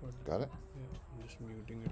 But Got it? yeah, I'm just muting it.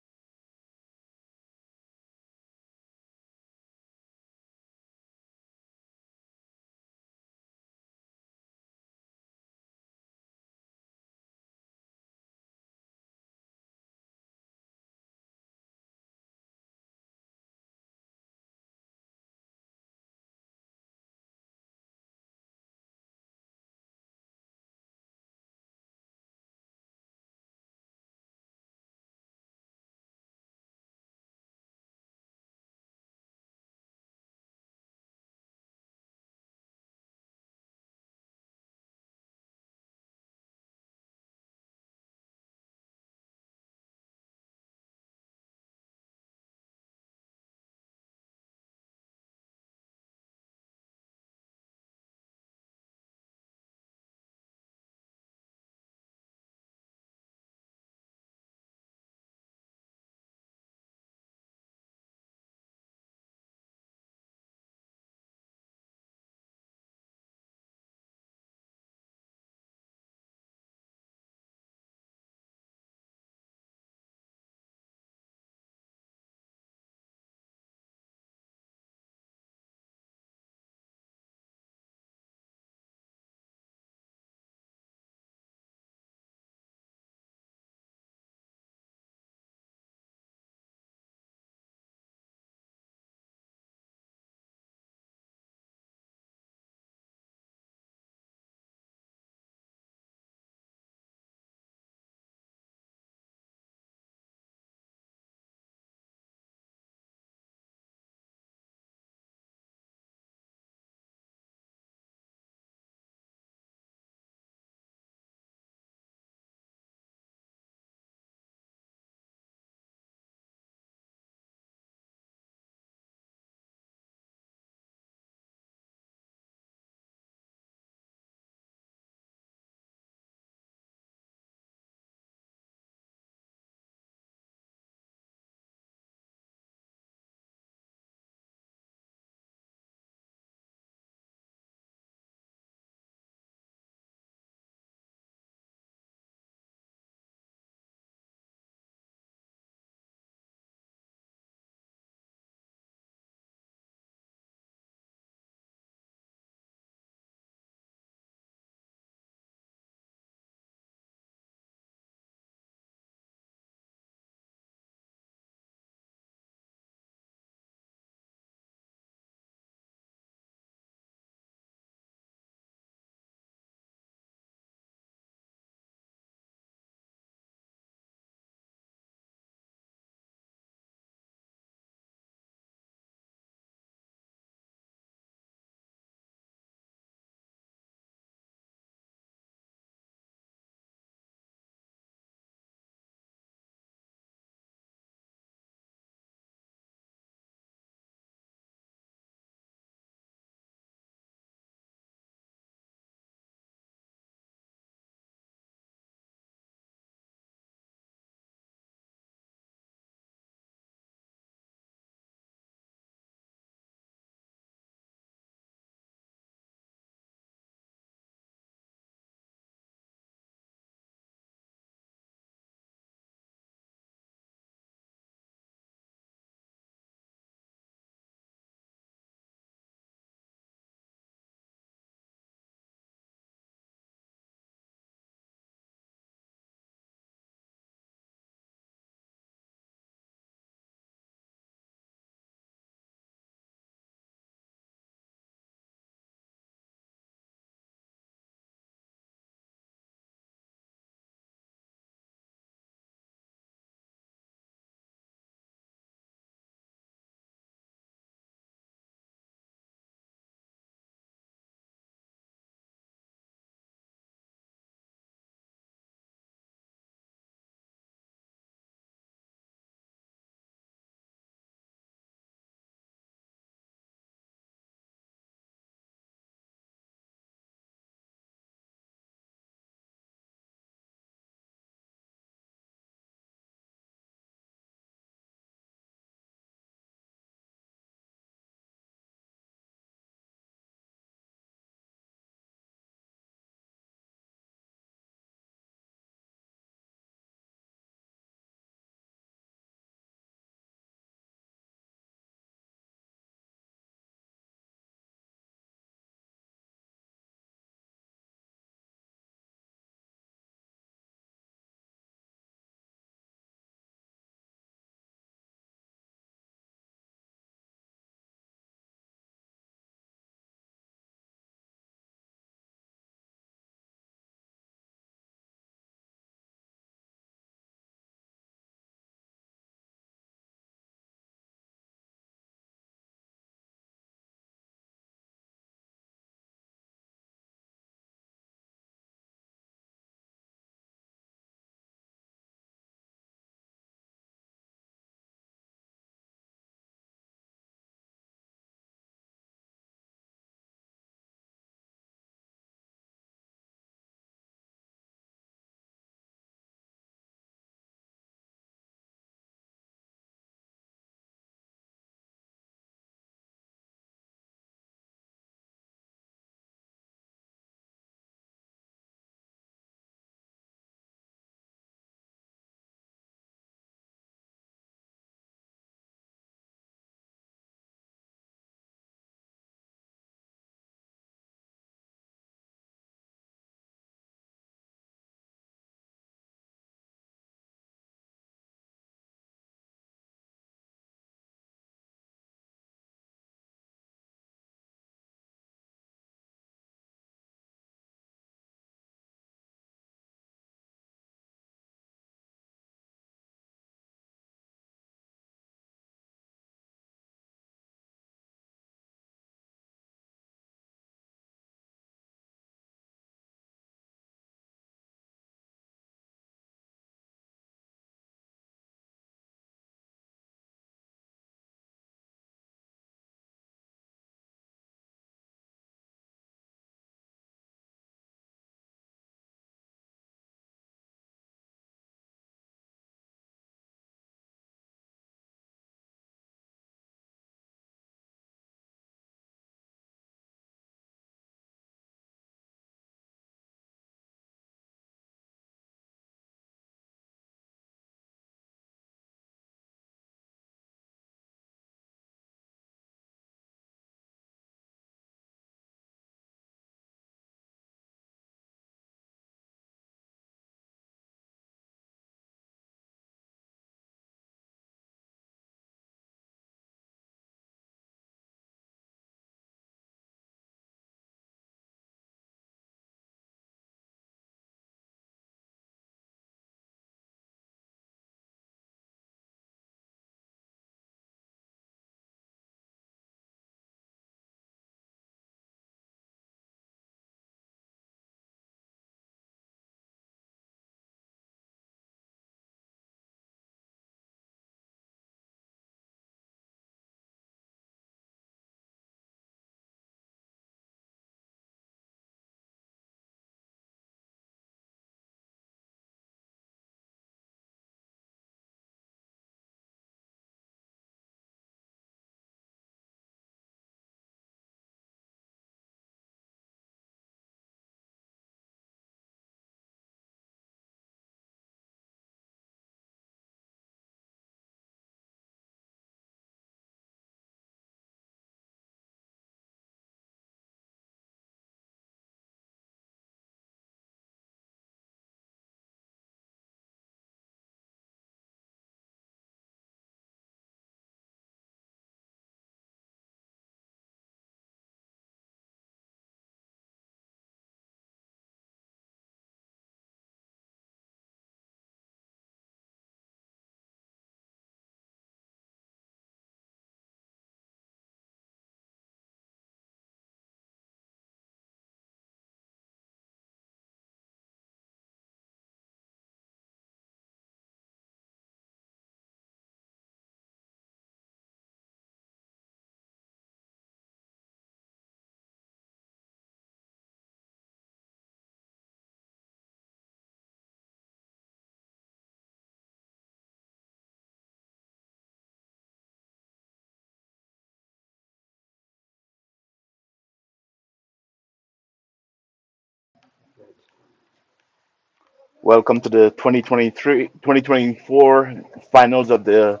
Welcome to the 2024 finals of the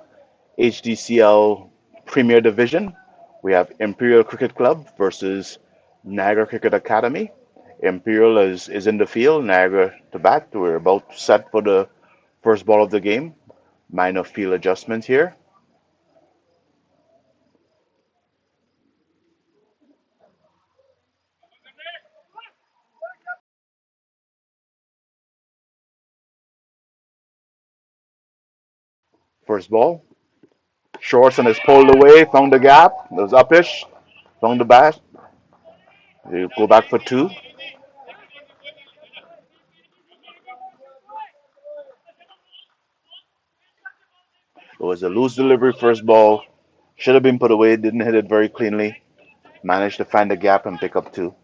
Hdcl Premier Division. We have Imperial Cricket Club versus Niagara Cricket Academy. Imperial is in the field, Niagara to bat. We're about set for the first ball of the game. Minor field adjustments here. First ball. Shortson is pulled away, found the gap. It was upish, found the bat. They go back for two. It was a loose delivery first ball. Should have been put away, didn't hit it very cleanly. Managed to find the gap and pick up two.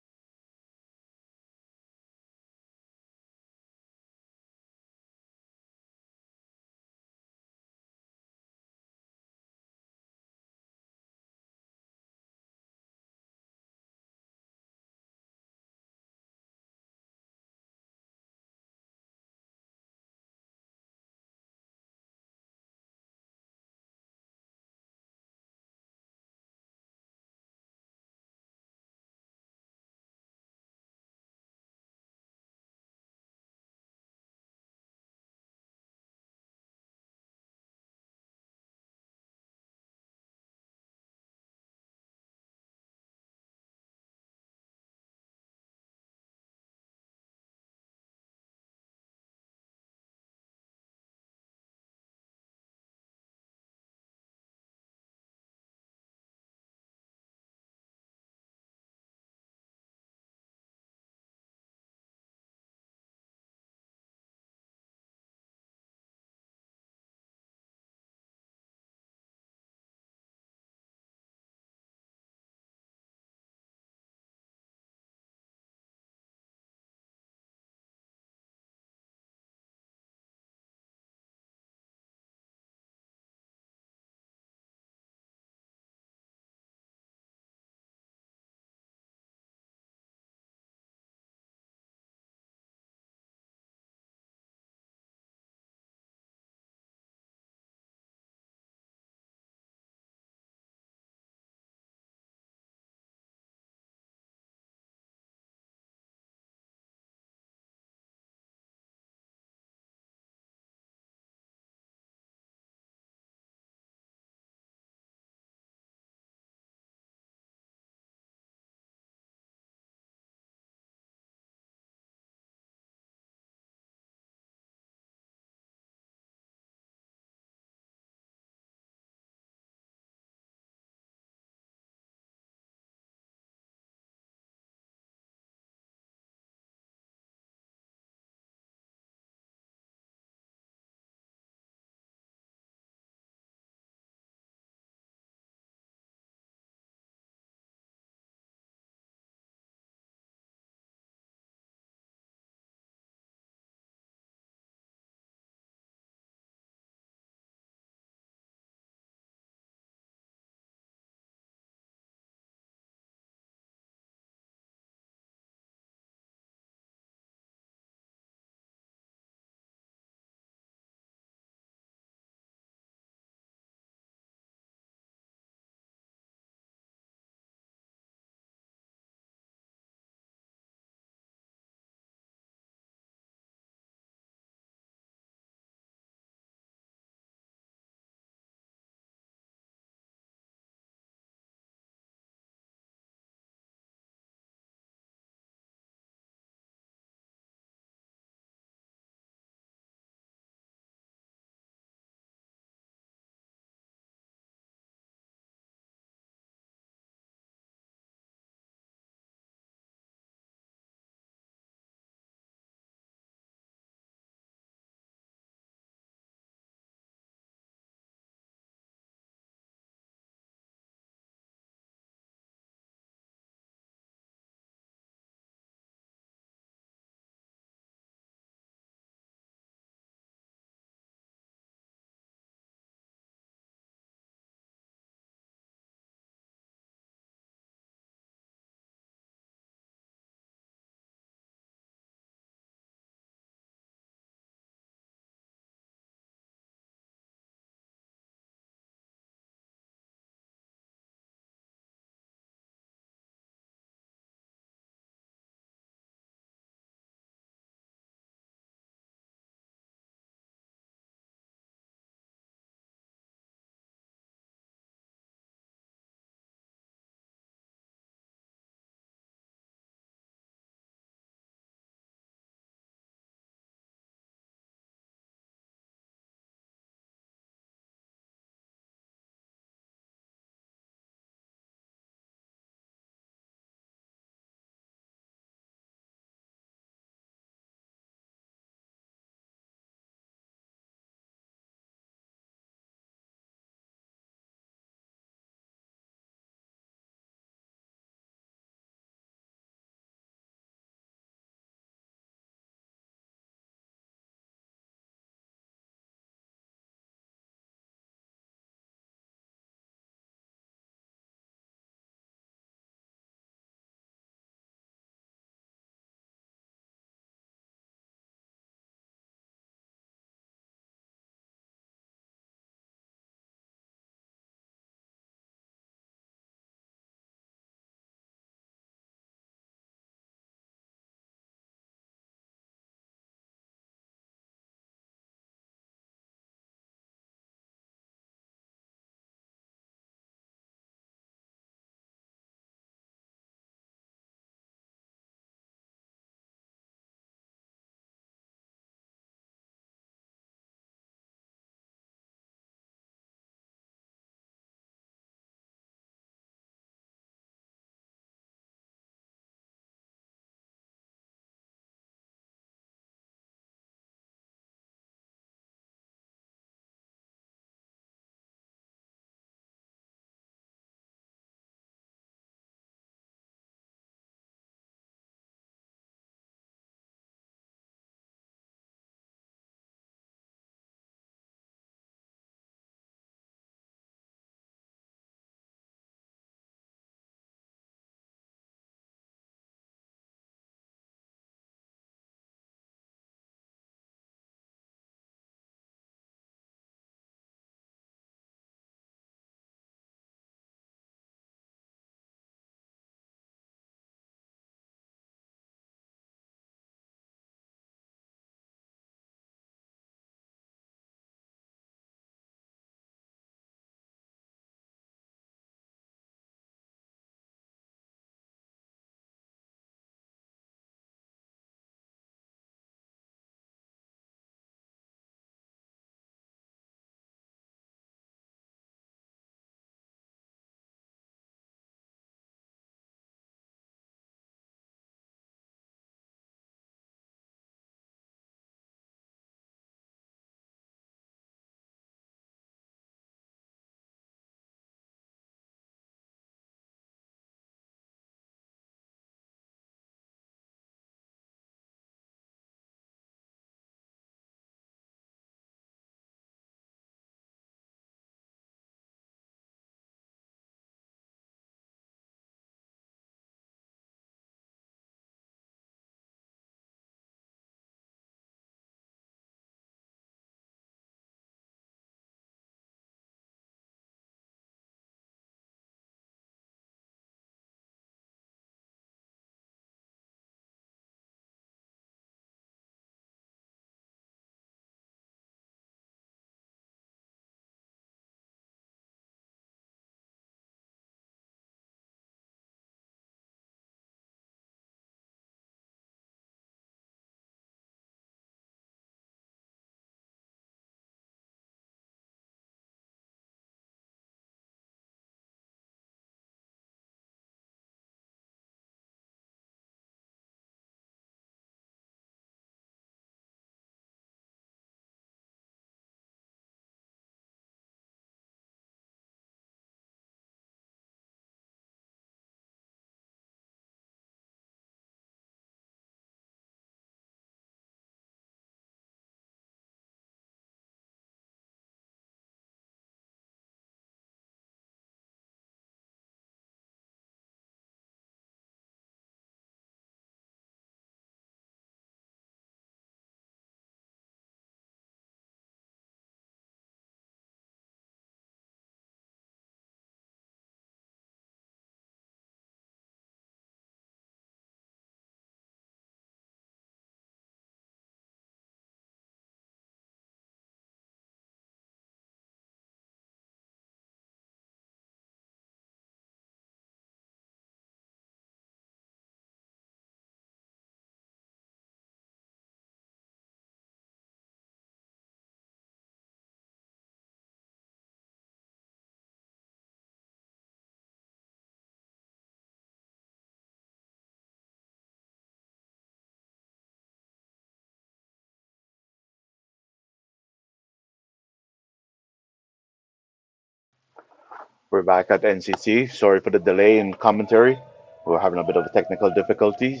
We're back at NCC. Sorry for the delay in commentary. We're having a bit of technical difficulties.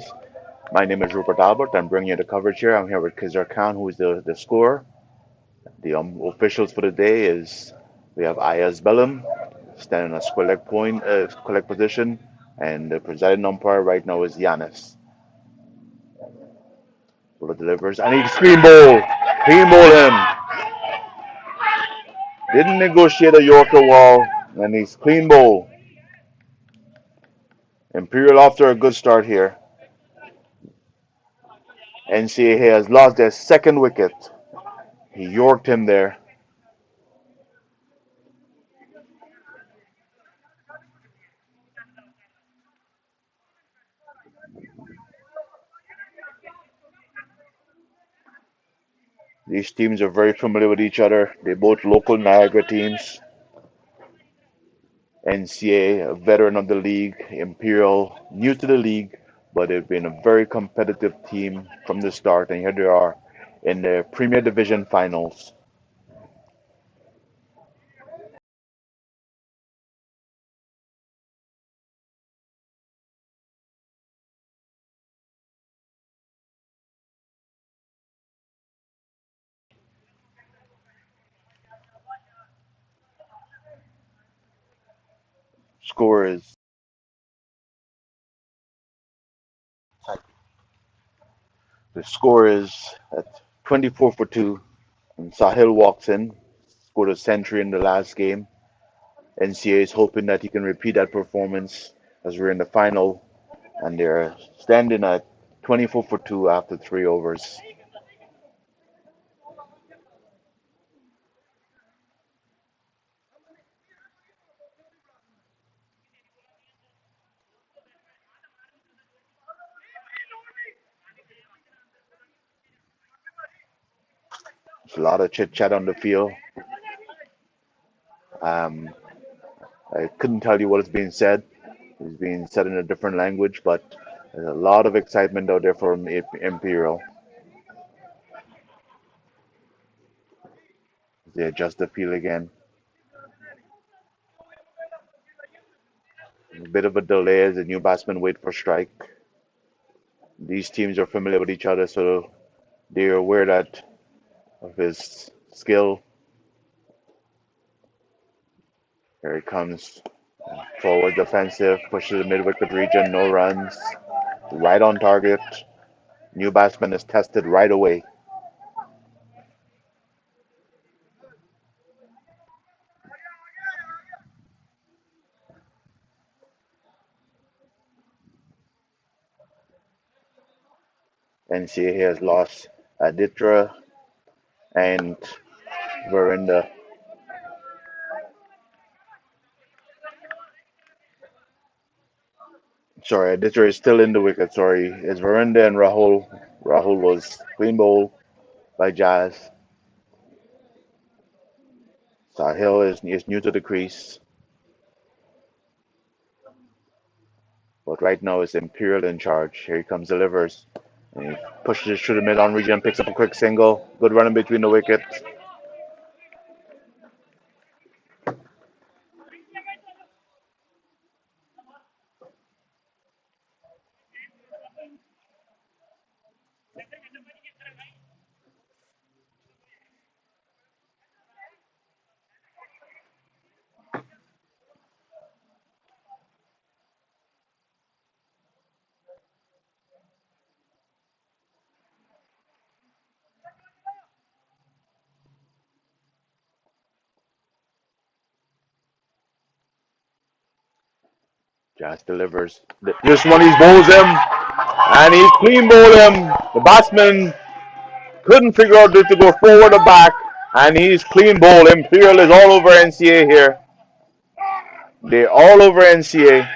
My name is Rupert Albert. I'm bringing you the coverage here. I'm here with Kizar Khan, who is the scorer. The officials for the day is we have Ayaz Bellam standing in a square leg position, and the presiding umpire right now is Yanis. Fuller delivers, and he clean ball him. Didn't negotiate a Yorker wall, and he's clean bowl. Imperial off to a good start here. NCAA has lost their second wicket. He yorked him there. These teams are very familiar with each other. They're both local Niagara teams. NCAA, a veteran of the league. Imperial, new to the league, but they've been a very competitive team from the start. And here they are in the Premier Division finals. Score is the score is at 24 for 2. And Sahil walks in, scored a century in the last game. NCA is hoping that he can repeat that performance as we're in the final, and they're standing at 24 for 2 after 3 overs. There's a lot of chit chat on the field. Um, I couldn't tell you what is being said. It's being said in a different language, but there's a lot of excitement out there from Imperial. They adjust the field again. A bit of a delay as the new batsmen wait for strike. These teams are familiar with each other, so they're aware that of his skill. Here he comes. Forward defensive, pushes the mid wicket region, no runs. Right on target. New batsman is tested right away. NCA has lost Aditra and Verinda. Sorry, Aditra is still in the wicket. Sorry, it's Verinda and Rahul. Rahul was clean bowl by Jazz. Sahil is new to the crease, but right now it's Imperial in charge. Here he comes, delivers. And he pushes it through the mid on region, picks up a quick single. Good running between the wickets. Jazz delivers. This one, he bowls him, and he clean bowled him. The batsman couldn't figure out if to go forward or back, and he's clean bowled. Imperial is all over NCA here. They're all over NCA.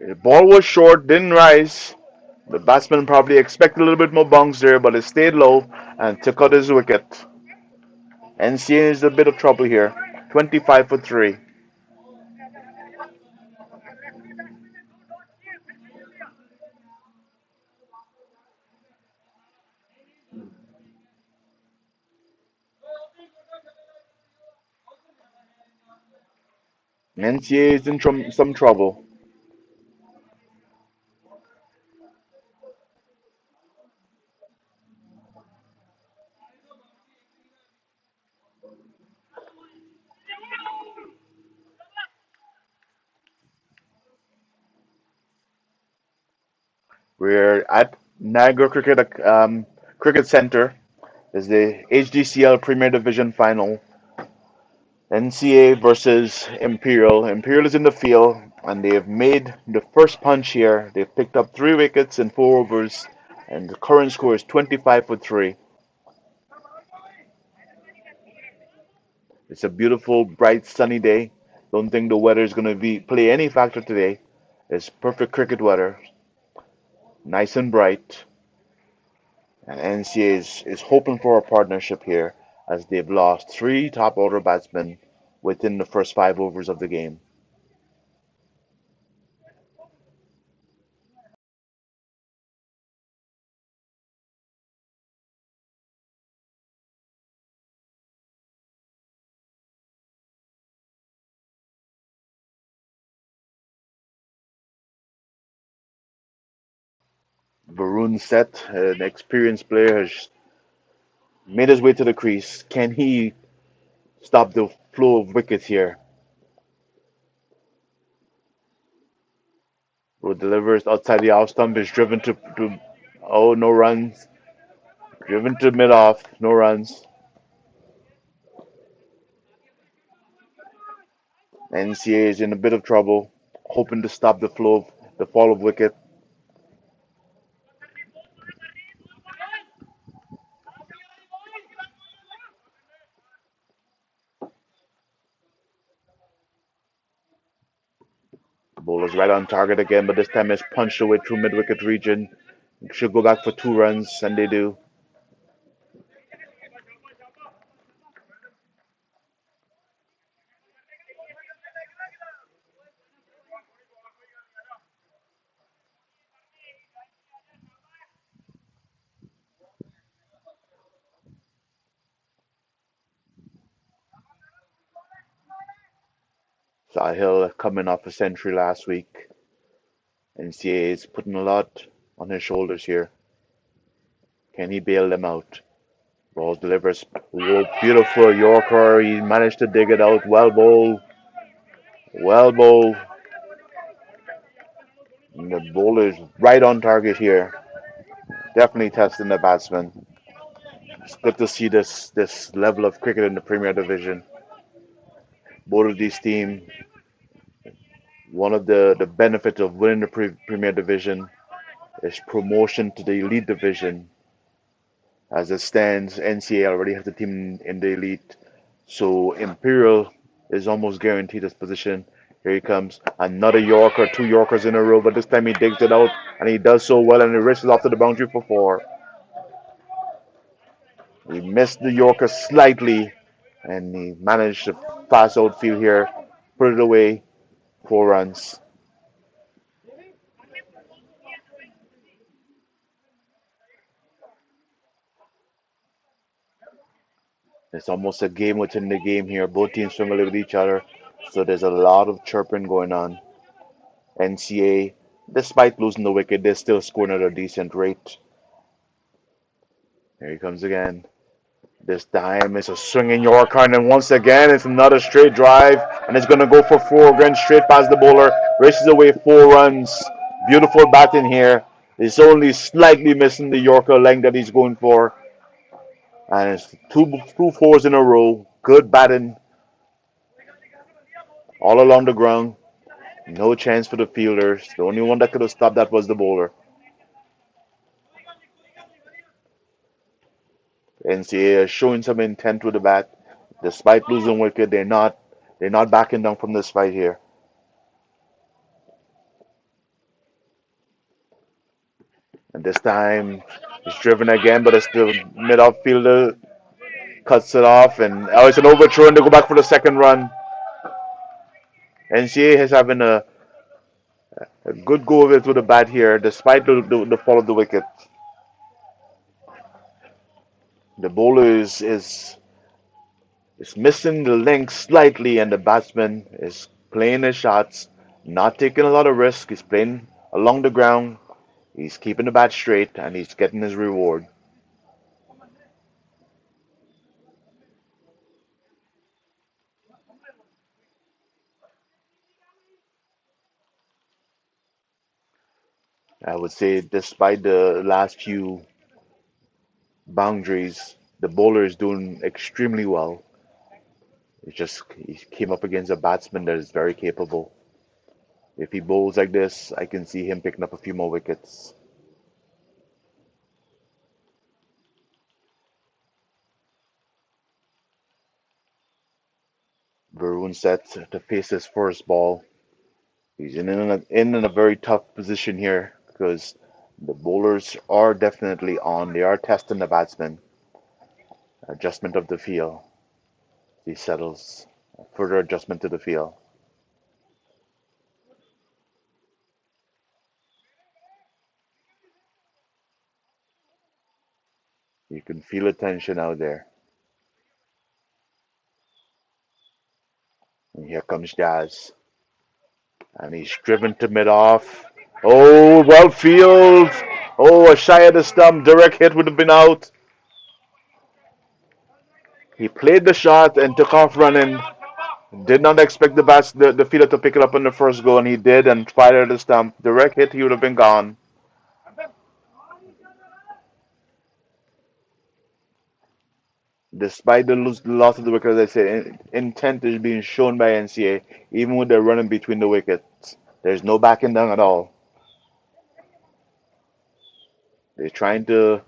The ball was short, didn't rise. The batsman probably expected a little bit more bounce there, but it stayed low and took out his wicket. NCA is a bit of trouble here. 25 for 3. NCA is in some trouble. We're at Niagara Cricket Center. Is the HDCL Premier Division final. NCA versus Imperial. Imperial is in the field, and they have made the first punch here. They've picked up 3 wickets in 4 overs, and the current score is 25 for 3. It's a beautiful, bright, sunny day. Don't think the weather is going to be play any factor today. It's perfect cricket weather, nice and bright, and NCA is hoping for a partnership here as they've lost 3 top order batsmen within the first 5 overs of the game. Varun Seth, an experienced player, has made his way to the crease. Can he stop the flow of wickets here? Who delivers outside the off stump is driven to oh, no runs. Driven to mid off, no runs. NCA is in a bit of trouble, hoping to stop the flow of the fall of wicket. Bowler's right on target again, but this time it's punched away through mid wicket region. Should go back for 2 runs, and they do. Sahil coming off a century last week. NCA is putting a lot on his shoulders here. Can he bail them out? Ball delivers. Whoa, beautiful Yorker. He managed to dig it out. Well bowled. Well bowled. And the bowler is right on target here. Definitely testing the batsman. It's good to see this level of cricket in the Premier Division. Both of these teams, one of the benefits of winning the Premier Division is promotion to the Elite Division. As it stands, NCA already has the team in the Elite, so Imperial is almost guaranteed this position. Here he comes, another Yorker, 2 Yorkers in a row, but this time he digs it out, and he does so well, and he races off to the boundary for 4. He missed the Yorker slightly, and he managed to pass outfield here, put it away, 4 runs. It's almost a game within the game here. Both teams familiar with each other, so there's a lot of chirping going on. NCA, despite losing the wicket, they're still scoring at a decent rate. Here he comes again. This time it's a swinging Yorker, and then once again it's another straight drive, and it's going to go for 4 again, straight past the bowler. Races away 4 runs. Beautiful batting here. It's only slightly missing the Yorker length that he's going for, and it's two fours in a row. Good batting all along the ground. No chance for the fielders. The only one that could have stopped that was the bowler. NCA is showing some intent with the bat. Despite losing wicket, they're not backing down from this fight here. And this time it's driven again, but it's the mid outfielder cuts it off, and oh, it's an overthrow, and they go back for the second run. NCA is having a good go of it with the bat here, despite the fall of the wicket. The bowler is missing the length slightly, and the batsman is playing his shots, not taking a lot of risk. He's playing along the ground. He's keeping the bat straight, and he's getting his reward. I would say, despite the last few boundaries, the bowler is doing extremely well. He came up against a batsman that is very capable. If he bowls like this, I can see him picking up a few more wickets. Varun set to face his first ball. He's in a very tough position here because the bowlers are definitely on. They are testing the batsman. Adjustment of the field. He settles. Further adjustment to the field. You can feel the tension out there. And here comes Jazz. And he's driven to mid off. Oh, well field. Oh, a shy of the stump. Direct hit would have been out. He played the shot and took off running. Did not expect the fielder to pick it up on the first go, and he did and fired at the stump. Direct hit, he would have been gone. Despite the loss of the wicket, as I said, intent is being shown by NCA, even with their running between the wickets. There's no backing down at all. They're trying to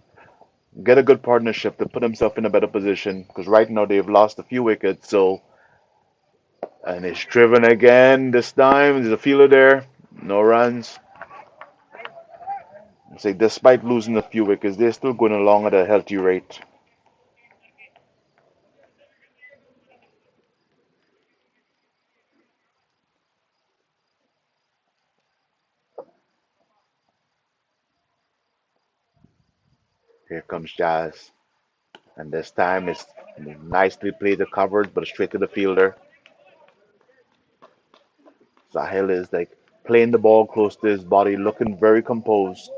get a good partnership to put themselves in a better position because right now they've lost a few wickets. So, and it's driven again this time. There's a fielder there, no runs. It's like despite losing a few wickets, they're still going along at a healthy rate. Here comes Jazz, and this time it's nicely played the coverage, but straight to the fielder. Sahil is like playing the ball close to his body, looking very composed.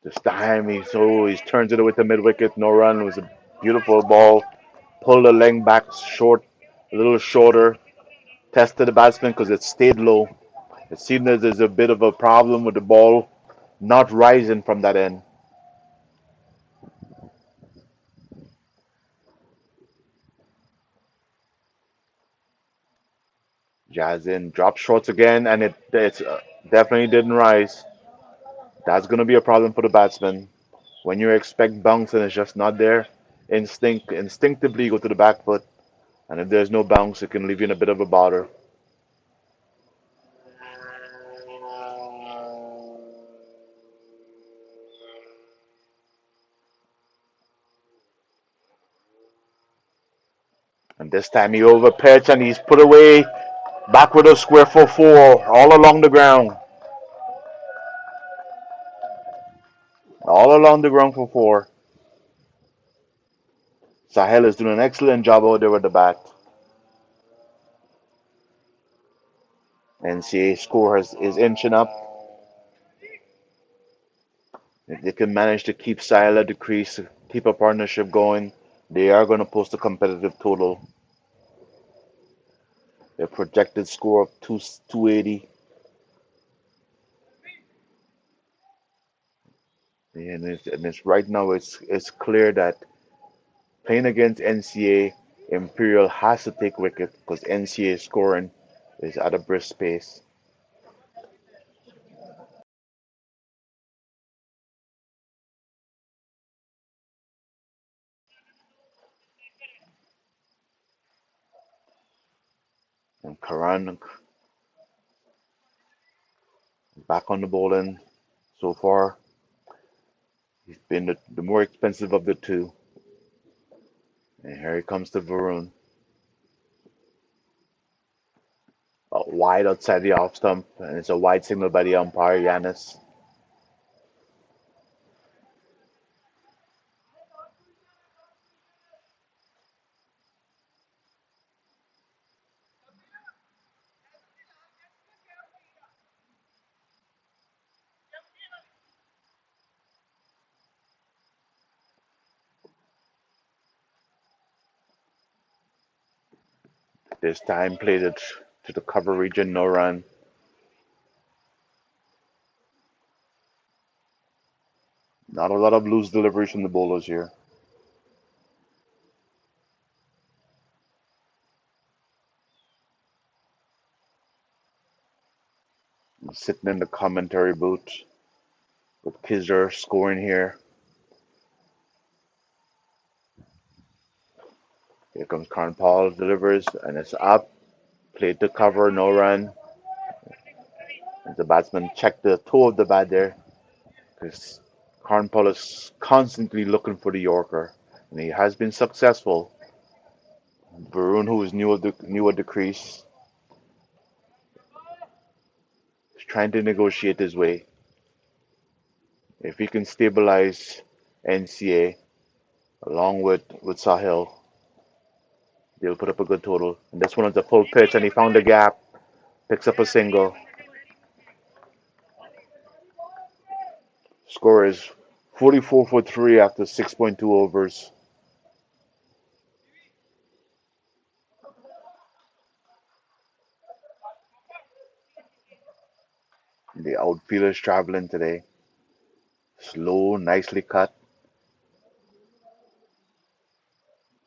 This time he turns it with the mid wicket, no run. It was a beautiful ball. Pulled the leg back short, a little shorter. Tested the batsman because it stayed low. It seemed that there's a bit of a problem with the ball not rising from that end. Jazz in, drop shorts again, and it definitely didn't rise. That's going to be a problem for the batsman. When you expect bounce and it's just not there, instinctively you go to the back foot, and if there's no bounce, it can leave you in a bit of a bother. And this time he over pitch and he's put away back with a square for four, all along the ground, all along the ground for four. Sahel is doing an excellent job out there with the bat. NCA score is inching up. If they can manage to keep Sahel at the crease, keep a partnership going, they are going to post a competitive total. Their projected score of 280. And it's right now it's clear that playing against NCA, Imperial has to take wicket because NCA scoring is at a brisk pace. And Karan back on the bowling so far. He's been the more expensive of the two. And here he comes to Varun. wide outside the off stump, and it's a wide signal by the umpire, Yanis. This time played it to the cover region, no run. Not a lot of loose deliveries from the bowlers here. I'm sitting in the commentary booth with Kizzer scoring here. Here comes Karn Paul, delivers, and it's up. Played to cover, no run. And the batsman checked the toe of the bat there because Karn Paul is constantly looking for the Yorker, and he has been successful. Varun, who is new at the crease, is trying to negotiate his way. If he can stabilize NCA along with Sahil, they'll put up a good total. And this one is a full pitch, and he found the gap, picks up a single. Score is 44 for 3 after 6.2 overs. The outfielder's traveling today. Slow, nicely cut.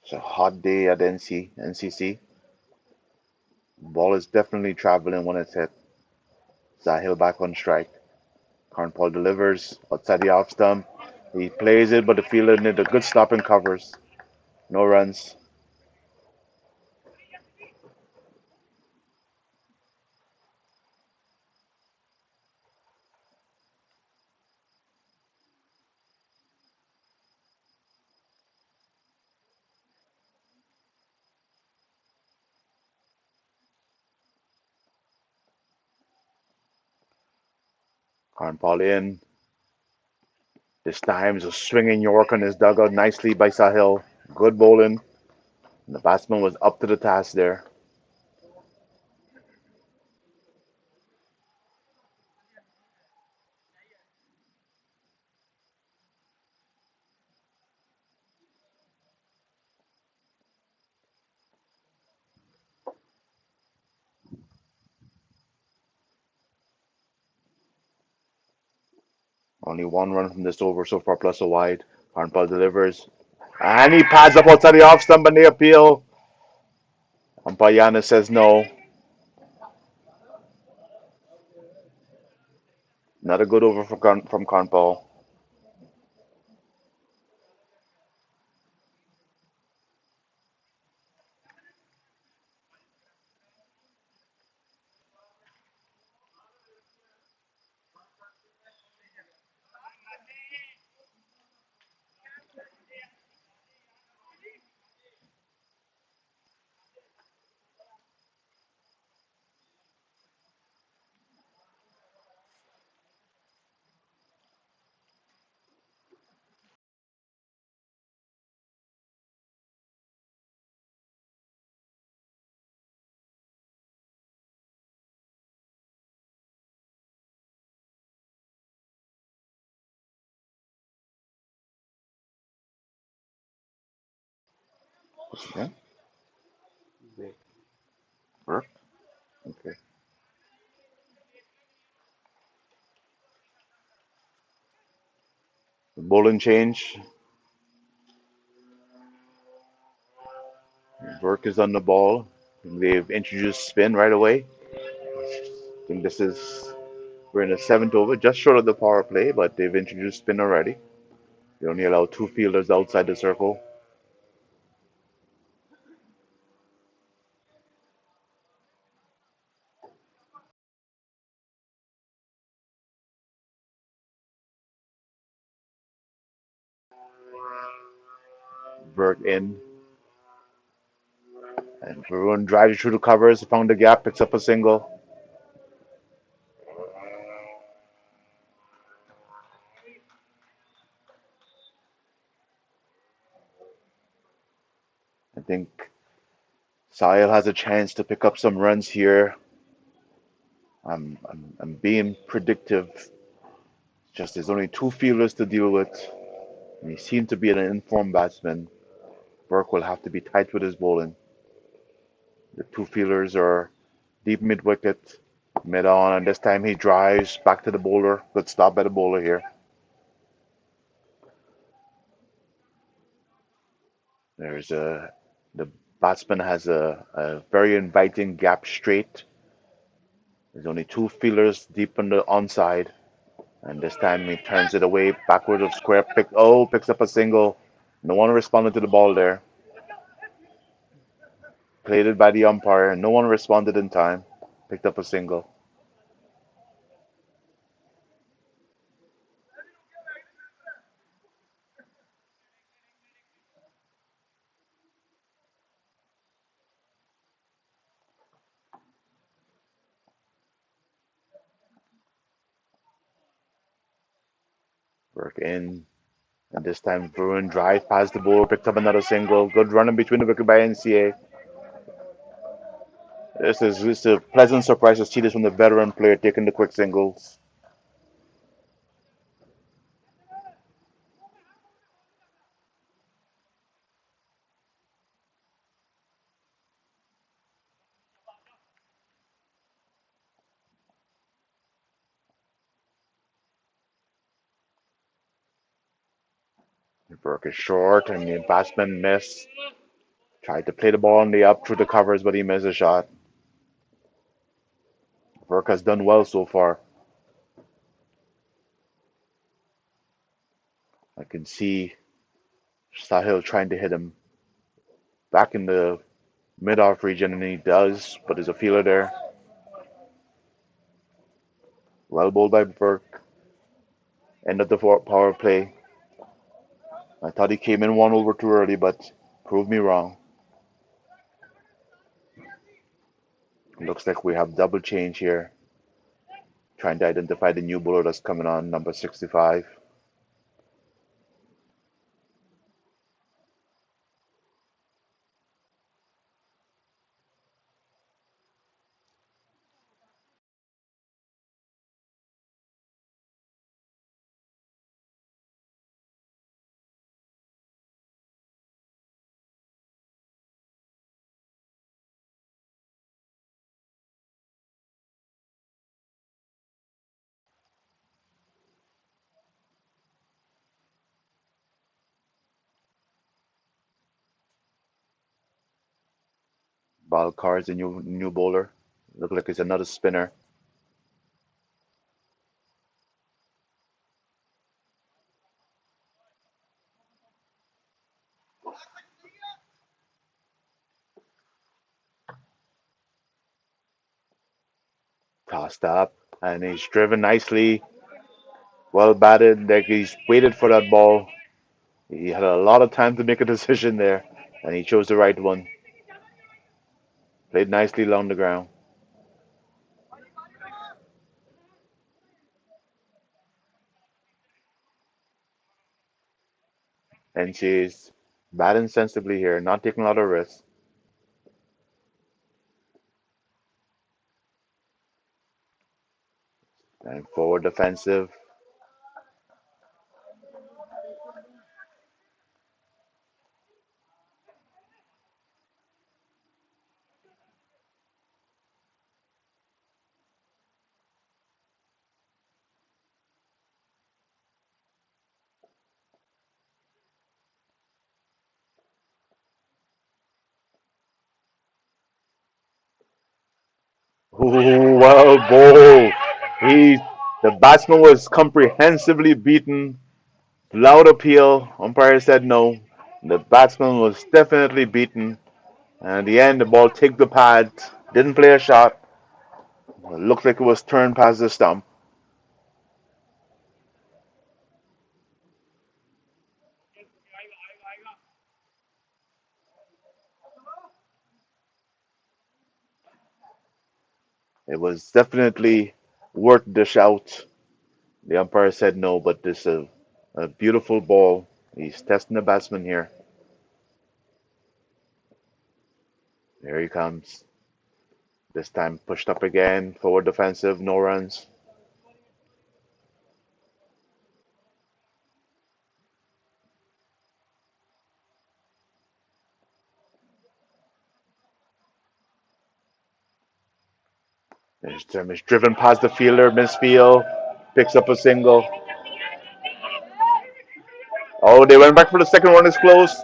It's a hot day at NCC. Ball is definitely traveling when it's hit. Zahil back on strike. Paul delivers outside the off stump. He plays it, but the fielder did a good stop and covers. No runs. Paul in. This time is a swinging York on his dugout nicely by Sahil. Good bowling. And the batsman was up to the task there. Only one run from this over so far, plus a wide. Paul delivers. And he pads up outside the off stump and they appeal. Umpire says no. Not a good over from Paul. Yeah, work. Okay. The bowling change. Burke is on the ball. They've introduced spin right away. I think this is we're in the seventh over, just short of the power play, but they've introduced spin already. They only allow two fielders outside the circle. Burke in. And Varun drives through the covers, found the gap, picks up a single. I think Sahil has a chance to pick up some runs here. I'm being predictive. Just there's only two fielders to deal with, and he seems to be an informed batsman. Burke will have to be tight with his bowling. The two fielders are deep mid wicket, mid on, and this time he drives back to the bowler. Good stop by the bowler here. There's a the batsman has a very inviting gap straight. There's only two fielders deep on the onside, and this time he turns it away backward of square. Picks up a single. No one responded to the ball there. Played it by the umpire. No one responded in time. Picked up a single. Burke in, and this time Bruin drive past the ball, picked up another single. Good running between the wicket by NCA. This is a pleasant surprise to see this from the veteran player taking the quick singles. Burke is short, and the batsman missed. Tried to play the ball on the up through the covers, but he missed a shot. Burke has done well so far. I can see Sahil trying to hit him back in the mid-off region, and he does, but there's a fielder there. Well bowled by Burke. End of the power play. I thought he came in one over too early, but proved me wrong. Looks like we have double change here. Trying to identify the new bowler that's coming on, number 65. Balkar is the new bowler. Look like it's another spinner. Tossed up, and he's driven nicely. Well batted. Like he's waited for that ball. He had a lot of time to make a decision there, and he chose the right one. Played nicely along the ground. And she's batting sensibly here, not taking a lot of risks. And forward defensive. Ooh, well bowled. He, the batsman was comprehensively beaten. Loud appeal. Umpire said no. The batsman was definitely beaten. And at the end, the ball ticked the pad. Didn't play a shot. It looked like it was turned past the stump. It was definitely worth the shout. The umpire said no, but this is a beautiful ball. He's testing the batsman here. There he comes. This time pushed up again, forward defensive, no runs. There's Dermish driven past the fielder, misfield, picks up a single. Oh, they went back for the second one. Is close.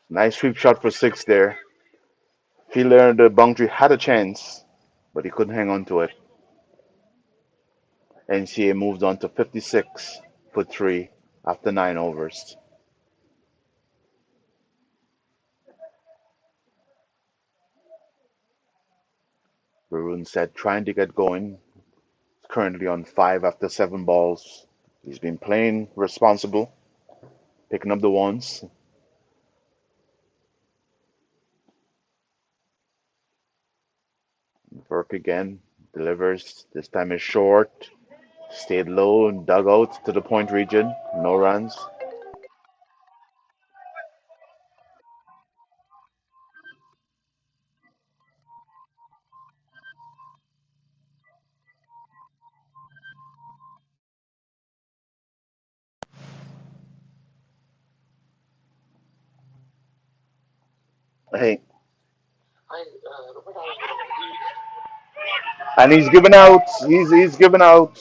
Nice sweep shot for six there. Fielder the boundary had a chance, but he couldn't hang on to it. NCA moved on to 56 for three after 9 overs. Varun said trying to get going. Currently on five after 7 balls. He's been playing responsible, picking up the ones. Burke again delivers. This time is short. Stayed low and dug out to the point region. No runs. Hey, and he's given out. He's given out.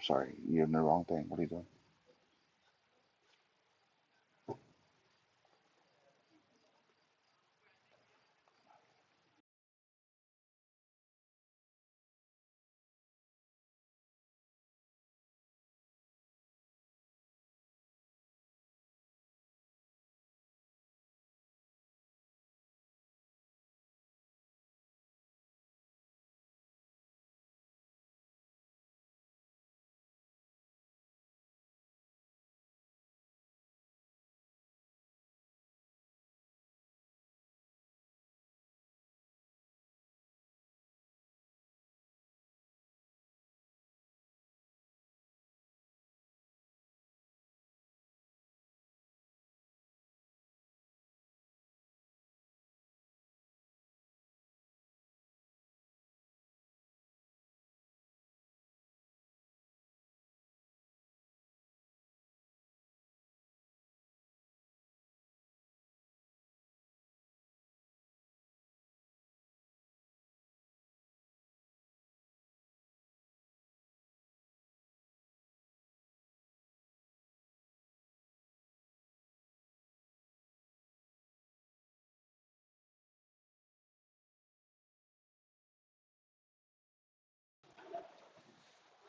Sorry, you're in the wrong thing. What are you doing?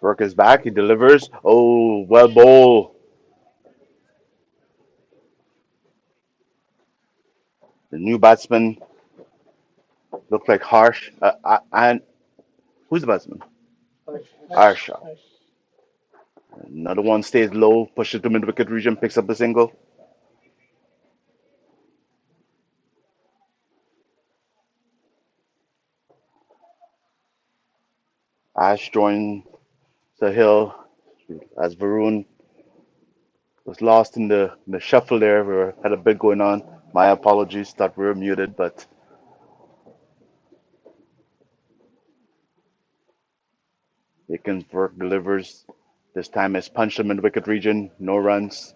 Burke is back. He delivers. Oh, well bowl. The new batsman looked like Harsh. And who's the batsman? Arsha. Another one stays low, pushes to mid wicket region, picks up the single. Ash joined Sahil as Varun was lost in the shuffle there. Had a bit going on. My apologies, thought we were muted, but Aiken's work delivers. This time it's punched him in the wicket region, no runs.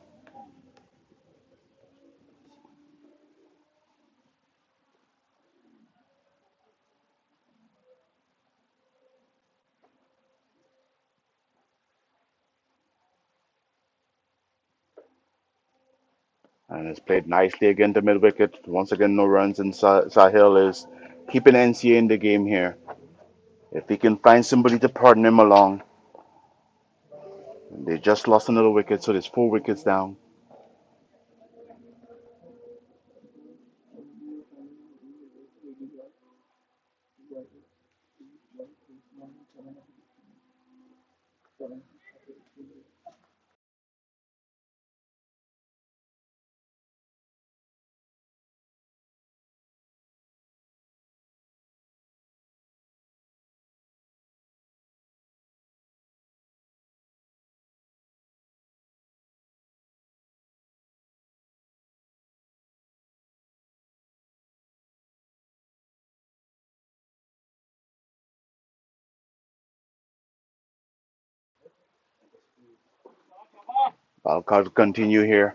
And it's played nicely again to mid wicket. Once again, no runs, and Sahil is keeping NCA in the game here. If he can find somebody to partner him along, they just lost another wicket, so there's 4 wickets down. I'll continue here.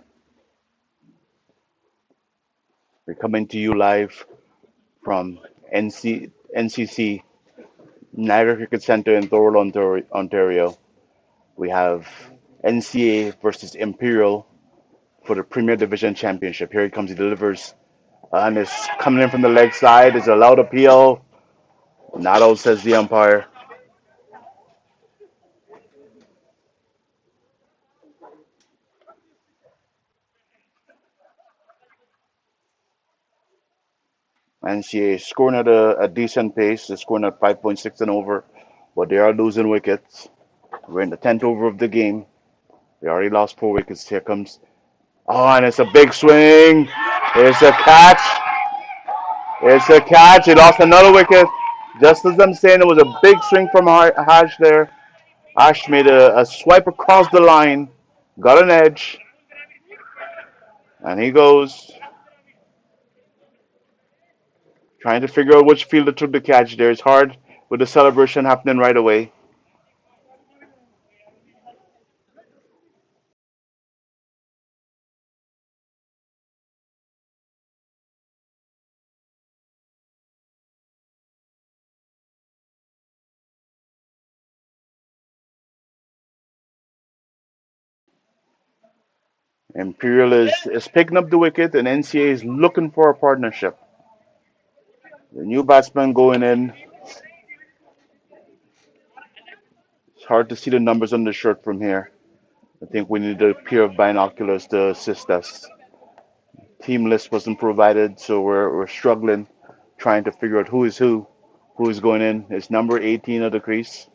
We're coming to you live from NCC, Niagara Cricket Centre in Thorold, Ontario. We have NCA versus Imperial for the Premier Division Championship. Here he comes, he delivers, and it's coming in from the leg side. It's a loud appeal. Not out, says the umpire. NCA scoring at a decent pace. They're scoring at 5.6 and over, but they are losing wickets. We're in the 10th over of the game. They already lost 4 wickets. Here comes. Oh, and it's a big swing. It's a catch. It's a catch. He lost another wicket. Just as I'm saying, it was a big swing from Hash there. Ash made a swipe across the line, got an edge, and he goes trying to figure out which fielder took the catch there. It's hard with the celebration happening right away. Imperial is picking up the wicket, and NCA is looking for a partnership. The new batsman going in. It's hard to see the numbers on the shirt from here. I think we need a pair of binoculars to assist us. Team list wasn't provided, so we're struggling trying to figure out who is going in. It's number 18 of the crease.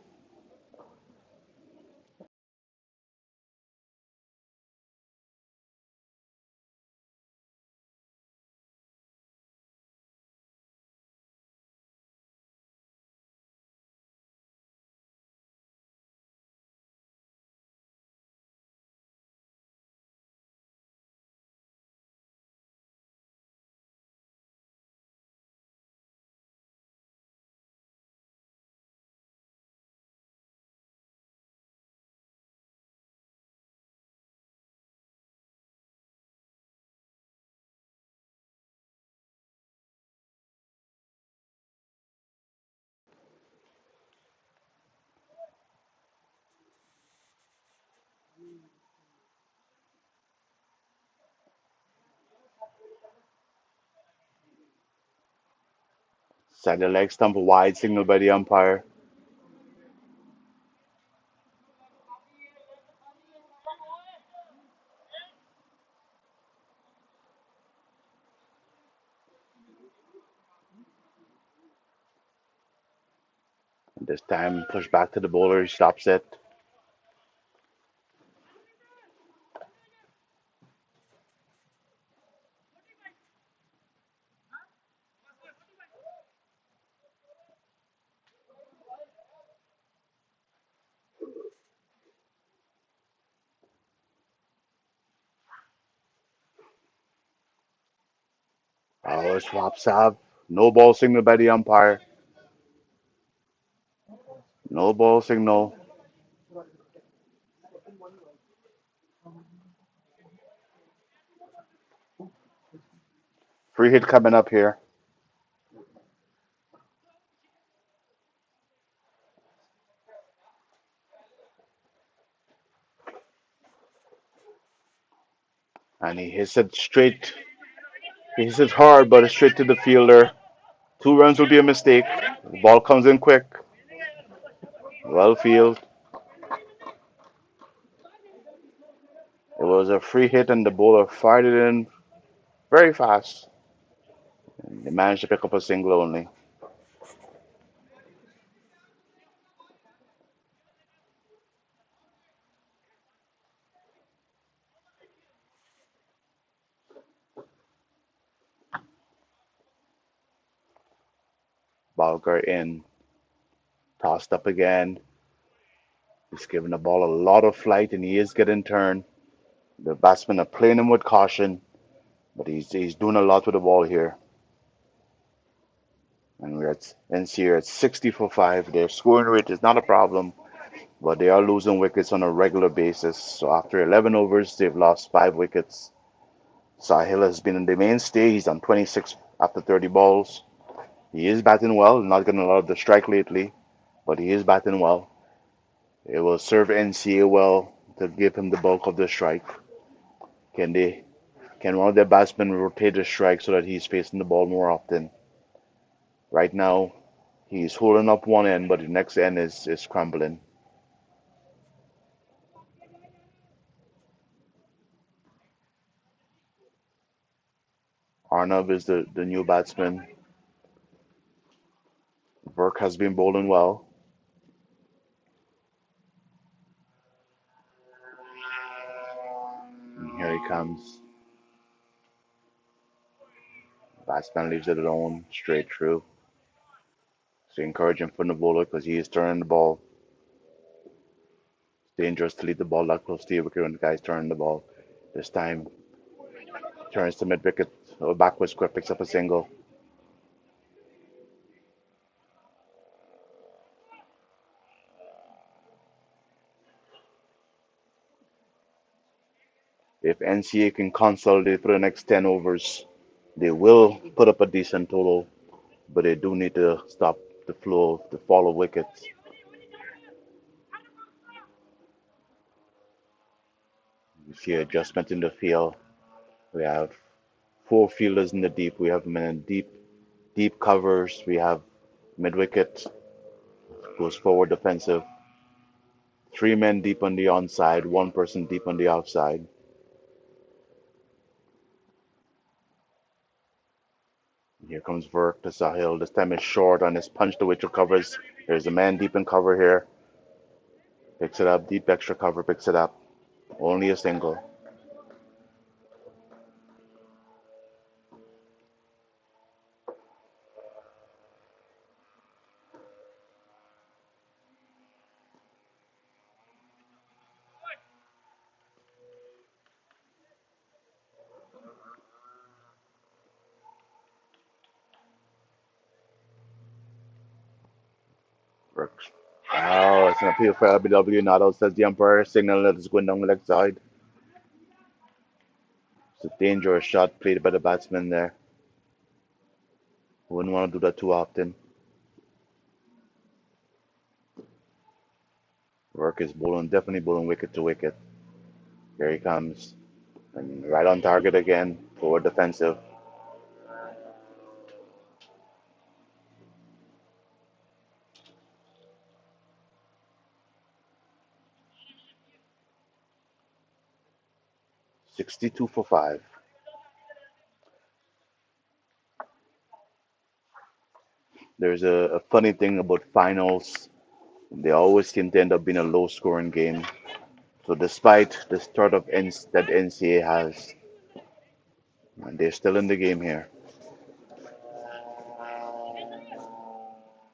Side the leg stump, wide signal by the umpire. This time, push back to the bowler. He stops it. Oh, swap sab. No ball signal by the umpire. No ball signal. Free hit coming up here. And he hits it straight. He hits it hard, but it's straight to the fielder. 2 runs will be a mistake. The ball comes in quick. Well field. It was a free hit, and the bowler fired it in very fast. They managed to pick up a single only. Balker in. Tossed up again. He's giving the ball a lot of flight, and he is getting turned. The batsmen are playing him with caution, but he's doing a lot with the ball here. And we're at NC are at 60 for 5. Their scoring rate is not a problem, but they are losing wickets on a regular basis. So after 11 overs, they've lost 5 wickets. Sahil has been in the mainstay. He's on 26 after 30 balls. He is batting well, not getting a lot of the strike lately, but he is batting well. It will serve NCA well to give him the bulk of the strike. Can they? Can one of their batsmen rotate the strike so that he's facing the ball more often? Right now, he's holding up one end, but the next end is crumbling. Arnav is the new batsman. Burke has been bowling well. And here he comes. Batsman leaves it alone, straight through. So encouraging from the bowler because he is turning the ball. It's dangerous to leave the ball that close to your wicket when the guy's turning the ball. This time, turns to mid wicket, or backwards quick, picks up a single. If NCA can consolidate for the next 10 overs, they will put up a decent total, but they do need to stop the flow, the fall of wickets. You see adjustment in the field. We have 4 fielders in the deep. We have men in deep covers. We have mid wicket goes forward defensive. 3 men deep on the onside, one person deep on the outside. Here comes Verk to Sahil. This time it's short on his punch to which recovers. There's a man deep in cover here. Picks it up, deep extra cover, picks it up. Only a single. 'Works. Oh, it's an appeal for LBW. Not out, says the umpire, signal that it's going down the leg side. It's a dangerous shot played by the batsman there. Wouldn't want to do that too often. Work is bowling, definitely bowling wicket to wicket. Here he comes. And right on target again. Forward defensive. 62 for 5. There's a funny thing about finals. They always seem to end up being a low scoring game. So despite the start of that NCA has, they're still in the game here.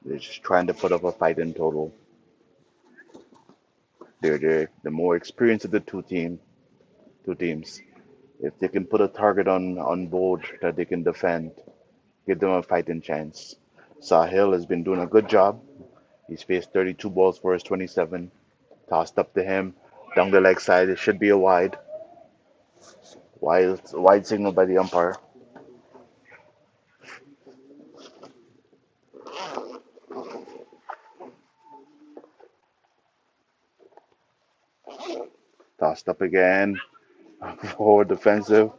They're just trying to put up a fight in total. They're the more experienced of the two teams. If they can put a target on board that they can defend, give them a fighting chance. Sahil has been doing a good job. He's faced 32 balls for his 27. Tossed up to him. Down the leg side, it should be a wide. Wide signal by the umpire. Tossed up again. Forward defensive.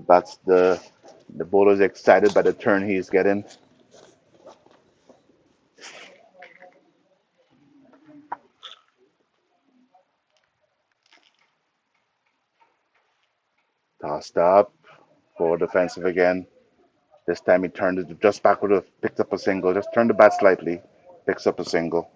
That's the bowler's excited by the turn he's getting. Tossed up. Forward defensive again. This time he turned it just backward, picked up a single. Just turned the bat slightly, picks up a single.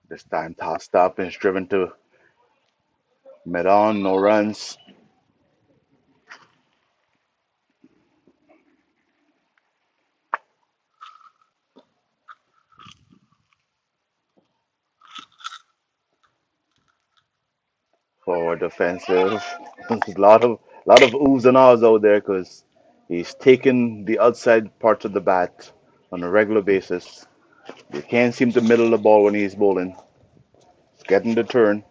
This time tossed up and is driven to mid on, no runs. Forward defensive. There's a lot of oohs and ahs out there because he's taking the outside parts of the bat on a regular basis. You can't seem to middle the ball when he's bowling. He's getting the turn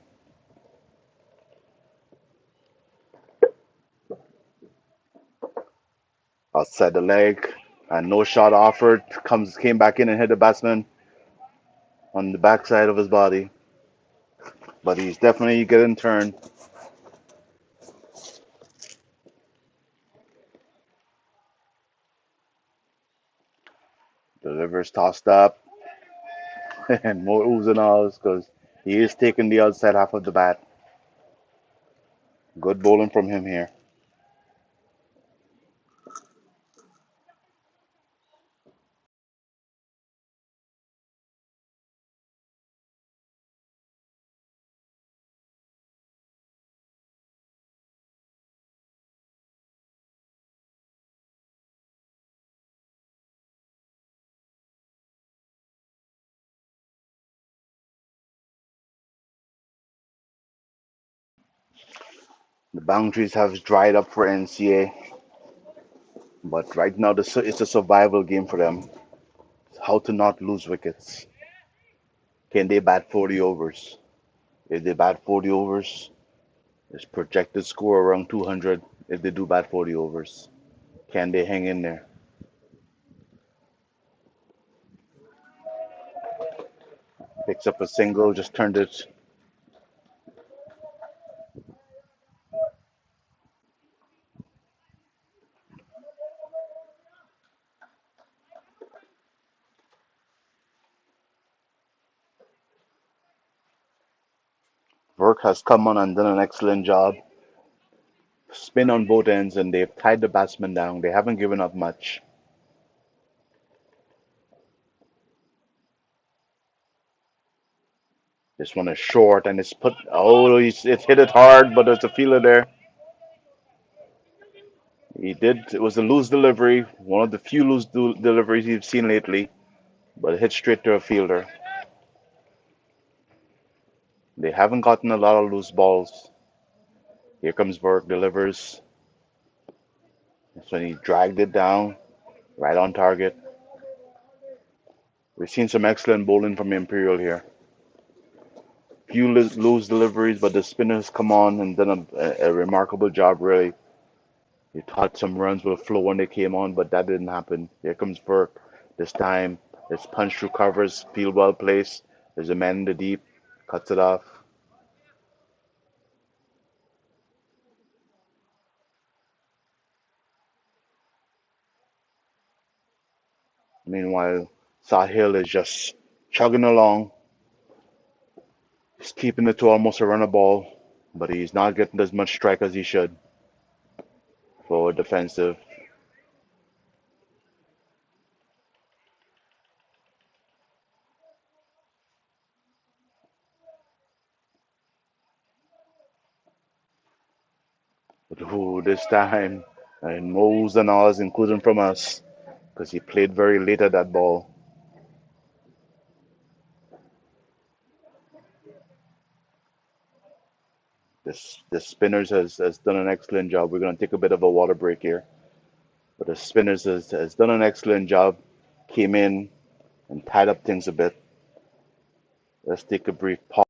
outside the leg, and no shot offered. Came back in and hit the batsman on the backside of his body, but he's definitely getting turned. Delivers tossed up, and more oohs and ahs because he is taking the outside half of the bat. Good bowling from him here. The boundaries have dried up for NCA, but right now it's a survival game for them. How to not lose wickets. Can they bat 40 overs? If they bat 40 overs, it's projected score around 200 if they do bat 40 overs. Can they hang in there? Picks up a single, just turned it. Burke has come on and done an excellent job. Spin on both ends, and they've tied the batsman down. They haven't given up much. This one is short, and it's put. Oh, it's hit it hard, but there's a fielder there. He did. It was a loose delivery, one of the few loose deliveries you've seen lately, but it hit straight to a fielder. They haven't gotten a lot of loose balls. Here comes Burke, delivers. That's when he dragged it down, right on target. We've seen some excellent bowling from Imperial here. Few loose deliveries, but the spinners come on and done a remarkable job, really. You thought some runs would flow when they came on, but that didn't happen. Here comes Burke. This time, it's punch through covers, field well placed. There's a man in the deep, cuts it off. Meanwhile, Sahil is just chugging along. He's keeping it to almost a run a ball, but he's not getting as much strike as he should. Forward defensive. But who this time, and moles and all, including from us, because he played very late at that ball. The spinners has done an excellent job. We're going to take a bit of a water break here. But the spinners has done an excellent job. Came in and tied up things a bit. Let's take a brief pause.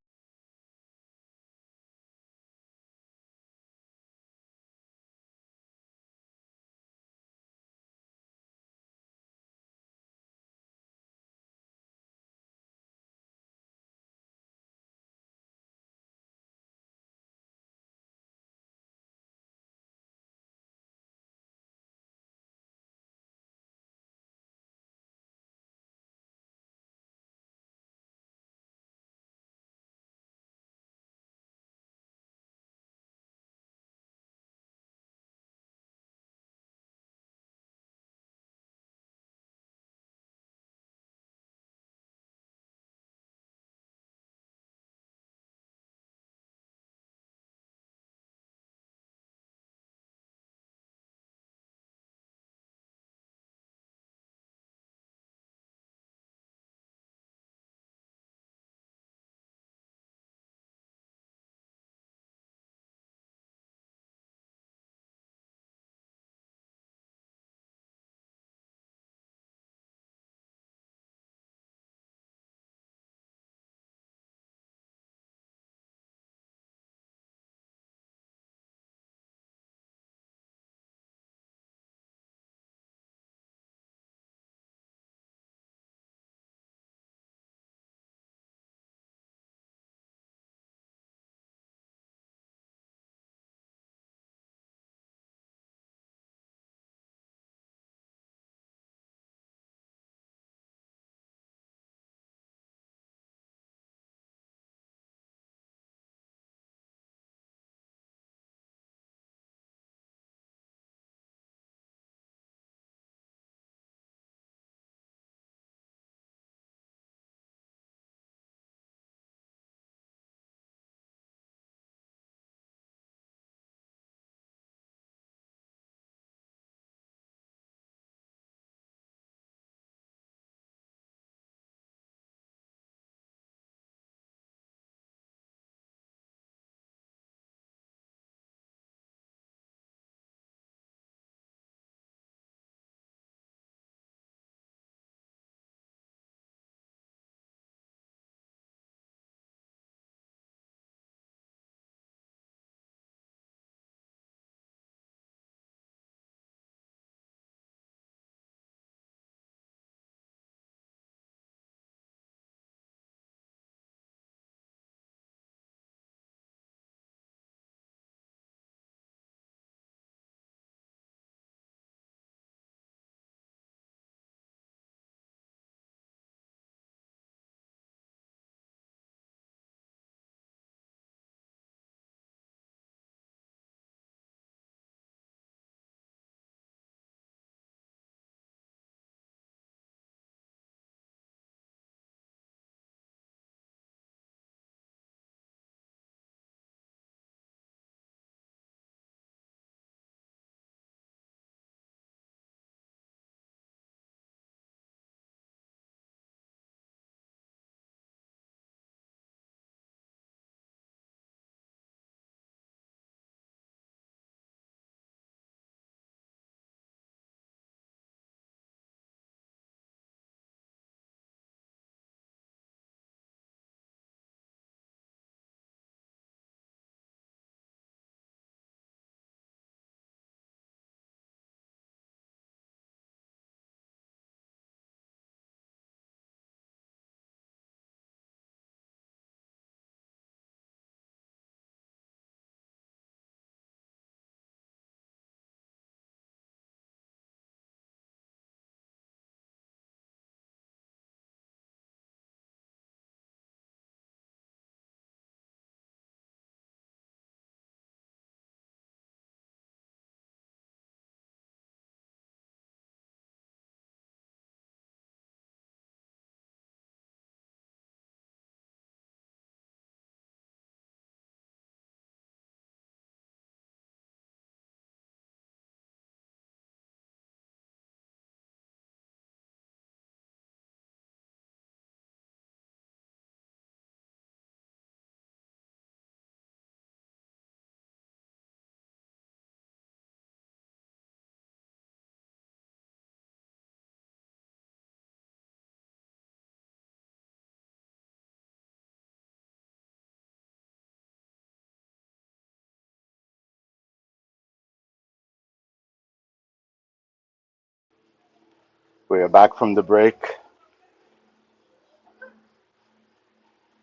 We're back from the break.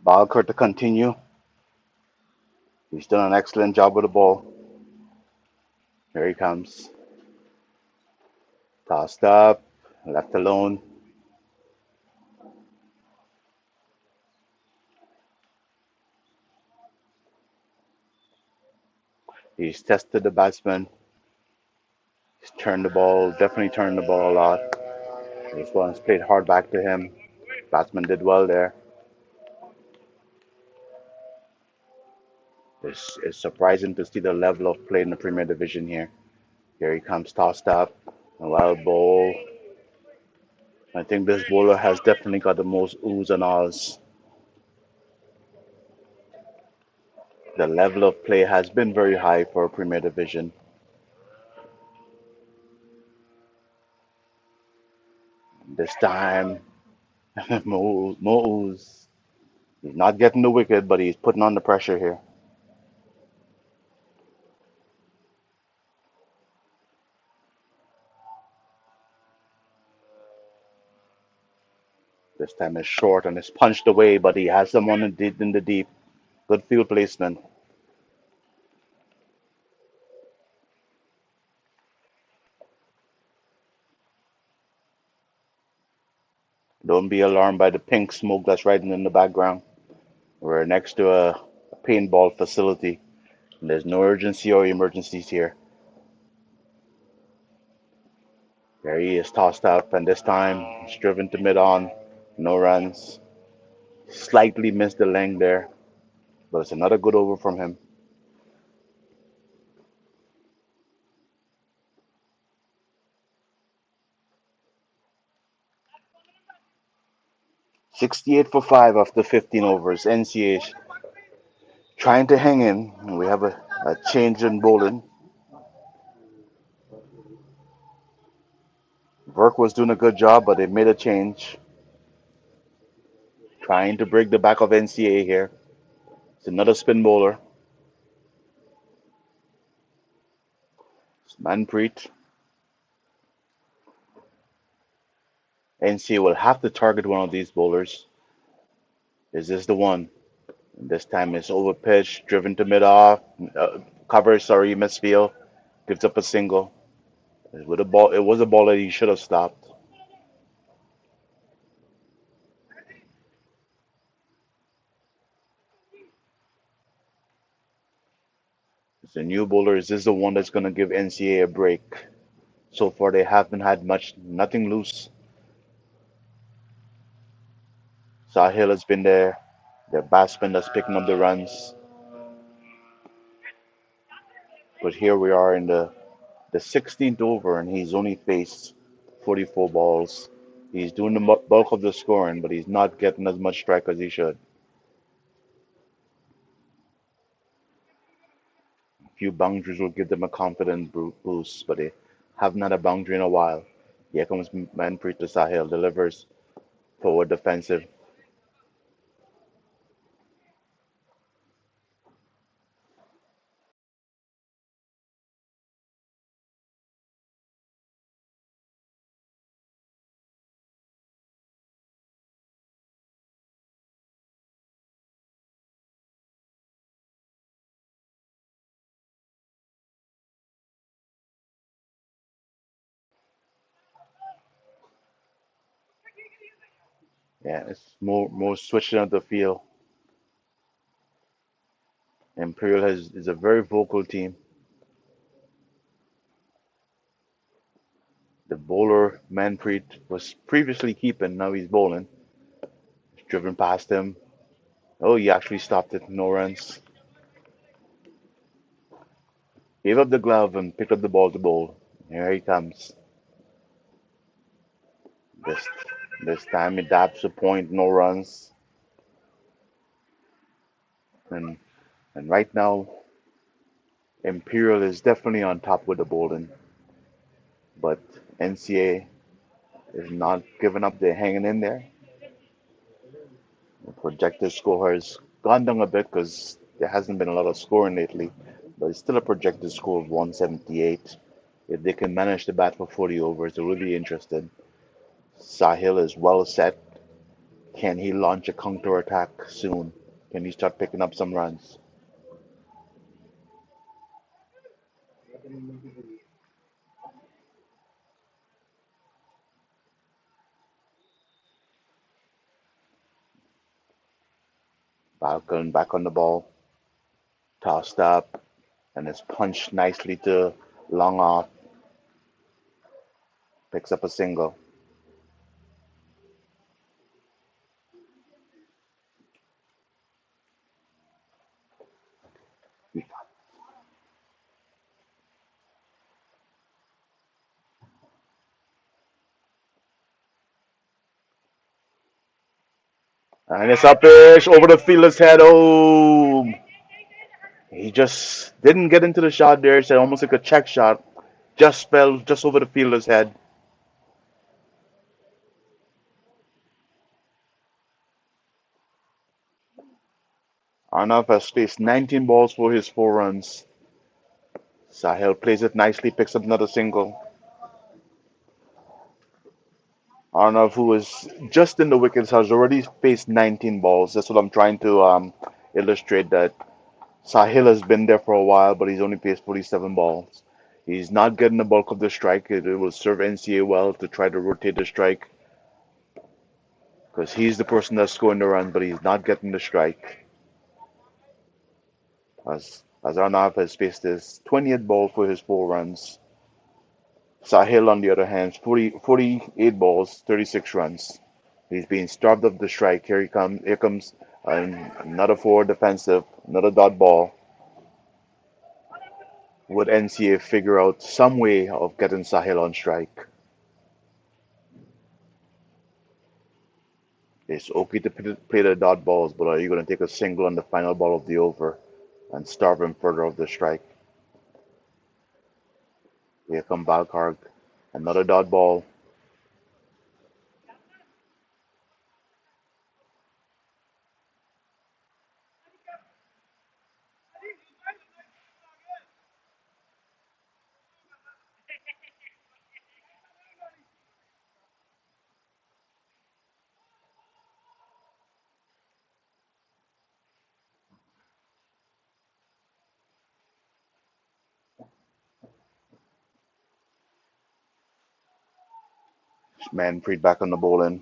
Balker to continue. He's done an excellent job with the ball. Here he comes. Tossed up, left alone. He's tested the batsman. He's turned the ball, definitely turned the ball a lot. This one's played hard back to him. Batsman did well there. It's surprising to see the level of play in the Premier Division here. Here he comes, tossed up. A wild ball. I think this bowler has definitely got the most oohs and ahs. The level of play has been very high for Premier Division. This time, more oohs. He's not getting the wicket, but he's putting on the pressure here. This time is short and it's punched away, but he has someone in the deep. Good field placement. Don't be alarmed by the pink smoke that's riding in the background. We're next to a paintball facility. And there's no urgency or emergencies here. There he is, tossed up, and this time he's driven to mid on. No runs. Slightly missed the length there, but it's another good over from him. 68 for 5 after 15 overs. NCH trying to hang in. We have a change in bowling. Verk was doing a good job, but they made a change. Trying to break the back of NCA here. It's another spin bowler. It's Manpreet. NCA will have to target one of these bowlers. Is this the one? And this time it's over pitch, driven to mid off, cover, sorry, misfield, gives up a single. It was a ball that he should have stopped. It's a new bowler. Is this the one that's going to give NCA a break? So far, they haven't had nothing loose. Sahil has been there. Their batsman that's picking up the runs. But here we are in the 16th over, and he's only faced 44 balls. He's doing the bulk of the scoring, but he's not getting as much strike as he should. A few boundaries will give them a confident boost, but they haven't had a boundary in a while. Here comes Manpreet to Sahil, delivers forward defensive. Yeah, it's more switching of the field. Imperial is a very vocal team. The bowler Manpreet was previously keeping, now he's bowling. Driven past him. Oh, he actually stopped it. No runs. Gave up the glove and picked up the ball to bowl. Here he comes. This this time he dabs a point. No runs. And and right now Imperial is definitely on top with the bowling, but NCA is not giving up. They're hanging in there. The projected score has gone down a bit because there hasn't been a lot of scoring lately, but it's still a projected score of 178. If they can manage to bat for 40 overs, they're really interested. Sahil is well set. Can he launch a counter attack soon? Can he start picking up some runs? Falcon back on the ball, tossed up, and is punched nicely to long off, picks up a single. And it's upish over the fielder's head. Oh, he just didn't get into the shot there. It's almost like a check shot. Just fell just over the fielder's head. Arnav has faced 19 balls for his 4 runs. Sahil plays it nicely, picks up another single. Arnav, who is just in the wickets, has already faced 19 balls. That's what I'm trying to illustrate that Sahil has been there for a while, but he's only faced 47 balls. He's not getting the bulk of the strike. It will serve NCA well to try to rotate the strike because he's the person that's scoring the run, but he's not getting the strike. As Arnav has faced his 20th ball for his 4 runs. Sahil, on the other hand, 48 balls, 36 runs. He's being starved of the strike. Here he comes. Here comes another forward defensive, another dot ball. Would NCA figure out some way of getting Sahil on strike? It's okay to play the dot balls, but are you going to take a single on the final ball of the over and starve him further of the strike? Here comes Valkarg, another dot ball, Manfred back on the bowling.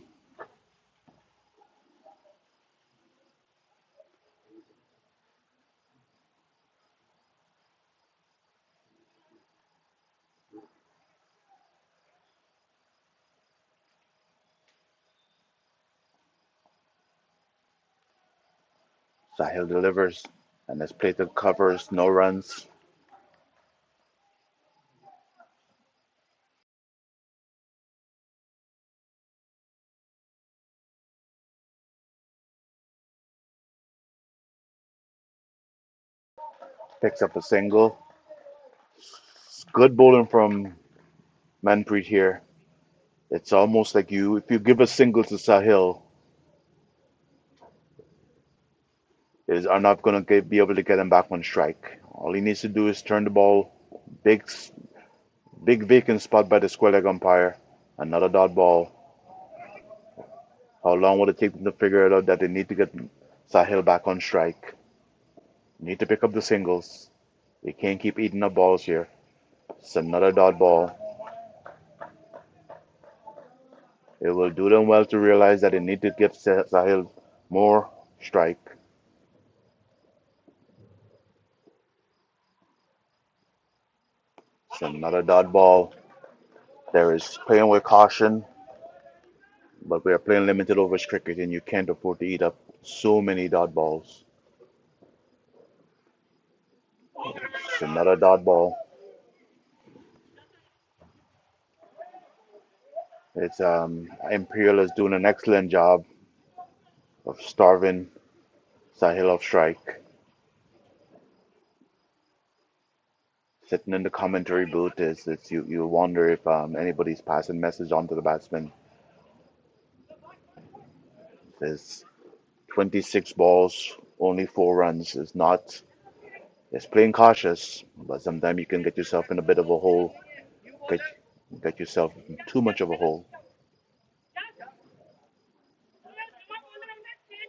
Sahil delivers, and his plate covers, no runs. Picks up a single. Good bowling from Manpreet here. It's almost like if you give a single to Sahil, is are not going to be able to get him back on strike. All he needs to do is turn the ball, big big vacant spot by the square leg umpire, another dot ball. How long would it take them to figure it out that they need to get Sahil back on strike? Need to pick up the singles. They can't keep eating up balls here. It's another dot ball. It will do them well to realize that they need to give Sahil more strike. It's another dot ball. There is playing with caution, but we are playing limited overs cricket and you can't afford to eat up so many dot balls. It's another dot ball. It's Imperial is doing an excellent job of starving Sahil of strike. Sitting in the commentary booth is it's you wonder if anybody's passing message on to the batsman. There's 26 balls, only 4 runs. It's not. It's playing cautious, but sometimes you can get yourself in a bit of a hole. Get get yourself in too much of a hole.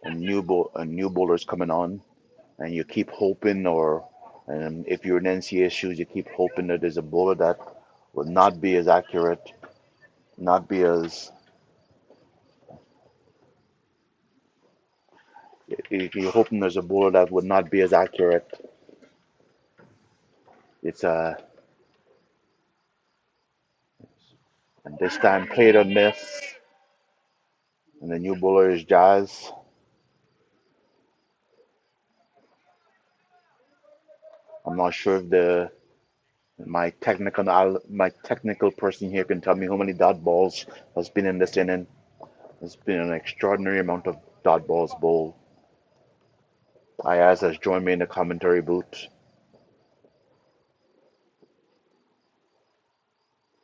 a new bowler's coming on, and you keep hoping, or if you're in NCA shoes, you keep hoping that there's a bowler that will not be as accurate, not be as you're hoping there's a bowler that would not be as accurate. It's and this time played on miss, and the new bowler is Jazz. I'm not sure if the my technical person here can tell me how many dot balls has been in this inning. There's been an extraordinary amount of dot balls bowled. Ayaz has joined me in the commentary booth.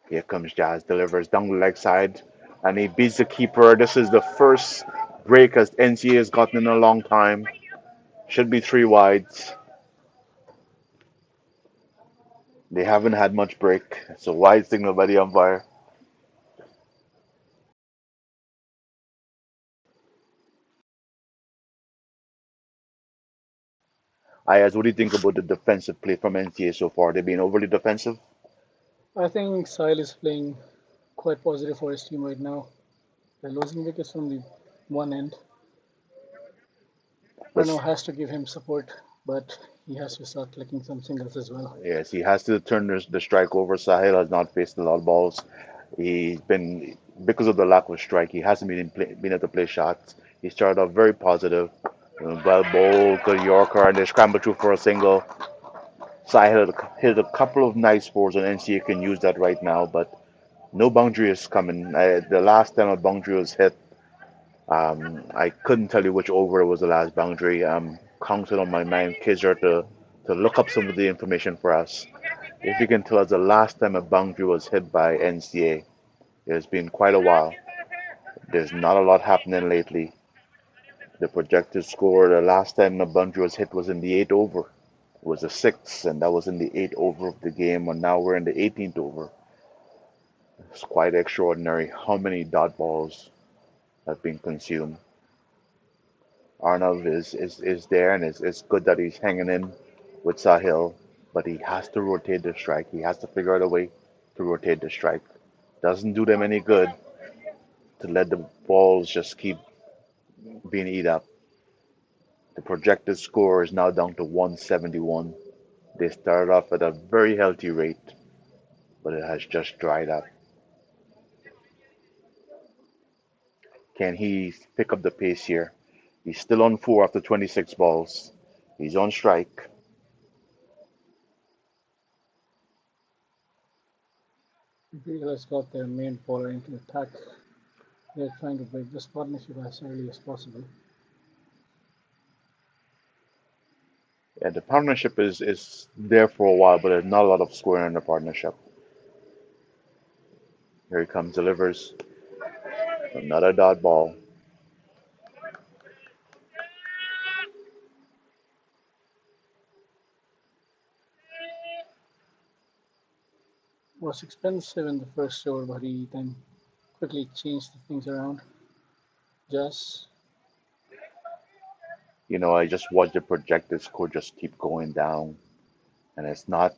Here comes Jazz, delivers down the leg side, and he beats the keeper. This is the first break as NCA has gotten in a long time. Should be three wides. They haven't had much break. It's a wide signal by the umpire. Ayaz, what do you think about the defensive play from NCA so far? They've been overly defensive. I think Sahil is playing quite positive for his team right now. They're losing wickets from the one end. But Pranav has to give him support, but he has to start clicking some singles as well. yes, he has to turn the strike over. Sahil has not faced a lot of balls. He's been because of the lack of strike. He hasn't been able to play shots. He started off very positive. Well bowled, good Yorker, and they scrambled through for a single. Sahil hit a couple of nice fours, and NCA can use that right now. But no boundary is coming. The last time a boundary was hit, I couldn't tell you which over was the last boundary. I'm counting on my man Kizzer to look up some of the information for us. If you can tell us the last time a boundary was hit by NCA, it's been quite a while. There's not a lot happening lately. The projected score the last time a boundary was hit was in the eighth over. It was a six, and that was in the eighth over of the game, and now we're in the 18th over. It's quite extraordinary how many dot balls have been consumed. Arnav is there, and it's good that he's hanging in with Sahil, but he has to rotate the strike. He has to figure out a way to rotate the strike. Doesn't do them any good to let the balls just keep being eat up. The projected score is now down to 171. They started off at a very healthy rate, but it has just dried up. Can he pick up the pace here? He's still on four after 26 balls. He's on strike. Imperial has got their main bowler into attack. They're trying to break this partnership as early as possible. Yeah, the partnership is there for a while, but there's not a lot of scoring in the partnership. Here he comes, delivers another dot ball. Was expensive in the first over, but he then quickly changed the things around. Just I just watched the projected score just keep going down, and it's not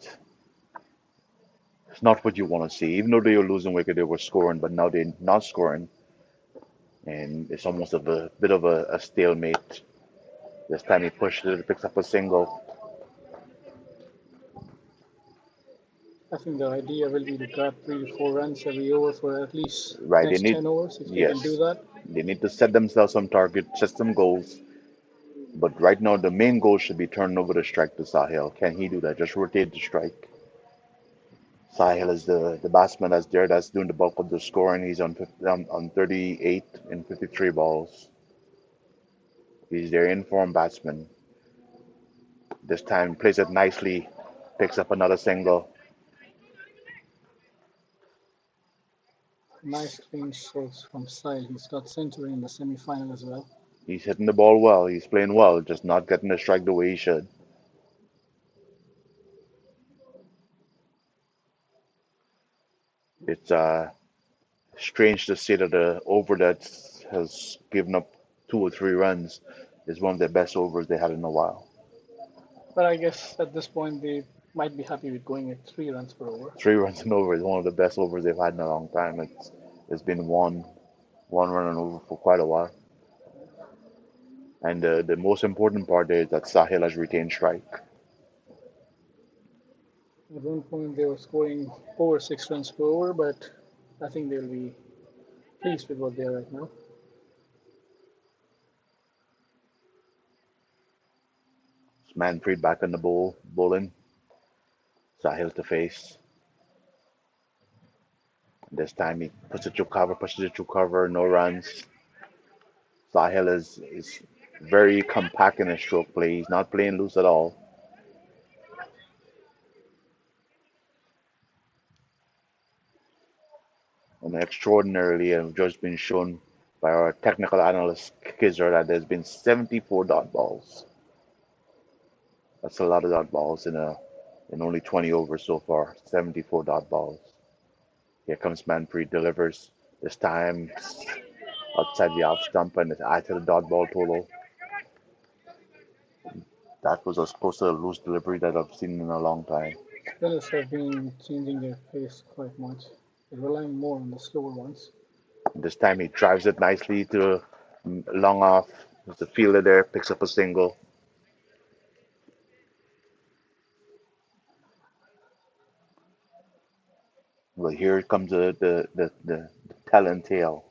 what you want to see. Even though they were losing wicket, they were scoring, but now they're not scoring, and it's almost a bit of a stalemate. This time he pushed it, picks up a single. I think the idea will be to grab 3 to 4 runs every over for at least Right, they next need 10 overs. If they can do yes, that, they need to set themselves some target, set some goals. But right now, the main goal should be turning over the strike to Sahil. Can he do that? Just rotate the strike. Sahil is the batsman that's there, that's doing the bulk of the scoring. He's on 38 in 53 balls. He's their informed batsman. This time plays it nicely, picks up another single. nice clean strokes from Sahil. He's got century in the semi-final as well. He's hitting the ball well. He's playing well, just not getting the strike the way he should. It's strange to see that the over that has given up. 2 or 3 runs is one of the best overs they had in a while. But I guess at this point they might be happy with going at 3 runs per over. 3 runs and over is one of the best overs they've had in a long time. It's been one run and over for quite a while. And the most important part is that Sahil has retained strike. At one point they were scoring over 6 runs per over, but I think they'll be pleased with what they are right now. Manfred back on the bowling. Sahil to face. This time he puts it through cover, pushes it through cover, no runs. Sahil is very compact in his stroke play. He's not playing loose at all. And extraordinarily, have just been shown by our technical analyst Kizzer that there's been 74 dot balls. That's a lot of dot balls in only 20 overs so far. 74 dot balls. Here comes Manfred, delivers. This time outside the off stump and it's added to the dot ball total. That was as close to a loose delivery that I've seen in a long time. Spinners have been changing their pace quite much. They're relying more on the slower ones. This time he drives it nicely to long off. There's a fielder there, picks up a single. Well, here comes the talent tail.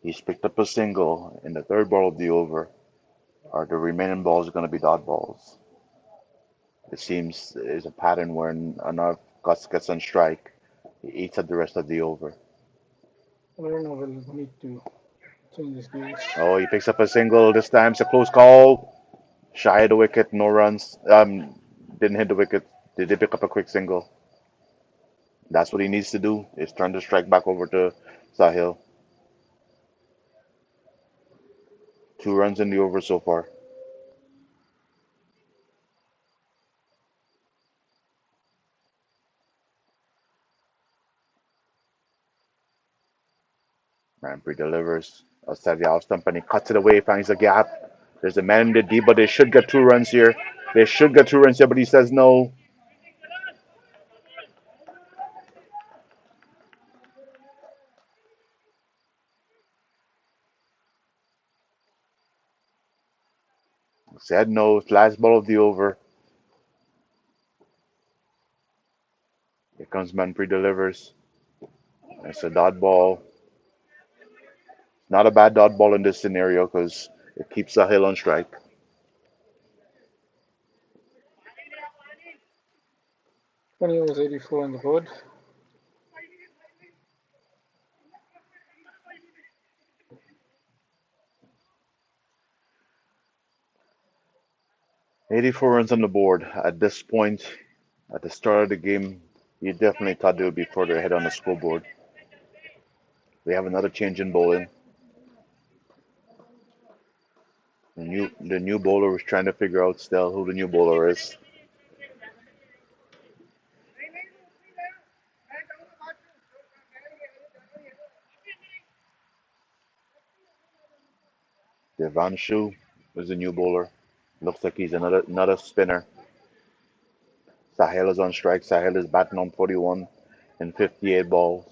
He's picked up a single in the third ball of the over. Are the remaining balls going to be dot balls? It seems is a pattern where enough Gus gets on strike, he eats up the rest of the over. I don't know, we'll need to change these gears. Oh, he picks up a single this time. It's a close call. Shy of the wicket, no runs. Didn't hit the wicket. They did pick up a quick single. That's what he needs to do. Is turn the strike back over to Sahil. 2 runs in the over so far. Rampy delivers outside the off stump and he cuts it away, finds the gap. There's a man in the deep, but they should get 2 runs here. They should get 2 runs here, but he says no. Said no. It's last ball of the over. Here comes Manfred delivers. It's a dot ball. Not a bad dot ball in this scenario because it keeps Sahil on strike. 20 overs, 84 on the board. 84 runs on the board. At this point, at the start of the game, you definitely thought they would be further ahead on the scoreboard. We have another change in bowling. The new bowler is trying to figure out still who the new bowler is. Devanshu is the new bowler. Looks like he's another spinner. Sahel is on strike. Sahel is batting on 41 and 58 balls.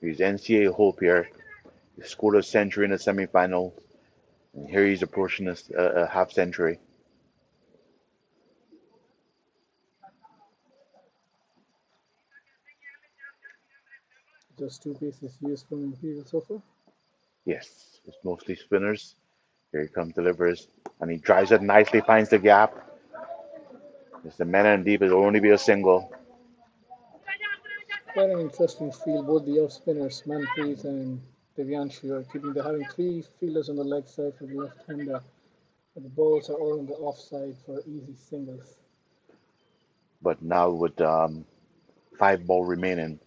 He's NCAA hope here. He scored a century in the semifinals, and here he's approaching a half century. Just two pieces used from Imperial so far. Yes, it's mostly spinners. Here he comes, delivers, and he drives it nicely, finds the gap. It's the man and deep. It'll only be a single. Quite an interesting field. Both the off spinners, Manpreet and Devyanshu, are keeping. They're having three fielders on the leg side for the left hander. But the balls are all on the offside for easy singles. But now with 5 ball remaining,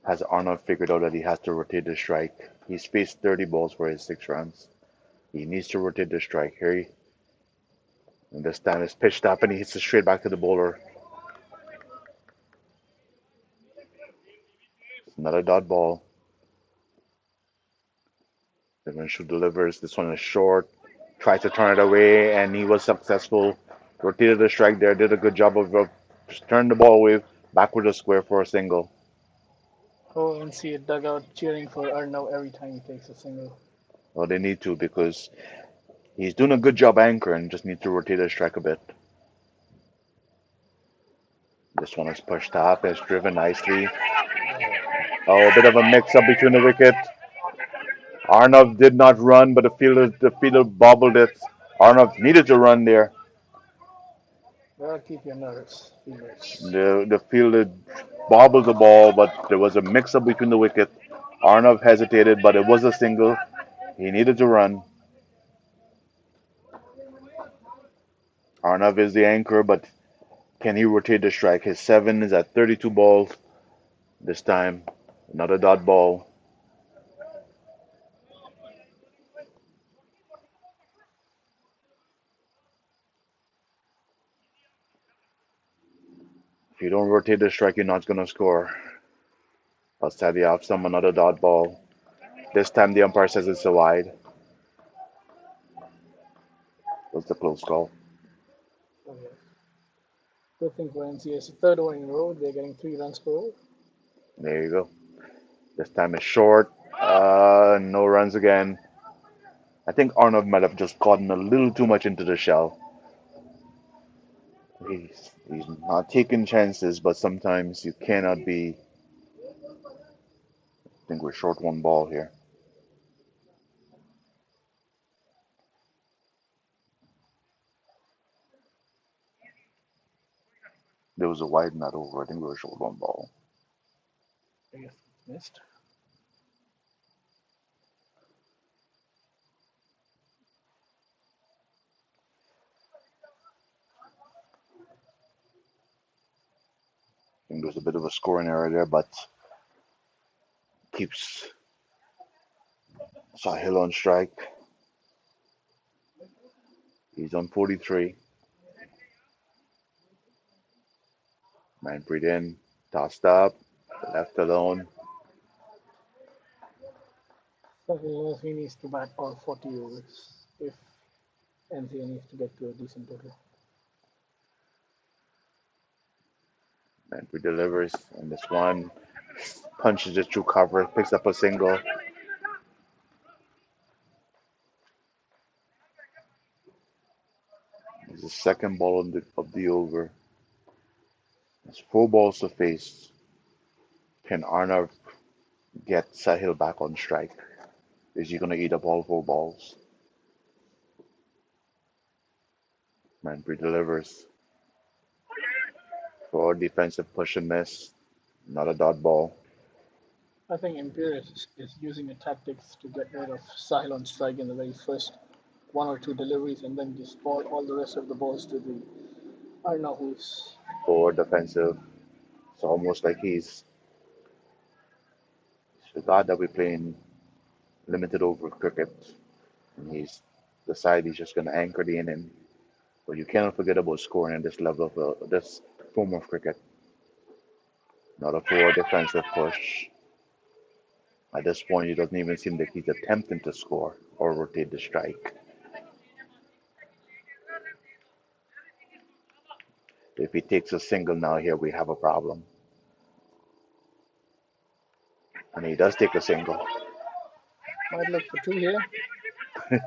has Arnold figured out that he has to rotate the strike? He's faced 30 balls for his 6 runs. He needs to rotate the strike. And this time it's pitched up and he hits it straight back to the bowler. It's another dot ball. Eventually delivers. This one is short. Tries to turn it away, and he was successful. Rotated the strike there. Did a good job of just turning the ball away back with a square for a single. Oh, and see a dugout cheering for Arnav every time he takes a single. Well, they need to because he's doing a good job anchoring. Just need to rotate the strike a bit. This one is pushed up. It's driven nicely. Oh, Oh, a bit of a mix-up between the wicket. Arnav did not run, but the fielder bobbled it. Arnav needed to run there. well, keep your nerves, fielders. The fielder bobbled the ball, but there was a mix-up between the wicket. Arnav hesitated, but it was a single. He needed to run. Arnav is the anchor, but can he rotate the strike? His seven is at 32 balls this time. Another dot ball. If you don't rotate the strike, you're not going to score. Outside the off some another dot ball. This time the umpire says it's a wide. What's the close call? Oh, yes. Good thing for NCS. Third over in a row. They're getting 3 runs per over. There you go. This time it's short. No runs again. I think Arnold might have just gotten a little too much into the shell. He's not taking chances, but sometimes you cannot be. I think we're short one ball here. There was a wide not over. I think we were short one ball. I guess it's missed. I think there's a bit of a scoring error there, but keeps Sahil on strike. He's on 43. Manpreet in, tossed up, left alone. So he knows he needs to bat all 40 overs if NCA needs to get to a decent total. Manpreet delivers, and this one punches it through cover, picks up a single. It's the second ball of the over. It's 4 balls to face. Can Arnav get Sahil back on strike? Is he going to eat up all 4 balls? Manpreet delivers for defensive push and miss. Not a dot ball. I think Imperial is using a tactics to get rid of Sahil on strike in the very first 1 or 2 deliveries and then just ball all the rest of the balls to the Arnav who's For defensive. It's almost like he's forgot that we're playing limited over cricket. And he's decided he's just going to anchor the inning. But you cannot forget about scoring at this level of this form of cricket. Not a poor defensive push. At this point, it doesn't even seem like he's attempting to score or rotate the strike. If he takes a single now here, we have a problem. And he does take a single. might look for 2 here.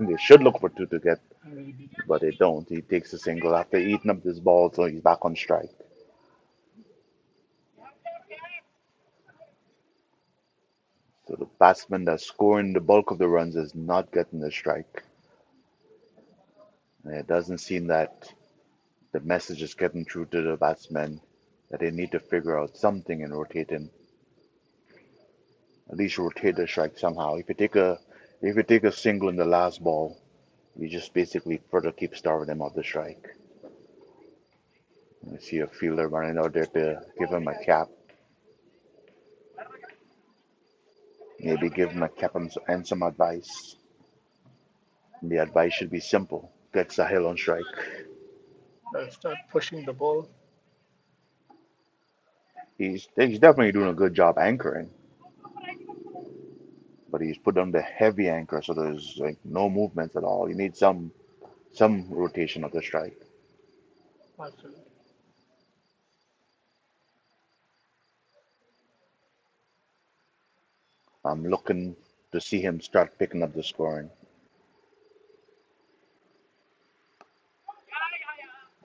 They should look for two to get, And he did. but they don't. He takes a single after eating up this ball, so he's back on strike. So the batsman that's scoring the bulk of the runs is not getting the strike. And it doesn't seem that the message is getting through to the batsmen that they need to figure out something in rotating, at least rotate the strike somehow. If you take a single in the last ball, you just basically further keep starving them of the strike. I see a fielder running out there to give him a cap. Maybe give him a cap and some advice. And the advice should be simple: get Sahil on strike. Start pushing the ball. He's definitely doing a good job anchoring, but he's put on the heavy anchor, so there's like no movements at all. You need some rotation of the strike. Absolutely. I'm looking to see him start picking up the scoring.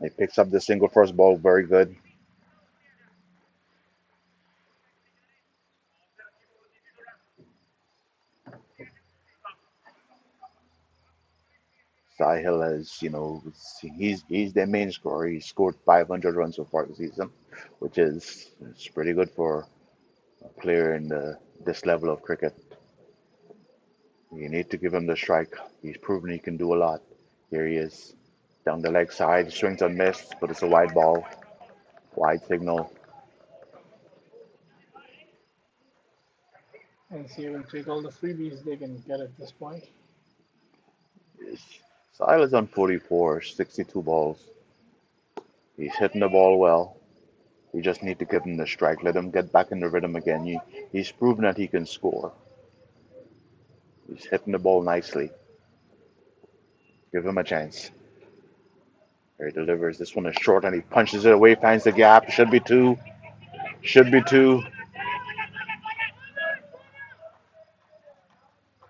He picks up the single first ball, very good. Sahil has, he's their main scorer. He scored 500 runs so far this season, which is it's pretty good for a player in this level of cricket. You need to give him the strike. He's proven he can do a lot. Here he is, down the leg side, swings and miss, but it's a wide ball, wide signal. And see, will take all the freebies they can get at this point. Sahil is on 44, 62 balls. He's hitting the ball well. You just need to give him the strike. Let him get back in the rhythm again. He's proven that he can score. He's hitting the ball nicely. Give him a chance. Here he delivers. This one is short and he punches it away, finds the gap. Should be two. Should be two.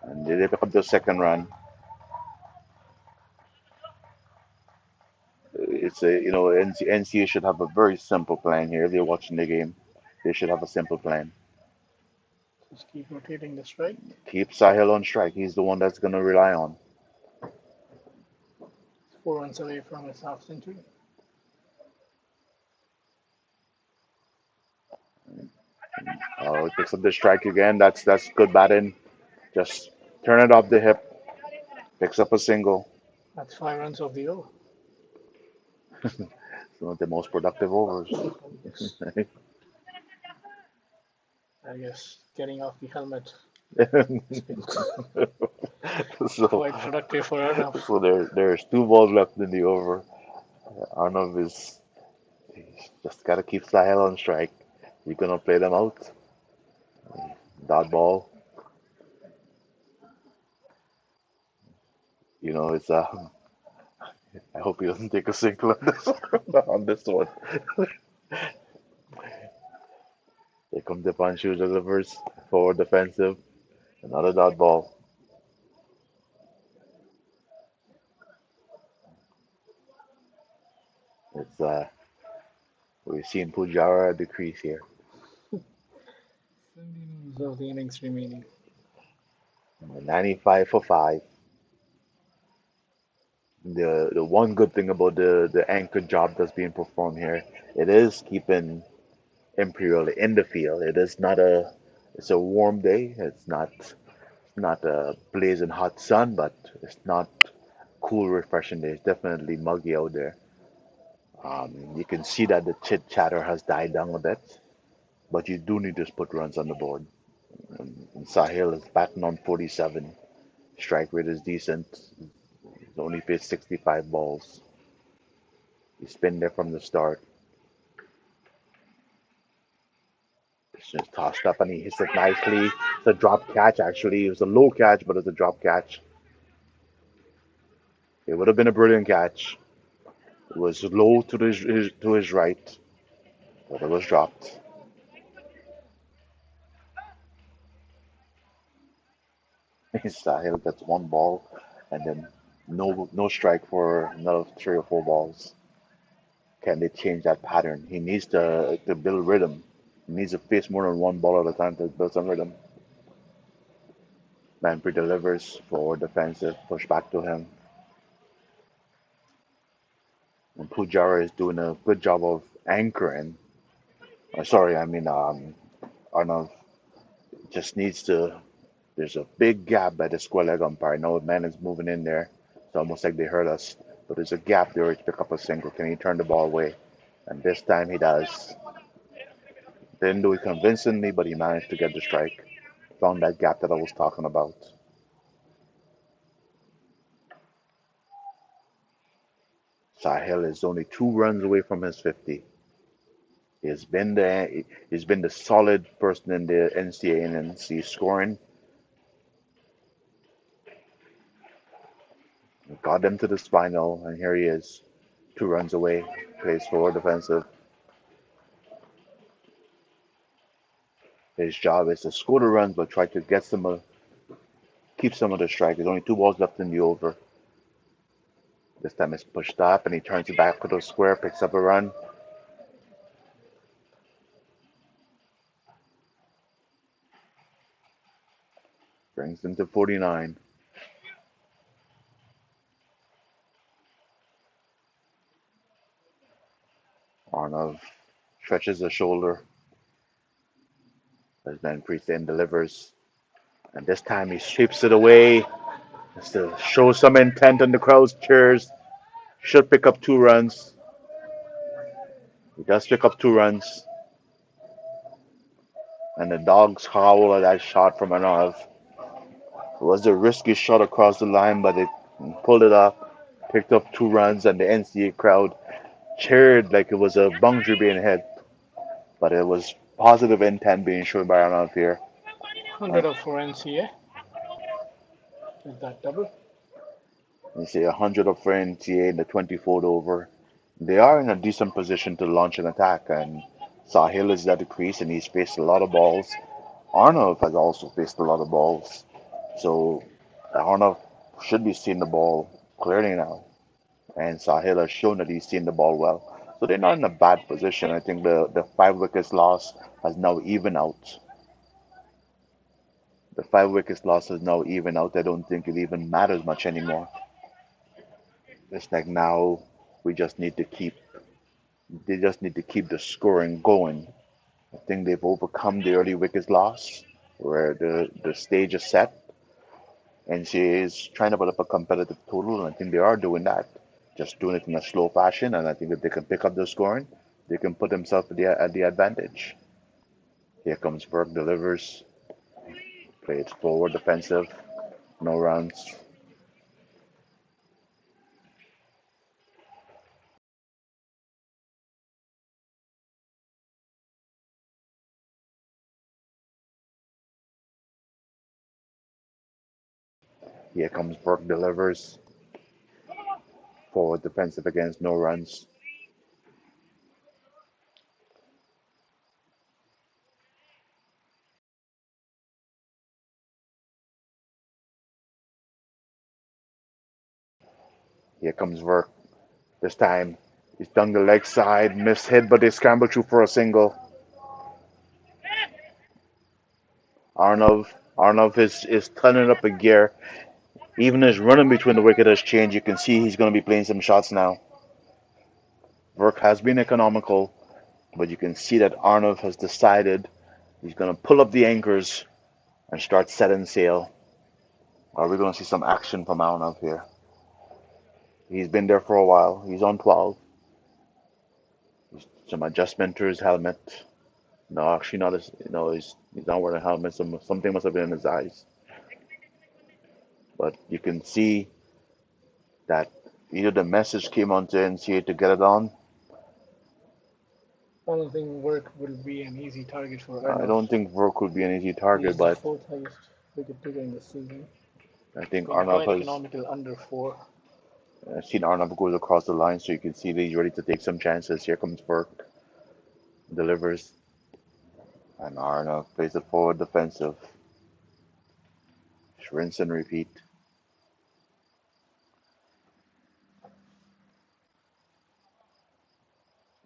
And they pick up the second run. It's a, NCA should have a very simple plan here. If they're watching the game, they should have a simple plan. Just keep rotating the strike. Keep Sahil on strike. He's the one that's going to rely on. 4 runs away from his half century. Oh, he picks up the strike again. That's good batting. Just turn it off the hip. Picks up a single. That's 5 runs of the over. It's one of the most productive overs. Yes. I guess getting off the helmet has been so quite productive for Arnav. so there's 2 balls left in the over. Arnav is he's just gotta keep Sahel on strike. You're gonna play them out. Dot ball. It's I hope he doesn't take a single on this on this one. Here comes the punch who delivers forward defensive. Another dot ball. It's we've seen Pujara decrease here. 17 of the innings remaining. 95 for 5. The one good thing about the anchor job that's being performed here, it is keeping Imperial in the field. It's a warm day. It's not a blazing hot sun, but it's not cool, refreshing day. It's definitely muggy out there. You can see that the chit chatter has died down a bit, but you do need to put runs on the board. And Sahil is batting on 47. Strike rate is decent. He's only faced 65 balls. He's been there from the start. It's just tossed up and he hits it nicely. It's a drop catch, actually. It was a low catch, but it's a drop catch. It would have been a brilliant catch. It was low to his right, but it was dropped. Sahil gets 1 ball and then no strike for another 3 or 4 balls. Can they change that pattern? He needs to build rhythm. He needs to face more than 1 ball at a time to build some rhythm. Manfred delivers forward defensive, push back to him. And Pujara is doing a good job of anchoring. Sorry, I mean Arnav just needs to. There's a big gap by the square leg umpire. No man is moving in there. It's almost like they heard us. But there's a gap there to pick up a single. Can he turn the ball away? And this time he does. Didn't do it convincingly, but he managed to get the strike. Found that gap that I was talking about. Sahil is only 2 runs away from his 50. He's been the solid person in the NCA and NC scoring. Got them to the spinal, and here he is, 2 runs away. Plays forward defensive. His job is to score the runs, but try to get keep some of the strike. There's only 2 balls left in the over. This time it's pushed up, and he turns it back to the square, picks up a run, brings them to 49. Arnav stretches the shoulder as then Priestley delivers. And this time he sweeps it away. Just to show some intent on the crowd's cheers. Should pick up 2 runs. He does pick up 2 runs. And the dogs howl at that shot from Arnav. It was a risky shot across the line, but it pulled it off. Picked up 2 runs, and the NCA crowd cheered like it was a boundary being hit. But it was positive intent being shown by Arnav here. Uh, 100 of for NCA. Is that double? You see 100 up for NTA in the 24th over. They are in a decent position to launch an attack, and Sahil is at the crease and he's faced a lot of balls. Arnav has also faced a lot of balls. So Arnav should be seeing the ball clearly now, and Sahil has shown that he's seen the ball well. So they're not in a bad position. I think the 5 wickets loss has now even out. The 5 wickets loss has now even out. I don't think it even matters much anymore. It's like now we just need to keep they just need to keep the scoring going. I think they've overcome the early wickets loss where the stage is set and she is trying to put up a competitive total, and I think they are doing that. Just doing it in a slow fashion, and I think if they can pick up the scoring, they can put themselves at the advantage. Here comes Burke, delivers, plays forward defensive, no runs. Here comes Burke, delivers, forward defensive against no runs. Here comes Burke. This time he's done the leg side, missed hit, but they scramble through for a single. Arnav is turning up a gear. Even his running between the wicket has changed. You can see he's going to be playing some shots now. Work has been economical, but you can see that Arnav has decided he's going to pull up the anchors and start setting sail. Are we going to see some action from Arnav here? He's been there for a while. He's on 12. Some adjustment to his helmet. No, actually not. No, he's not wearing a helmet. Something must have been in his eyes. But you can see that either the message came onto NCA to get it on. I don't think work will be an easy target for I Arnav. don't think Vork would be an easy target, He's the but fourth highest wicket taker in the season. I He's think been Arnav quite has. economical under four. I've seen Arnav goes across the line, so you can see that he's ready to take some chances. Here comes Vork, delivers, and Arnav plays it forward defensive. Rinse and repeat.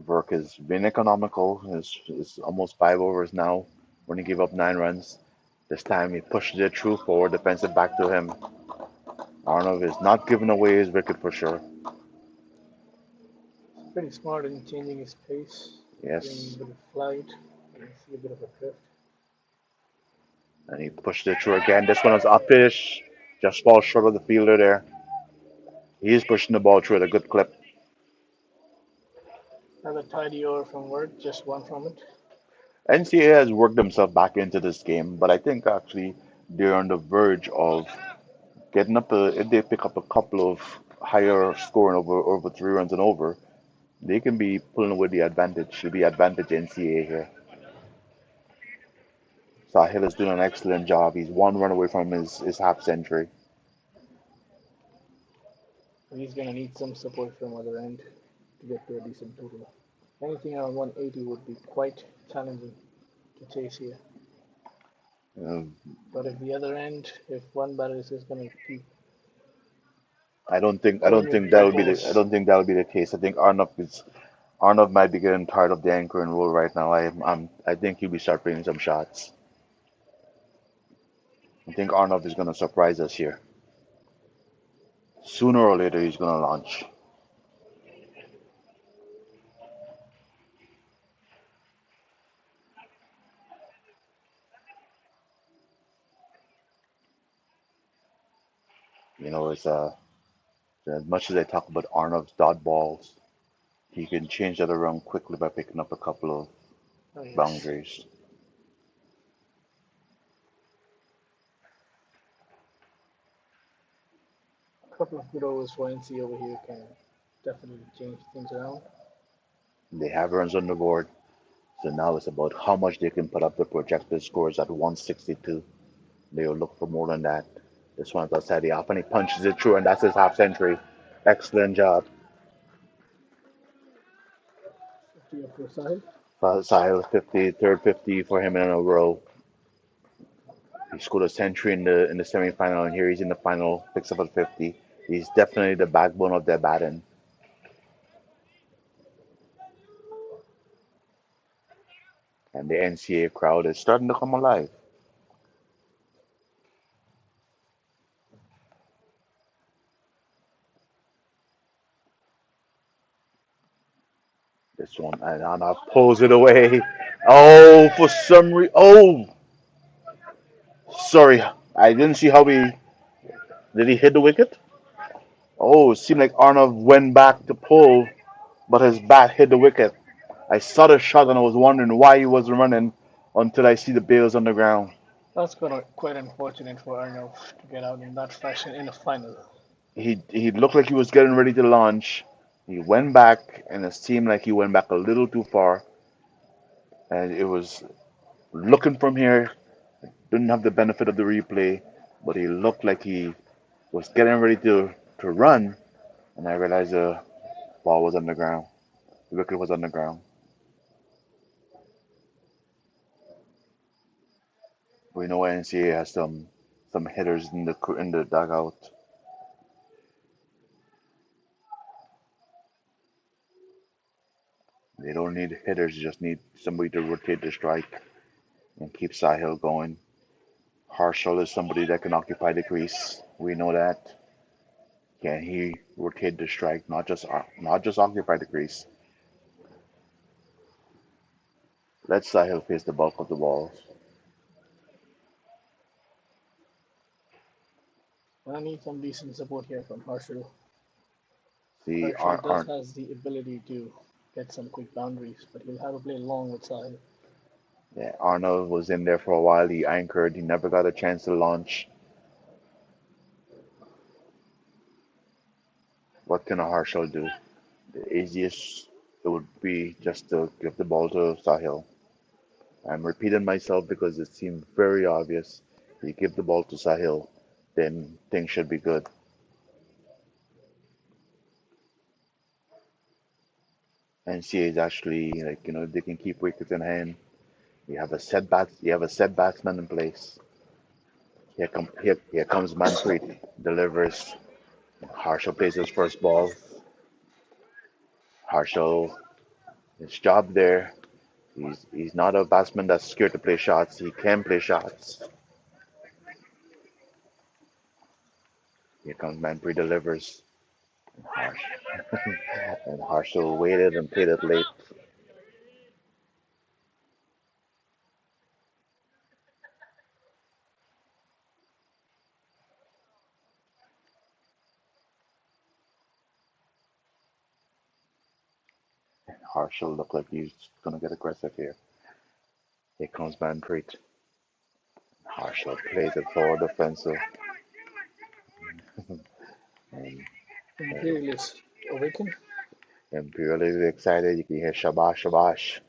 Vork has been economical. It's almost 5 overs now when he gave up 9 runs. This time he pushes it through forward defensive back to him. Arnav is not giving away his wicket for sure. He's pretty smart in changing his pace, playing a Yes, bit of flight. You see a bit of a drift. and he pushed it through again. This one was upish, just falls short of the fielder there. He is pushing the ball through at a good clip. Another tidy over from work, just one from it. NCA has worked themselves back into this game, but I think actually they're on the verge of getting up. If they pick up a couple of higher scoring over 3 runs and over, they can be pulling away the advantage. Should be advantage NCA here. Sahil is doing an excellent job. He's 1 run away from his half century. He's gonna need some support from other end to get to a decent total. Anything around 180 would be quite challenging to chase here. Um, But if the other end, if one batter is just gonna keep I going don't with think that dead would be I balls, don't think that would be the case. I think Arnav might be getting tired of the anchoring role right now. I think he'll be start bringing some shots. I think Arnav is going to surprise us here. Sooner or later, he's going to launch. You know, it's as much as I talk about Arnav's dot balls, he can change that around quickly by picking up a couple of oh yes, boundaries. a couple of good overs for NC over here can definitely change things around. They have runs on the board, so now it's about how much they can put up the projected scores at 162. They'll look for more than that. This one's outside the off and he punches it through, and that's his half century. Excellent job. 50 up for Sahil. Sahil 50, third 50 for him in a row. He scored a century in the semifinal, and here he's in the final, picks up a 50. He's definitely the backbone of their batting, and the NCAA crowd is starting to come alive. This one, and I pulls it away. Oh, for some reason, oh, sorry, I didn't see how he did. He hit the wicket? Oh, it seemed like Arnav went back to pull, but his bat hit the wicket. I saw the shot and I was wondering why he wasn't running until I see the bails on the ground. That's quite unfortunate for Arnav to get out in that fashion in a final. He looked like he was getting ready to launch. He went back, and it seemed like he went back a little too far. And it was looking from here, didn't have the benefit of the replay, but he looked like he was getting ready to run. And I realized the ball was on the ground. The wicket was on the ground. We know NCAA has some hitters in the dugout. They don't need hitters; they just need somebody to rotate the strike and keep Sahil going. Harshal is somebody that can occupy the crease. We know that. Can he rotate the strike, not just occupy the crease? Let Sahil face the bulk of the balls. I need some decent support here from Harshal. See, Harshal does aren't has the ability to get some quick boundaries, but he'll have to play long with Sahil. yeah, Arnold was in there for a while. He anchored. He never got a chance to launch. What can a Harshal do? The easiest it would be just to give the ball to Sahil. I'm repeating myself because it seemed very obvious. You give the ball to Sahil, then things should be good. NCA is actually like they can keep wickets in hand. You have a set batsman in place. Here comes Manpreet. Delivers. Harshal plays his first ball. Harshal, his job there. He's not a batsman that's scared to play shots. He can play shots. Here comes Manpreet delivers. Harsh and Harshal waited and played it late. Harshal looked like he's gonna get aggressive here. Here comes Manpreet. Harshal plays it forward offensive. And Imperial is awakened. Imperial is excited. You can hear shabash shabash.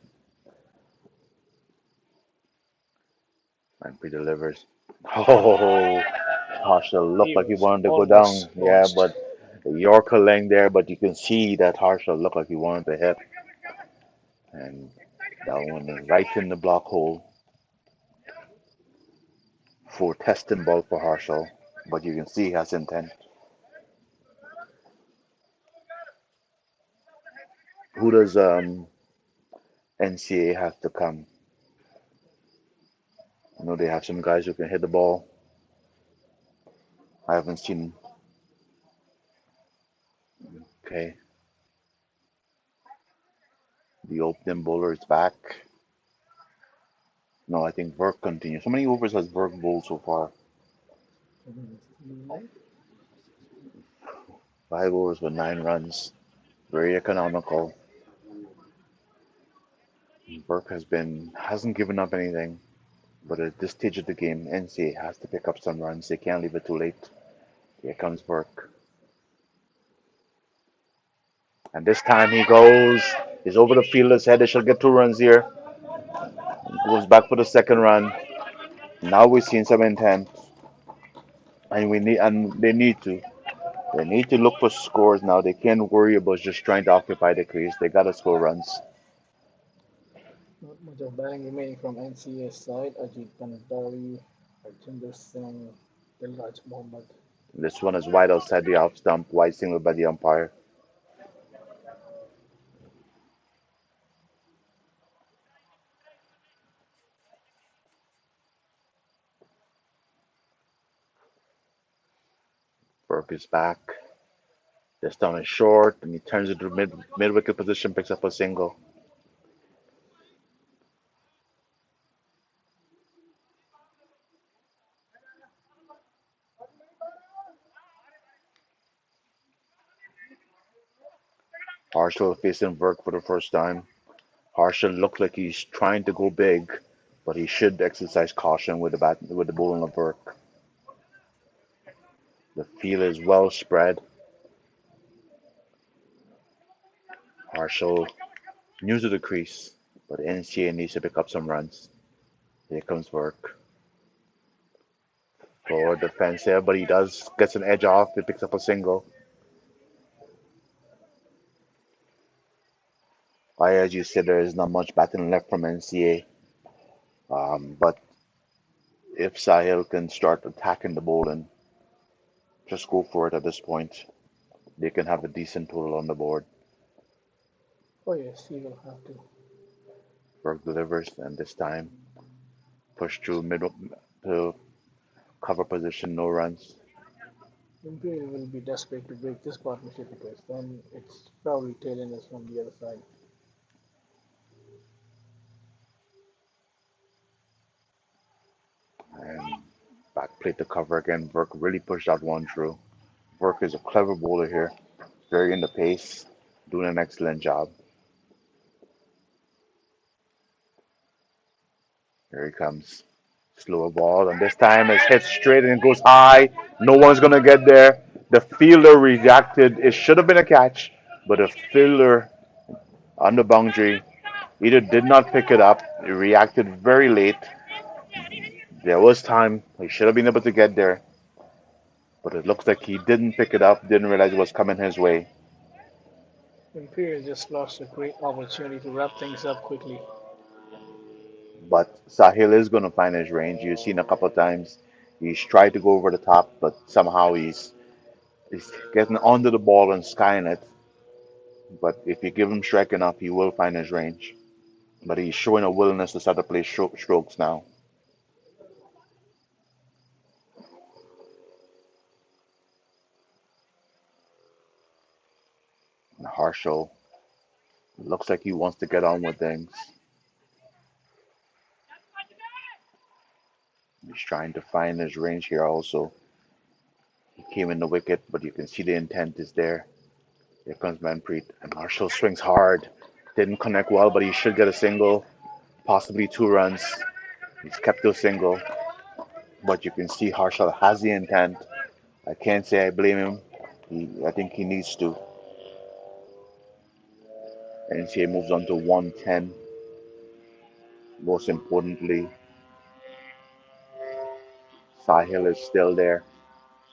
Manpreet delivers. Oh, Harshal looked He like he was wanted to go down. almost Yeah, launched. but The Yorker laying there, but you can see that Harshal looked like he wanted to hit, and that one is right in the block hole for testing ball for Harshal. But you can see he has intent. Who does NCA have to come? I know they have some guys who can hit the ball. I haven't seen. Okay, the opening bowler is back. No, I think Burke continues. How many overs has Burke bowled so far? Mhm. 5 overs with 9 runs. Very economical. Burke hasn't given up anything, but at this stage of the game, NCA has to pick up some runs. They can't leave it too late. Here comes Burke, and this time he goes. He's over the fielder's head. They should get 2 runs here. Goes back for the second run. Now we're seeing some intent, and they need to. They need to look for scores now. They can't worry about just trying to occupy the crease. They gotta score runs. Not much of batting remaining from NCA's side. Ajit Pandari, Arjinder Singh, Dilraj Mohammed. This one is wide outside the off stump, wide single by the umpire. Burke is back. This down is short, and he turns it to mid wicket position, picks up a single. Harshal facing Burke for the first time. Harshal looked like he's trying to go big, but he should exercise caution with the bowling of Burke. The field is well spread. Harshal new to the crease, but NCA needs to pick up some runs. Here comes Burke. Forward defense here, but he does gets an edge off. He picks up a single. As you said, there is not much batting left from NCA. But if Sahil can start attacking the bowling, just go for it at this point. They can have a decent total on the board. Oh yes, he will have to. Burke delivers, and this time push through middle to cover position, no runs. Imperial will be desperate to break this partnership because then it's probably tailing us from the other side. And back plate to cover again. Burke really pushed that one through. Burke is a clever bowler here, very in the pace, doing an excellent job. Here he comes. Slower ball, and this time it's hit straight and it goes high. No one's gonna get there. The fielder reacted. It should have been a catch, but the fielder on the boundary either did not pick it up. He reacted very late. There was time. He should have been able to get there, but it looks like he didn't pick it up. Didn't realize it was coming his way. Imperial just lost a great opportunity to wrap things up quickly. But Sahil is gonna find his range. You've seen a couple of times. He's tried to go over the top, but somehow he's getting onto the ball and skying it. But if you give him strike enough, he will find his range. But he's showing a willingness to start to play strokes now. And Harshal looks like he wants to get on with things. He's trying to find his range here also. He came in the wicket, but you can see the intent is there. Here comes Manpreet, and Harshal swings hard. Didn't connect well, but he should get a single, possibly 2 runs. He's kept to a single, but you can see Harshal has the intent. I can't say I blame him. I think he needs to. NCA moves on to 110. Most importantly, Sahil is still there,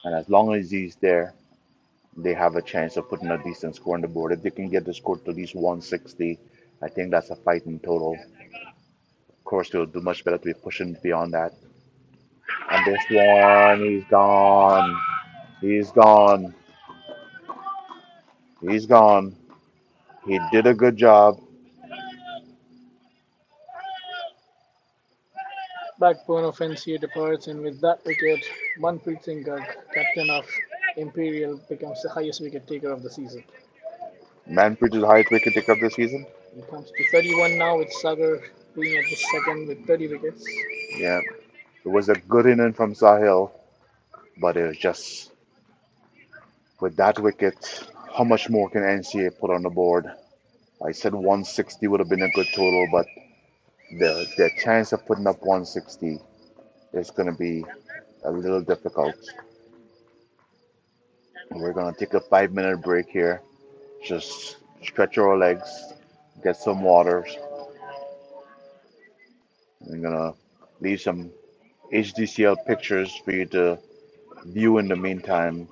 and as long as he's there, they have a chance of putting a decent score on the board. If they can get the score to at least 160, I think that's a fight in total. Of course, they'll do much better to be pushing beyond that. And this one, he's gone. He's gone. He's gone. He did a good job. Backbone of NCA departs, and with that wicket, Manpreet Singh Garg, captain of Imperial, becomes the highest wicket taker of the season. Manpreet is the highest wicket taker of the season. He comes to 31 now, with Sagar being at the second with 30 wickets. Yeah, it was a good inning from Sahil, but it was just with that wicket, how much more can NCA put on the board? I said 160 would have been a good total, but the chance of putting up 160 is going to be a little difficult. We're going to take a 5 minute break here. Just stretch our legs, get some water. We're going to leave some HDCL pictures for you to view in the meantime.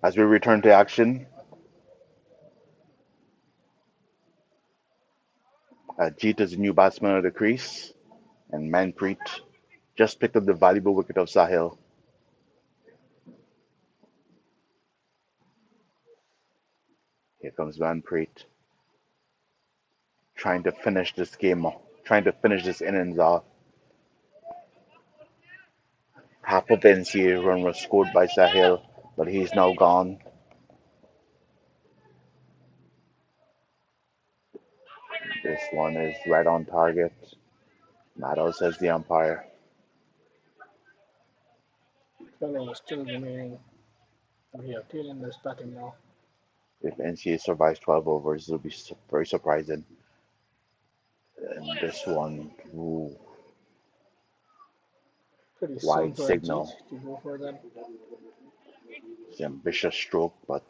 As we return to action, Jeet is the new batsman of the crease, and Manpreet just picked up the valuable wicket of Sahil. Here comes Manpreet, trying to finish this game off, trying to finish this innings off. Half of the NCA run was scored by Sahil, but he's now gone. This one is right on target. Maddow says the umpire. 12 overs still remaining. We have tailenders batting now. If NCA survives 12 overs, it'll be very surprising. And this one, ooh, Pretty soon wide for Ajit signal. to go for that. It's an ambitious stroke, but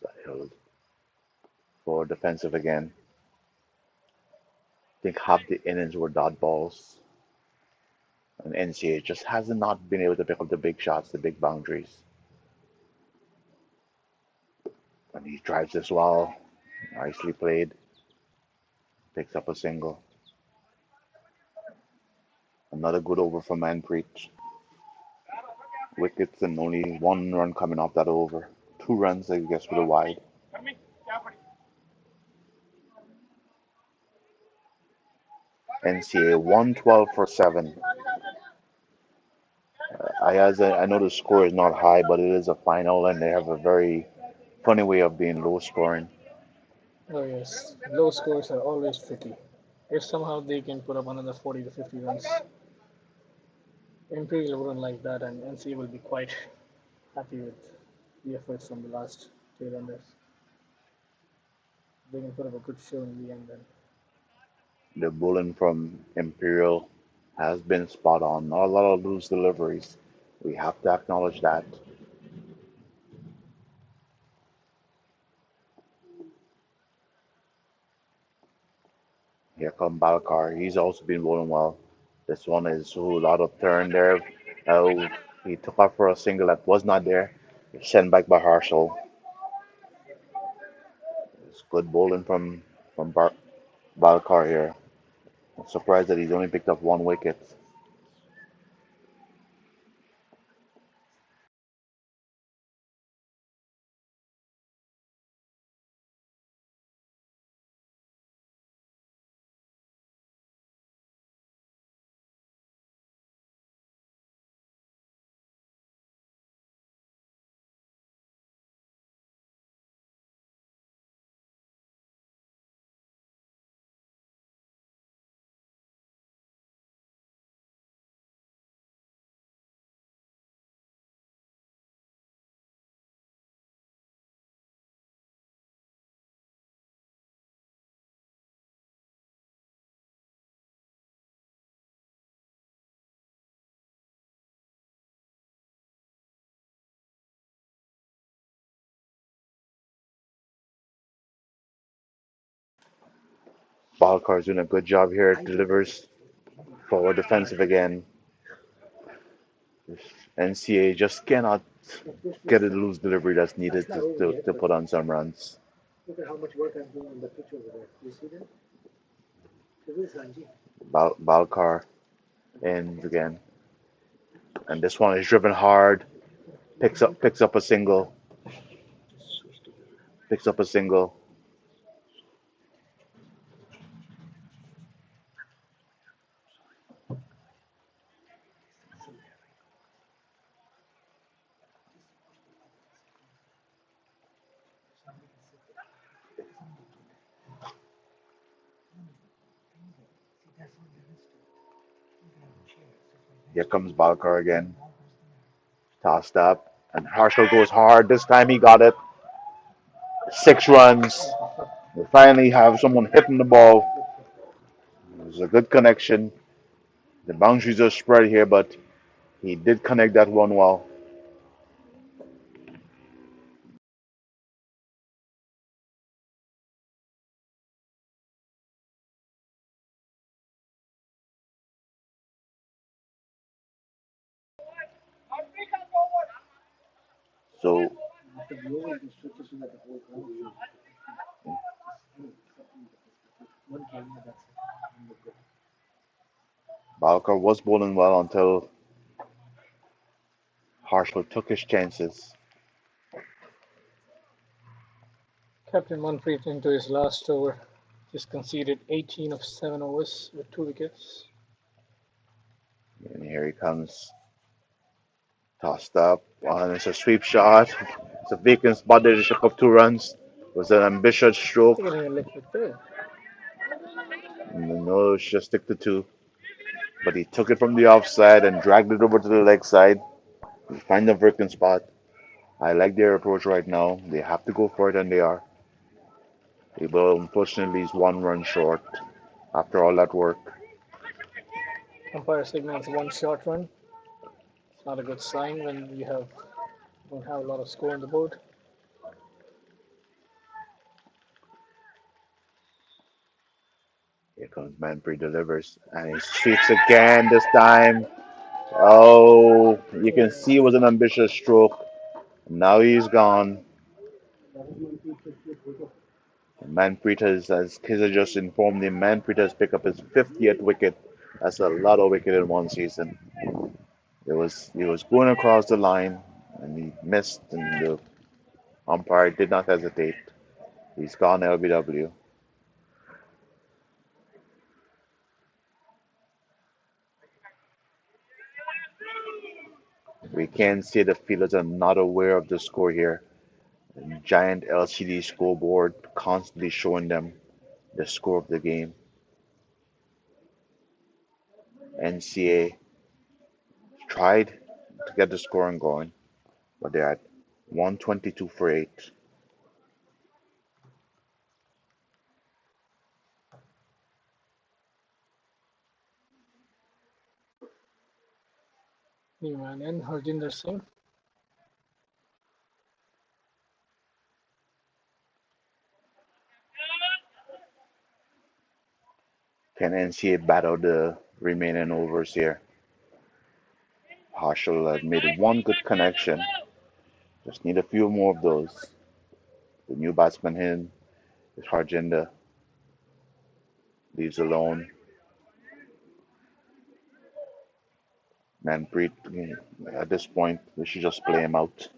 Sahil for defensive again. I think half the innings were dot balls. And NCA just hasn't not been able to pick up the big shots, the big boundaries. And he drives this well. Nicely played. Picks up a single. Another good over for Manpreet. Wickets and only one run coming off that over. 2 runs, I guess, with a wide. NCA 112 for 7. I know the score is not high, but it is a final, and they have a very funny way of being low scoring. Oh yes, low scores are always tricky. If somehow they can put up another 40 to 50 runs, Imperial wouldn't like that, and NC will be quite happy with the efforts from the last tailenders. They can put up a good show in the end then. The bowling from Imperial has been spot on. Not a lot of loose deliveries. We have to acknowledge that. Here come Balkar. He's also been bowling well. This one is a lot of turn there. Uh, he took off for a single that was not there. Sent back by Harshal. It's good bowling from Balkar here. I'm surprised that he's only picked up 1 wicket. Balkar's doing a good job here. Delivers forward defensive again. NCA just cannot get a loose delivery that's needed to put on some runs. Balkar ends again. And this one is driven hard. Picks up a single. Picks up a single. Here comes Balkar again. Tossed up. And Harshal goes hard. This time he got it. 6 runs. We finally have someone hitting the ball. It was a good connection. The boundaries are spread here, but he did connect that one well. So Balker was bowling well until Harshfield took his chances. Captain Manpreet into his last over just conceded 18 of 7 overs with 2 wickets. And here he comes, tossed up, and it's a sweep shot. It's a vacant spot there to pick up 2 runs. It was an ambitious They're stroke. getting a lick with there. And no, should stick to two. But he took it from the offside and dragged it over to the leg side. He find the vacant spot. I like their approach right now. They have to go for it, and they are. They will unfortunately is 1 run short after all that work. Umpire signals one short run. It's not a good sign when you don't have a lot of score on the board. Here comes Manfred delivers, and he sweeps again this time. Oh, you can see it was an ambitious stroke. Now he's gone. Manpreet has, as Kizza just informed him, Manpreet has picked up his 50th wicket. That's a lot of wicket in one season. He was going across the line and he missed, and the umpire did not hesitate. He's gone LBW. We can see the fielders are not aware of the score here. A giant LCD scoreboard constantly showing them the score of the game. NCA tried to get the scoring going, but they're at 122 for 8. New man in, Harjinder Singh. Can NCA battle the remaining overs here? Harshal has made one good connection. Just need a few more of those. The new batsman in is Harjinder. Leaves alone. Manpreet, at this point, we should just play him out.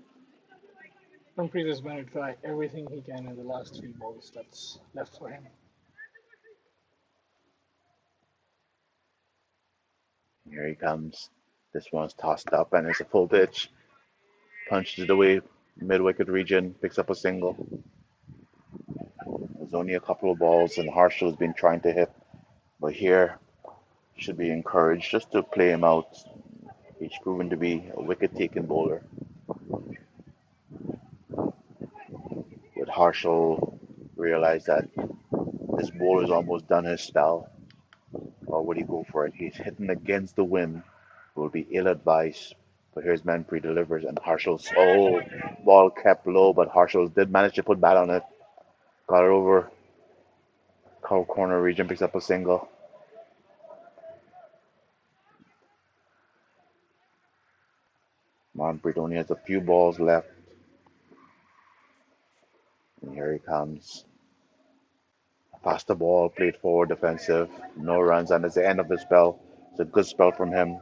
Manpreet is going to try everything he can in the last 3 balls that's left for him. Here he comes. This one's tossed up and it's a full pitch. Punches it away mid wicket region, picks up a single. There's only a couple of balls and Harshal's been trying to hit, but here should be encouraged just to play him out. He's proven to be a wicket taking bowler. But Harshal realized that this bowler's almost done his spell. Or would he go for it? He's hitting against the wind. Will be ill advised. But here's Manpreet delivers and Harshal's ball kept low, but Harshal did manage to put bat on it. Got it over corner region, picks up a single. Manpreet only has a few balls left. And here he comes. Past the ball, played forward defensive, no runs, and it's the end of the spell. It's a good spell from him.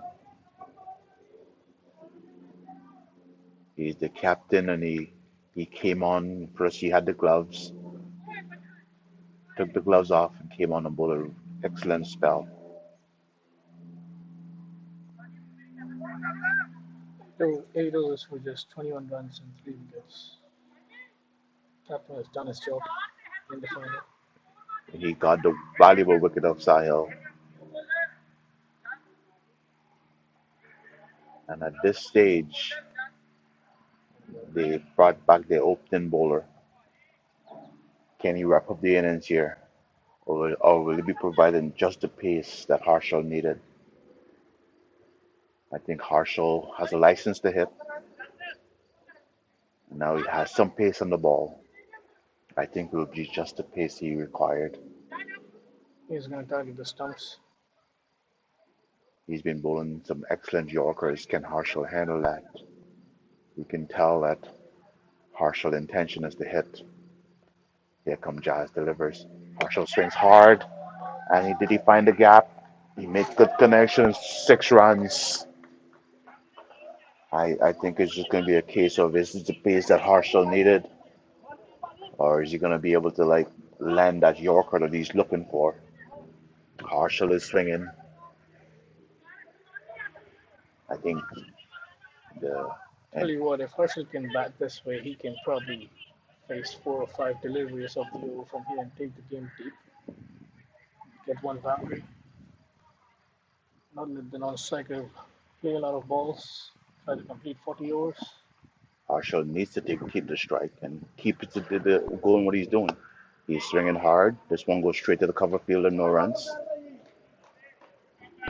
He's the captain and he came on first. He had the gloves, took the gloves off, and came on and bowled an excellent spell. So 8 overs for just 21 runs and 3 wickets. Captain has done his job in the final. He got the valuable wicket of Sahil, and at this stage, they brought back their opening bowler. Can he wrap up the innings here, or will he be providing just the pace that Harshal needed? I think Harshal has a license to hit, and now he has some pace on the ball. I think it will be just the pace he required. He's going to target the stumps. He's been bowling some excellent Yorkers. Can Harshal handle that? You can tell that. Harshal intention is to hit. Here come Jazz delivers. Harshal swings hard, and did he find the gap? He makes good connections. 6 runs. I think it's just going to be a case of is this the pace that Harshal needed, or is he going to be able to like land that Yorker that he's looking for? Harshal is swinging. I think the Tell and you what, if Herschel can bat this way, he can probably face 4 or 5 deliveries of the over from here and take the game deep, get one boundary, not let the non-striker play a lot of balls, try to complete 40 overs. Harshal needs to keep the strike and keep it going what he's doing. He's swinging hard. This one goes straight to the cover field and no runs.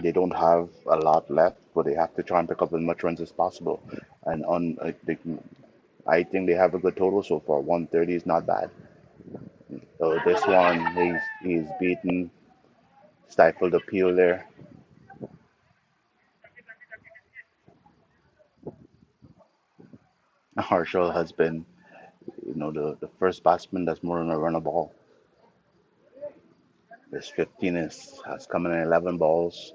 They don't have a lot left, but they have to try and pick up as much runs as possible. And I think they have a good total so far. 130 is not bad. So this one, he's beaten, stifled appeal there. Harshal has been, the first batsman that's more than a run a ball. This 15 has come in 11 balls.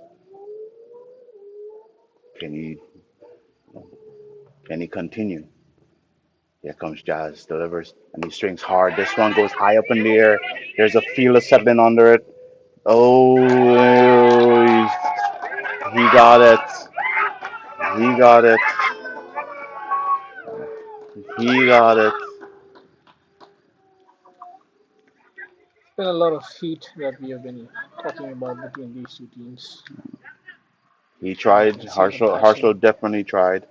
Can he can he continue? Here comes Jazz, delivers, and he strings hard. This one goes high up in the air. There's a field of seven under it. Oh, he got it. He got it. He got it. It's been a lot of heat that we have been talking about between these two teams, He and you tried. can see the Harshal passion. definitely tried.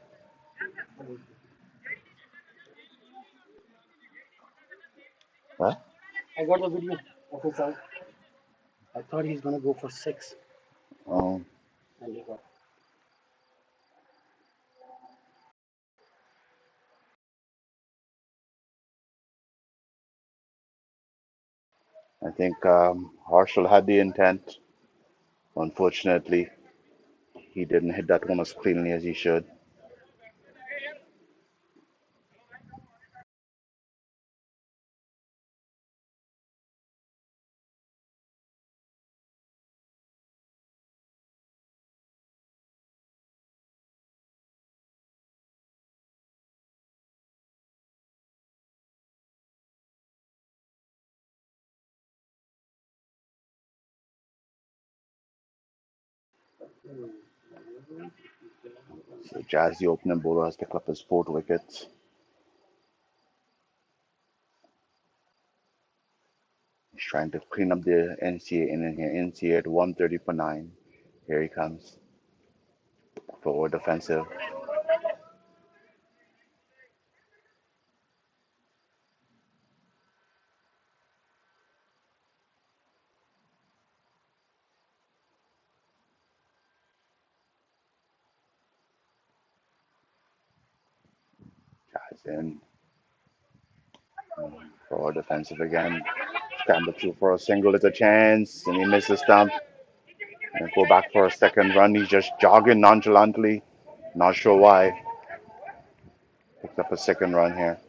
What? I got the video of his out. I thought he's gonna go for six, Um, and he got. I think Harshal had the intent. Unfortunately, he didn't hit that one as cleanly as he should. So Jazz, the opening bowler, has picked up his fourth wicket. He's trying to clean up the NCA inning here. NCA at 130 for 9. Here he comes. Forward defensive. Jazz in. Forward defensive again. Scramble through for a single. It's a chance. And he misses the stump. And go back for a second run. He's just jogging nonchalantly. Not sure why. Picked up a second run here.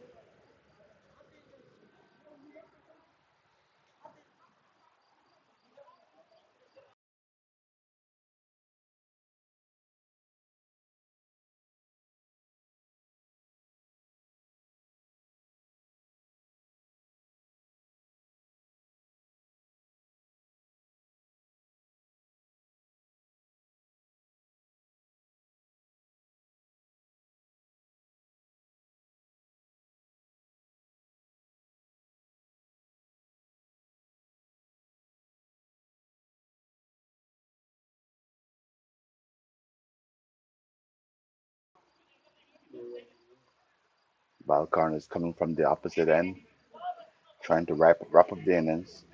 Valkarn is coming from the opposite end, trying to wrap up the innings.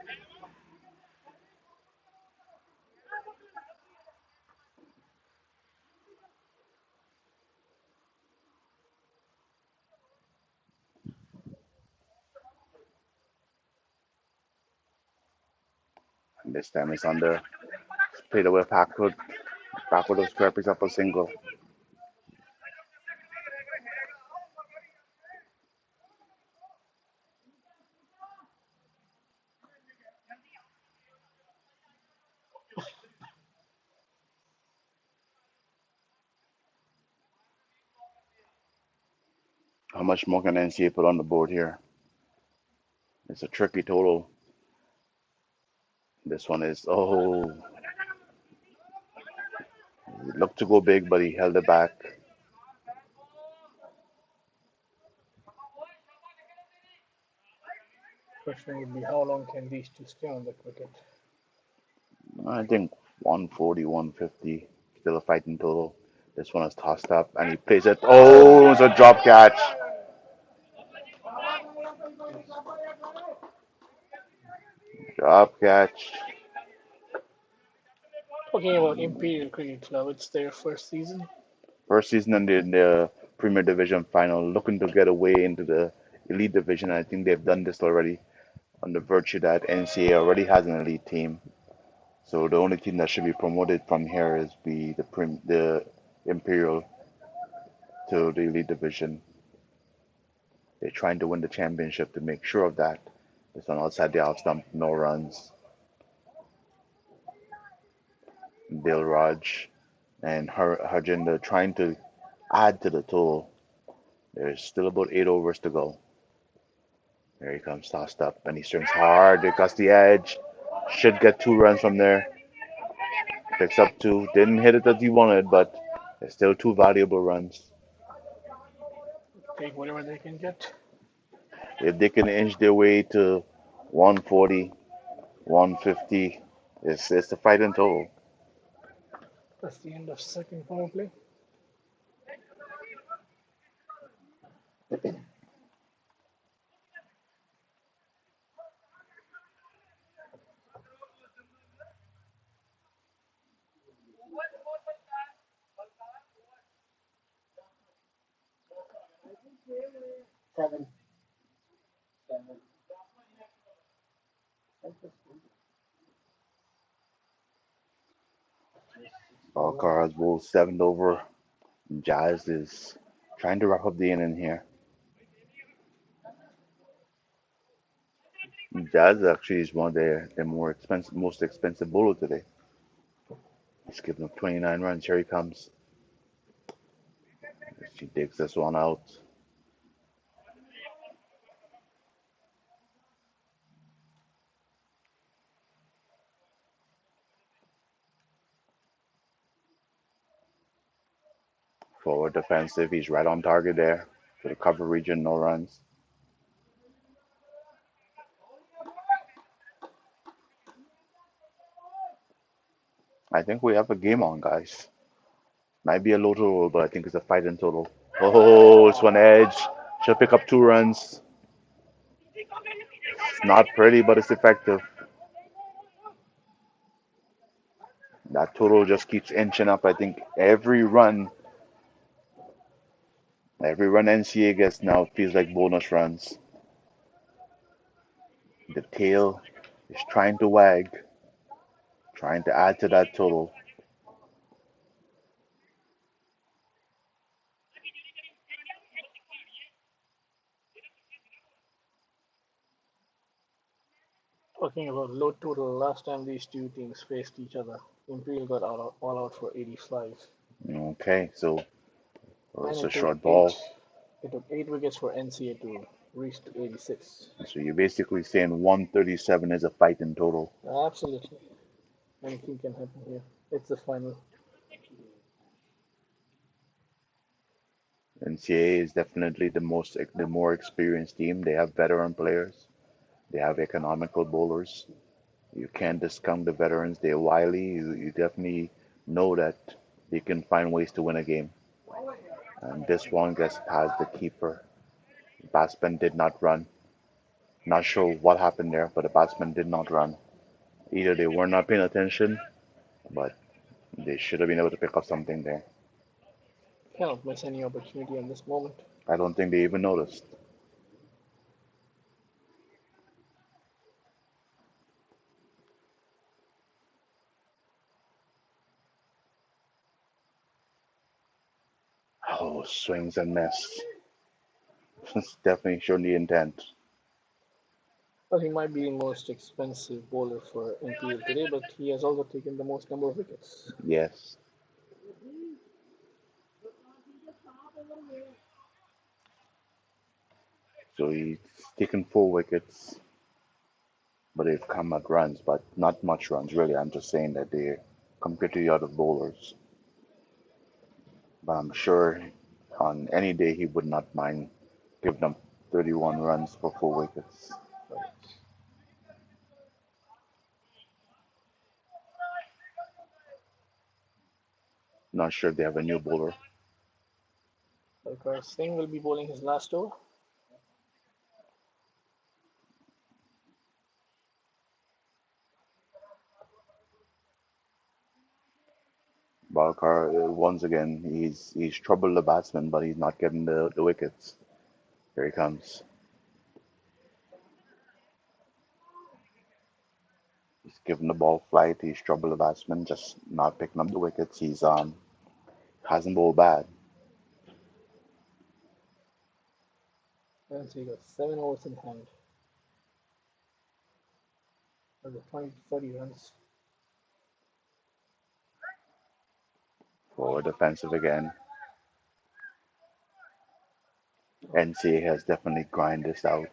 And this time it's under. Played away backward. Backward of square picks up a single. How much more can NCA put on the board here? It's a tricky total. This one is, oh, he looked to go big, but he held it back. Question would be how long can these two stay on the cricket? I think 140, 150, still a fighting total. This one is tossed up, and he plays it. Oh, it's a drop catch. Drop catch. Talking about Imperial Cricket Club, it's their first season. First season in the Premier Division final, looking to get away into the Elite Division. I think they've done this already on the virtue that NCA already has an elite team. So the only team that should be promoted from here is be the Imperial to the Elite Division. They're trying to win the championship to make sure of that. This one outside the off stump, no runs. Dilraj and Harjinder trying to add to the total. There's still about 8 overs to go. There he comes, tossed up, and he swings hard across the edge. Should get 2 runs from there. Picks up two. Didn't hit it as he wanted, but it's still 2 valuable runs. Take whatever they can get. If they can inch their way to 140, 150, it's a fight in total. That's the end of second power play. Alcar has bowled 7th over. Jazz is trying to wrap up the inning here. Jazz actually is one of their most expensive bowler today. He's given up 29 runs. Here he comes. She digs this one out. Forward defensive. He's right on target there. For the cover region, no runs. I think we have a game on, guys. Might be a low total, but I think it's a fight in total. Oh, it's one edge. Should pick up 2 runs. It's not pretty, but it's effective. That total just keeps inching up. I think every run NCA gets now feels like bonus runs. The tail is trying to wag, trying to add to that total. Talking about low total, last time these two teams faced each other, Imperial got all out for 85. Okay, so And it's a it took short eight. ball. It took 8 wickets for NCA to reach to 86. So you're basically saying 137 is a fight in total. Absolutely. Anything can happen here. It's the final. NCAA is definitely the more experienced team. They have veteran players. They have economical bowlers. You can't discount the veterans. They're wily. You definitely know that they can find ways to win a game. And this one gets past the keeper. Batsman did not run. Not sure what happened there, but the batsman did not run. Either they were not paying attention, but they should have been able to pick up something there. Cannot miss any opportunity in this moment. I don't think they even noticed. Oh, swings and miss. It's definitely showing the intent. Well, he might be the most expensive bowler for Imperial today, but he has also taken the most number of wickets. Yes. So he's taken 4 wickets, but they've come at runs, but not much runs really. I'm just saying that they compared to the other bowlers. But I'm sure on any day he would not mind giving them 31 runs for 4 wickets. Right. Not sure if they have a new bowler. Because Singh will be bowling his last over. Balkar, once again, he's troubled the batsman, but he's not getting the wickets. Here he comes. He's giving the ball flight. He's troubled the batsman, just not picking up the wickets. He's hasn't bowled bad. And so he got 7 overs in hand. Over 20 to 30 runs. For defensive again. NCA has definitely grinded this out.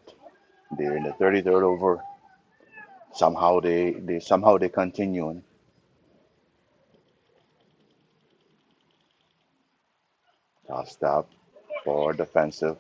They're in the 33rd over. Somehow they continuing. Tossed up for defensive.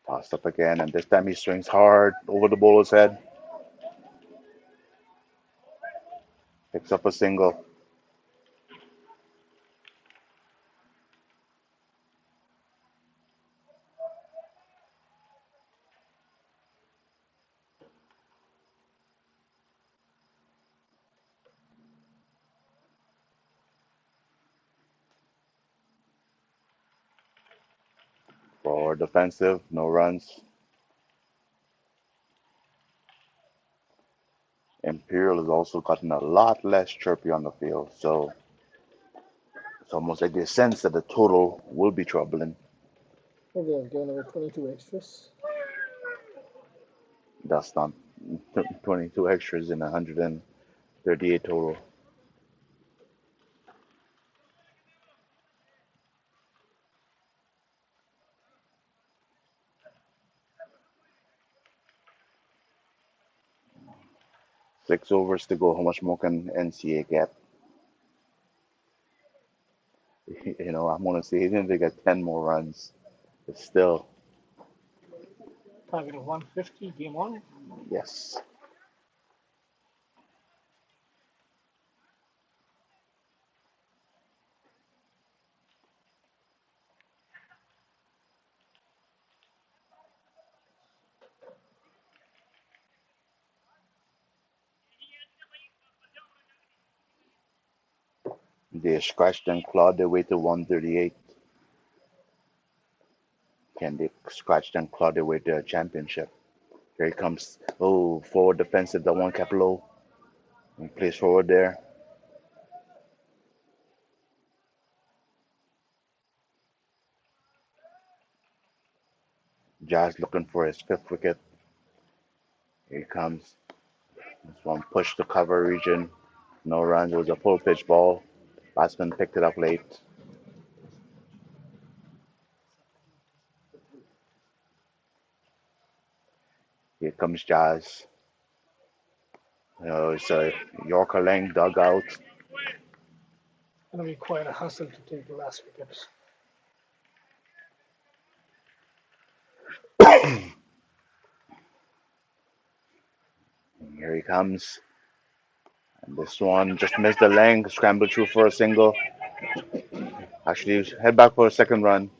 Tossed up again, and this time he swings hard over the bowler's head. Picks up a single. For defensive, no runs. Imperial has also gotten a lot less chirpy on the field, so it's almost like they sense that the total will be troubling. So they have given away 22 extras. That's not 22 extras in 138 total. Six overs to go. How much more can NCA get? I'm gonna say even if they get 10 more runs, it's still Target of 150. Game on. yes. They scratched and clawed their way to 138. Can they scratch and claw their way to a championship? Here he comes. Oh, forward defensive. That one kept low. He plays forward there. Jazz looking for his fifth wicket. Here he comes. This one pushed to cover region. No runs. It was a full pitch ball. Batsman picked it up late. Here comes Jazz. It's a Yorker length dugout. Going to be quite a hustle to take the last wicket. Here he comes. And this one just missed the length. Scrambled through for a single. Actually, head back for a second run.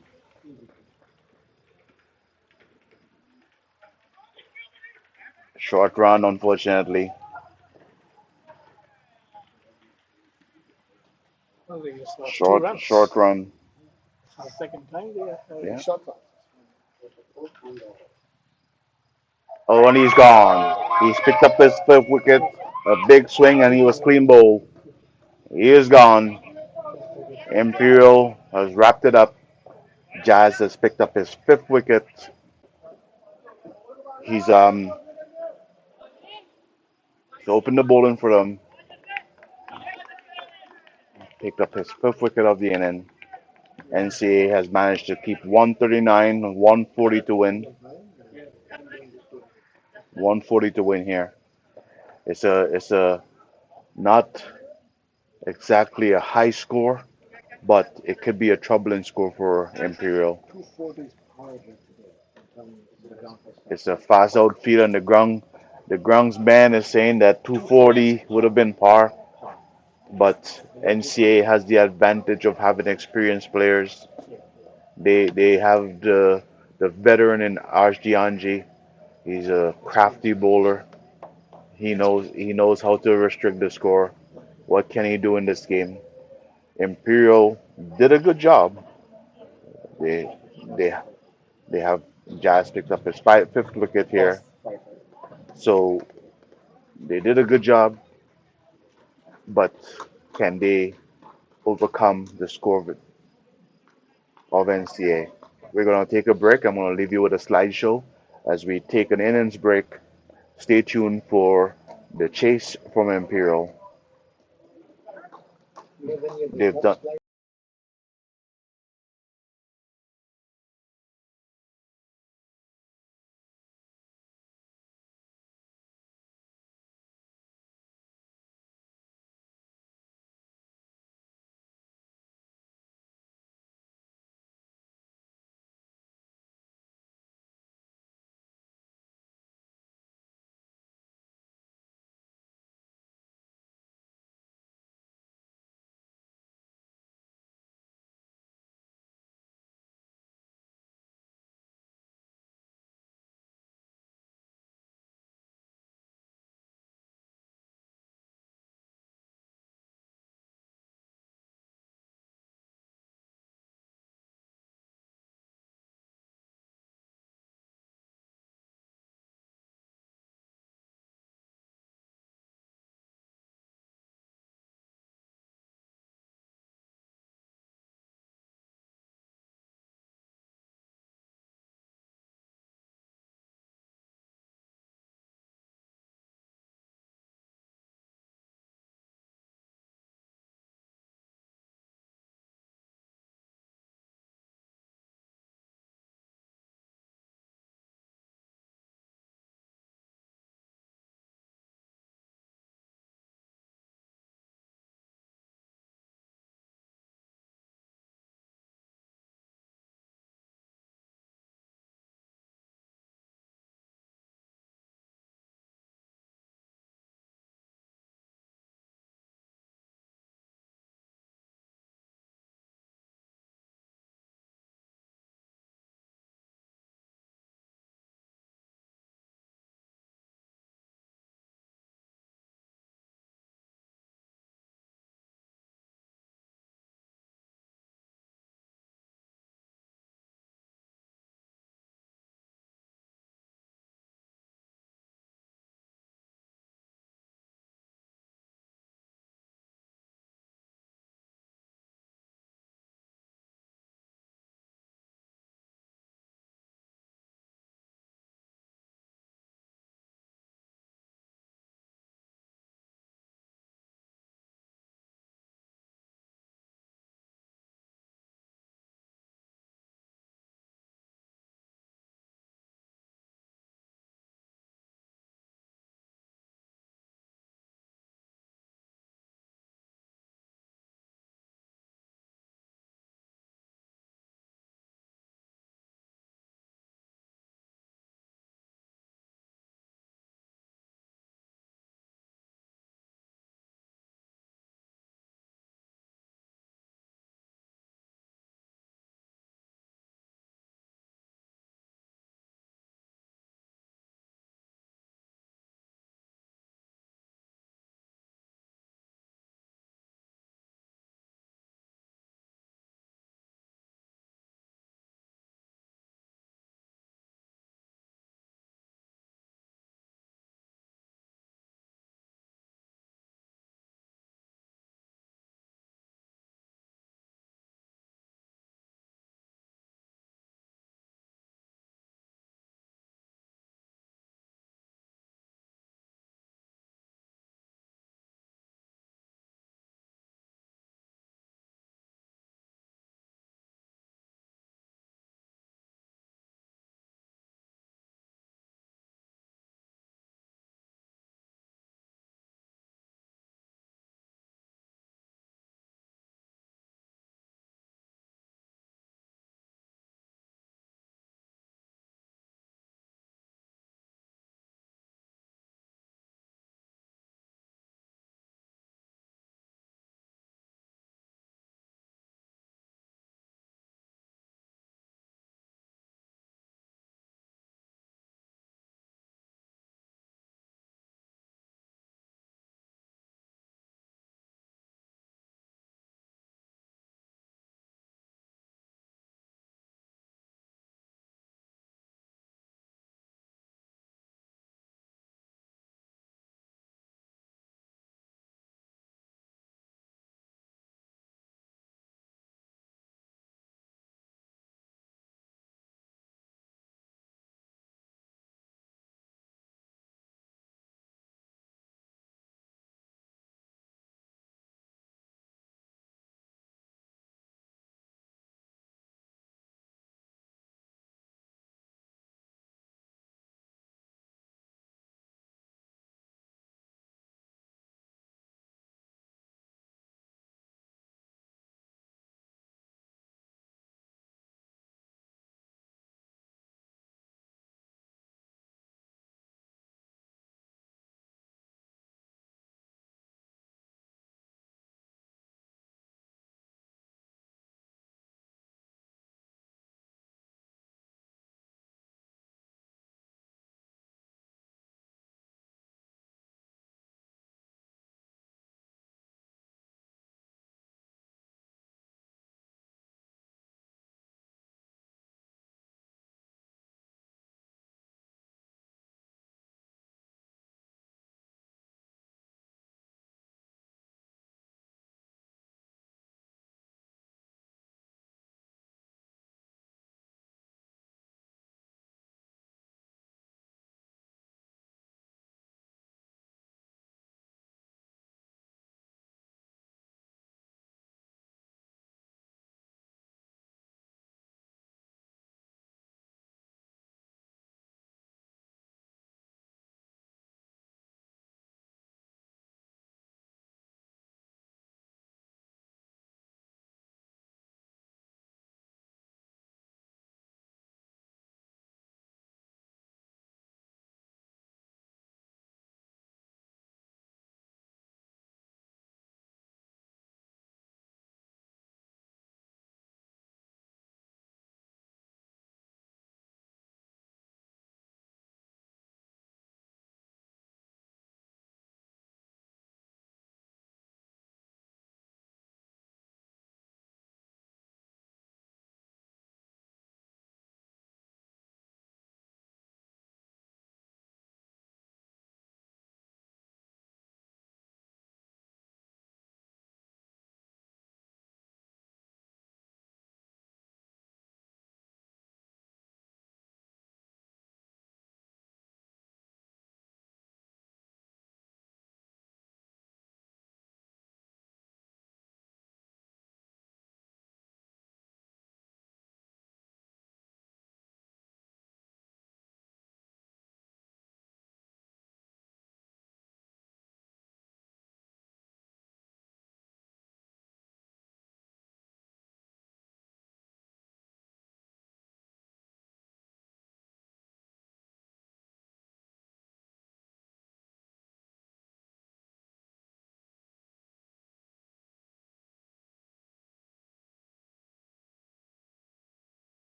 Short run, unfortunately. Well, they just lost two Short runs. run. For the second time, they are having a Yeah. shot run. Oh, and he's gone. He's picked up his fifth wicket. A big swing, and he was clean bowled. He is gone. Imperial has wrapped it up. Jazz has picked up his fifth wicket. He's he's opened the bowling for them. Picked up his fifth wicket of the inning. NCA has managed to keep 139, 140 to win. 140 to win here. It's a not exactly a high score, but it could be a troubling score for Imperial. It's a fast outfield and the grounds man is saying that 240 would have been par, but NCA has the advantage of having experienced players. They have the veteran in Arjdianji. He's a crafty bowler. He knows how to restrict the score. What can he do in this game? Imperial did a good job. They they they have Jazz picked up his fifth wicket here, so they did a good job. But can they overcome the score of NCA? We're gonna take a break. I'm gonna leave you with a slideshow as we take an innings break. Stay tuned for the chase from Imperial. They've done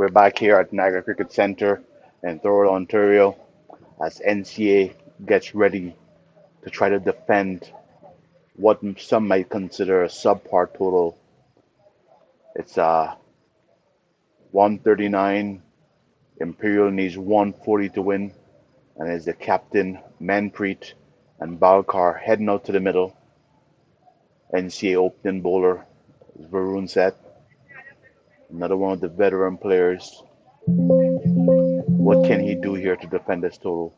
We're back here at Niagara Cricket Center in Thorold, Ontario, as NCA gets ready to try to defend what some might consider a subpar total. It's 139. Imperial needs 140 to win, and as the captain Manpreet and Balkar heading out to the middle. NCA opening bowler Varun set, another one of the veteran players. What can he do here to defend this total?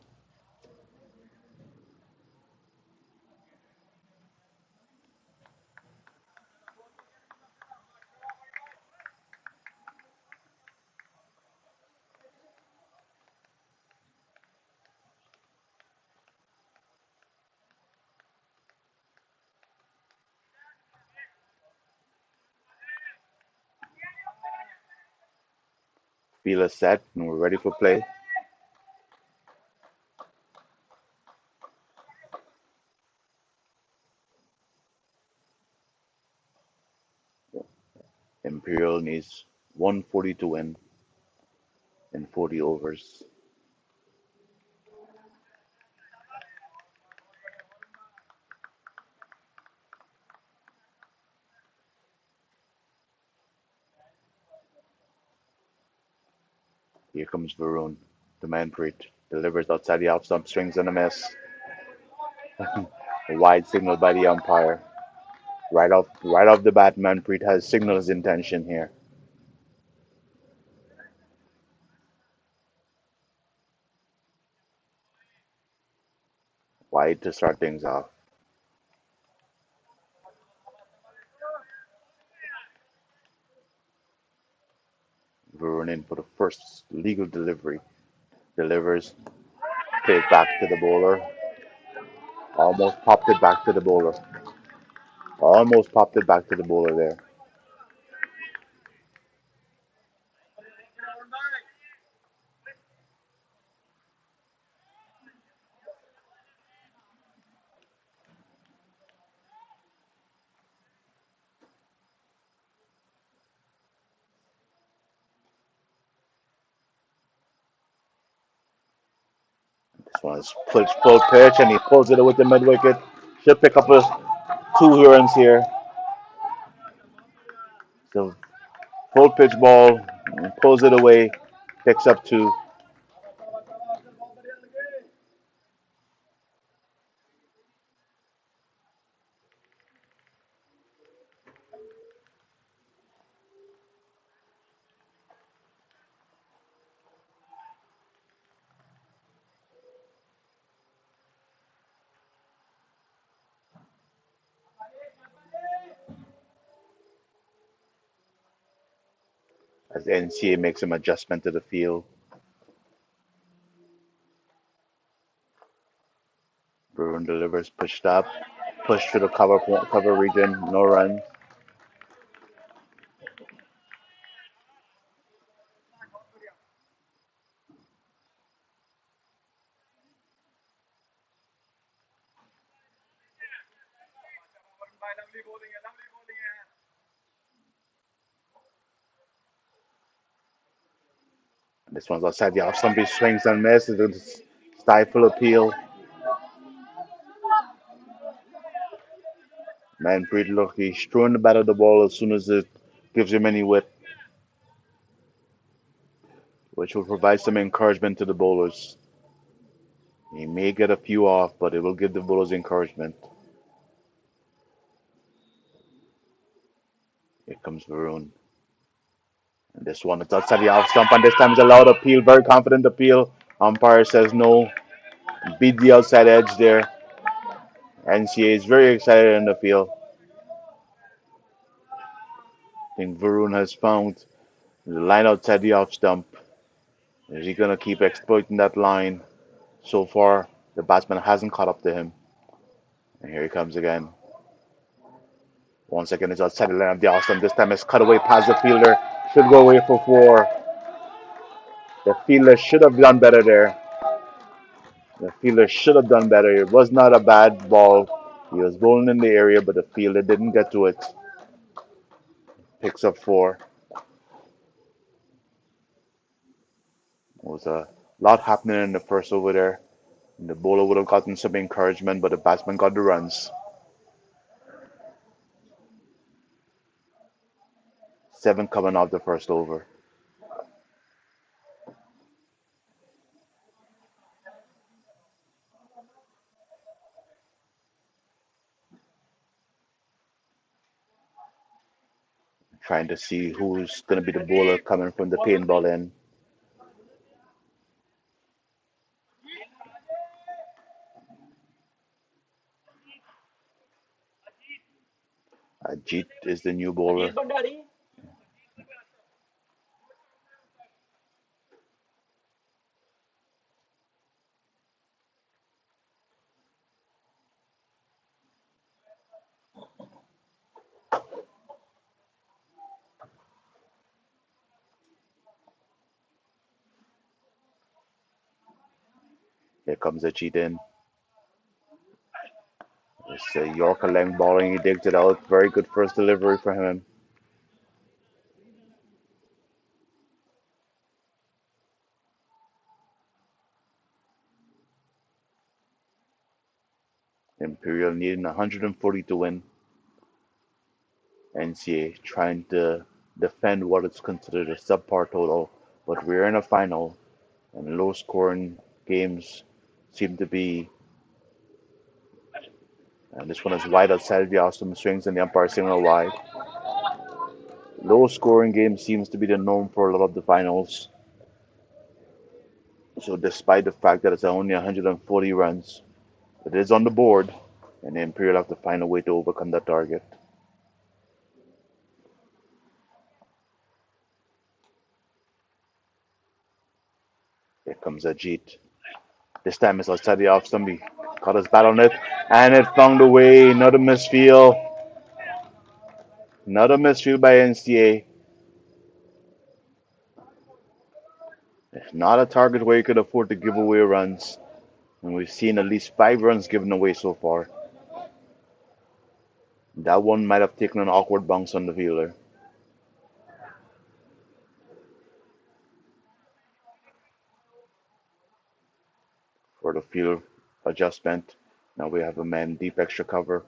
Feel is set, and we're ready for play. Imperial needs 140 to win in 40 overs. Here comes Varun. The Manpreet delivers outside the off stump, swings and a miss. A wide signal by the umpire. Right off the bat, Manpreet has signaled his intention here. Wide to start things off. Varun in for the first legal delivery. Delivers, plays back to the bowler. Almost popped it back to the bowler. Almost popped it back to the bowler there. This one is full pitch and he pulls it with the mid wicket. Should pick up a two runs here. So full pitch ball, and pulls it away, picks up two. As the NCA makes some adjustment to the field. Bruin delivers, pushed up, pushed to the cover region, no run. This one's outside the off stump. He swings and misses. It's stifle appeal. Manpreet look, he's throwing the bat at the ball as soon as it gives him any width, which will provide some encouragement to the bowlers. He may get a few off, but it will give the bowlers encouragement. Here comes Varun. And this one is outside the off stump, and this time it's a loud appeal, very confident appeal. Umpire says no. Beat the outside edge there. NCA is very excited in the field. I think Varun has found the line outside the off stump. Is he going to keep exploiting that line? So far, the batsman hasn't caught up to him. And here he comes again. Once again, it's outside the line of the off stump. This time it's cut away past the fielder. Should go away for four. The fielder should have done better there. The fielder should have done better. It was not a bad ball. He was bowling in the area, but the fielder didn't get to it. Picks up four. was a lot happening in the first over there. The bowler would have gotten some encouragement, but the batsman got the runs. 7 coming off the first over. Trying to see who's going to be the bowler coming from the paintball end. Jeet is the new bowler. Here comes Jeet in. It's a Yorker length bowling. He digs it out. Very good first delivery for him. Imperial needing 140 to win. NCA trying to defend what is considered a subpar total, but we're in a final, and low scoring games seem to be. And this one is wide outside the awesome swings, and the umpire signal wide. Low scoring game seems to be the norm for a lot of the finals. So, despite the fact that it's only 140 runs, it is on the board, and the Imperial have to find a way to overcome that target. Here comes Ajit. This time it's outside the off stump. He caught his bat on it, and it found a way. Another misfield. Another misfield by NCA. Not a target where you could afford to give away runs. And we've seen at least 5 runs given away so far. That one might have taken an awkward bounce on the fielder for the field adjustment. Now we have a man deep extra cover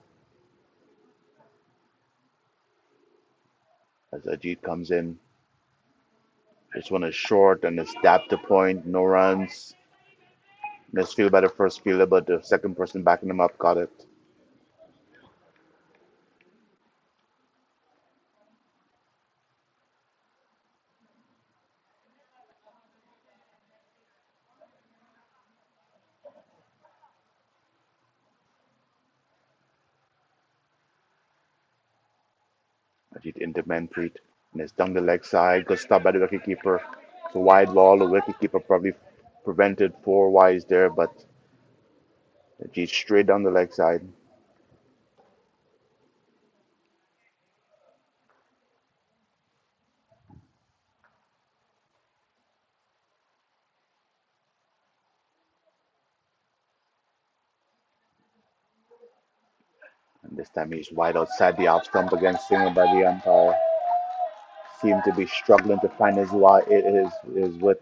as Ajit comes in. This one is short and it's dapped to point. No runs. Misfield by the first fielder, but the second person backing him up got it. Ajit into Manpreet. And it's down the leg side. Good stop by the wicketkeeper. It's a wide ball. The wicketkeeper probably prevented 4 wides there, but Ajit straight down the leg side. And this time he's wide outside the off stump again, signaled by the umpire. Seemed to be struggling to find his width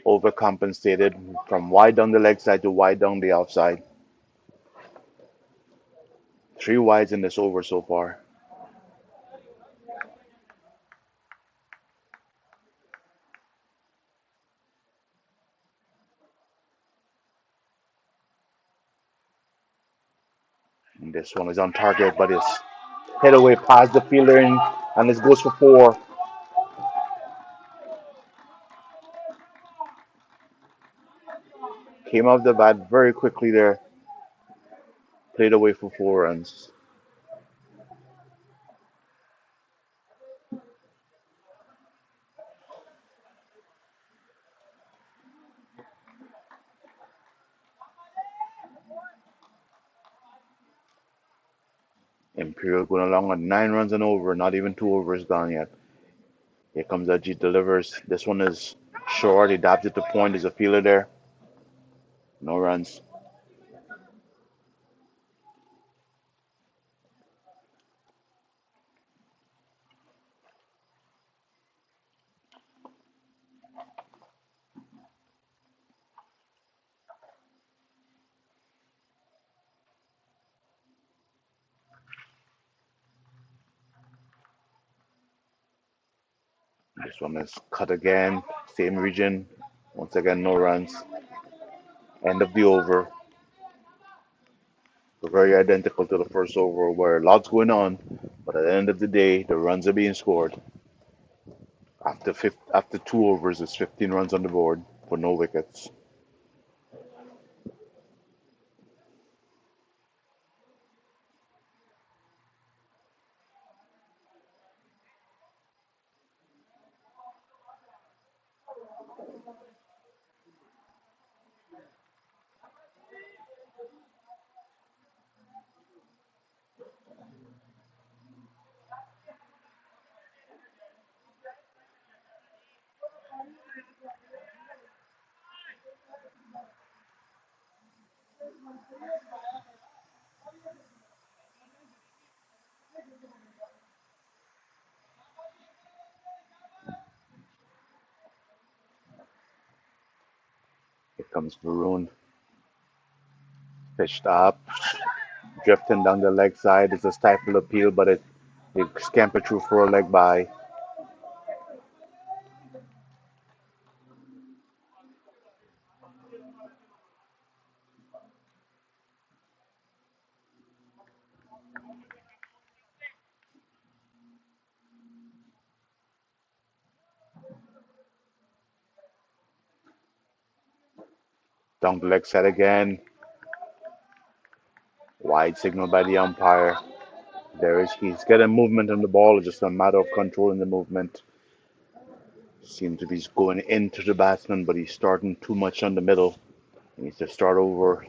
overcompensated from wide down the leg side to wide down the outside. 3 wides in this over so far. And this one is on target, but it's hit away past the fielder, and this goes for 4. Came off the bat very quickly there, played away for 4 runs. Imperial going along on 9 runs and over, not even 2 overs gone yet. Here comes Ajit delivers. This one is short. He dabs it to point. There's a fielder there. No runs. This one is cut again, same region. Once again, no runs. End of the over. Very identical to the first over where lots going on, but at the end of the day, the runs are being scored. After two overs, it's 15 runs on the board for no wickets. Here comes Varun, pitched up, drifting down the leg side. It's a stifle appeal, but it scampered through for a leg by. Down the leg side again. Wide signal by the umpire. He's getting movement on the ball. It's just a matter of controlling the movement. Seems to be going into the batsman, but he's starting too much on the middle. He needs to start over,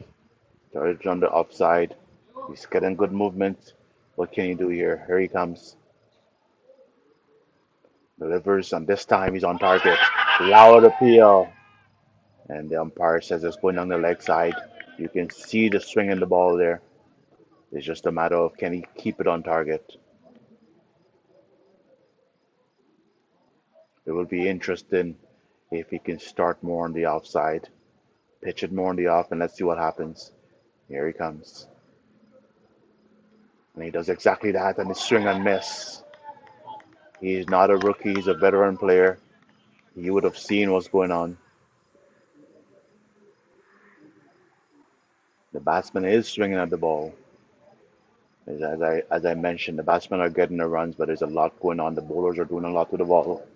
start on the upside. He's getting good movement. What can he do here? Here he comes. Delivers, and this time he's on target. Loud appeal. And the umpire says it's going on the leg side. You can see the swing in the ball there. It's just a matter of can he keep it on target. It will be interesting if he can start more on the outside, pitch it more on the off, and let's see what happens. Here he comes. And he does exactly that, and it's swing and miss. He's not a rookie, he's a veteran player. He would have seen what's going on. The batsman is swinging at the ball. As I mentioned, the batsmen are getting the runs, but there's a lot going on. The bowlers are doing a lot to the ball.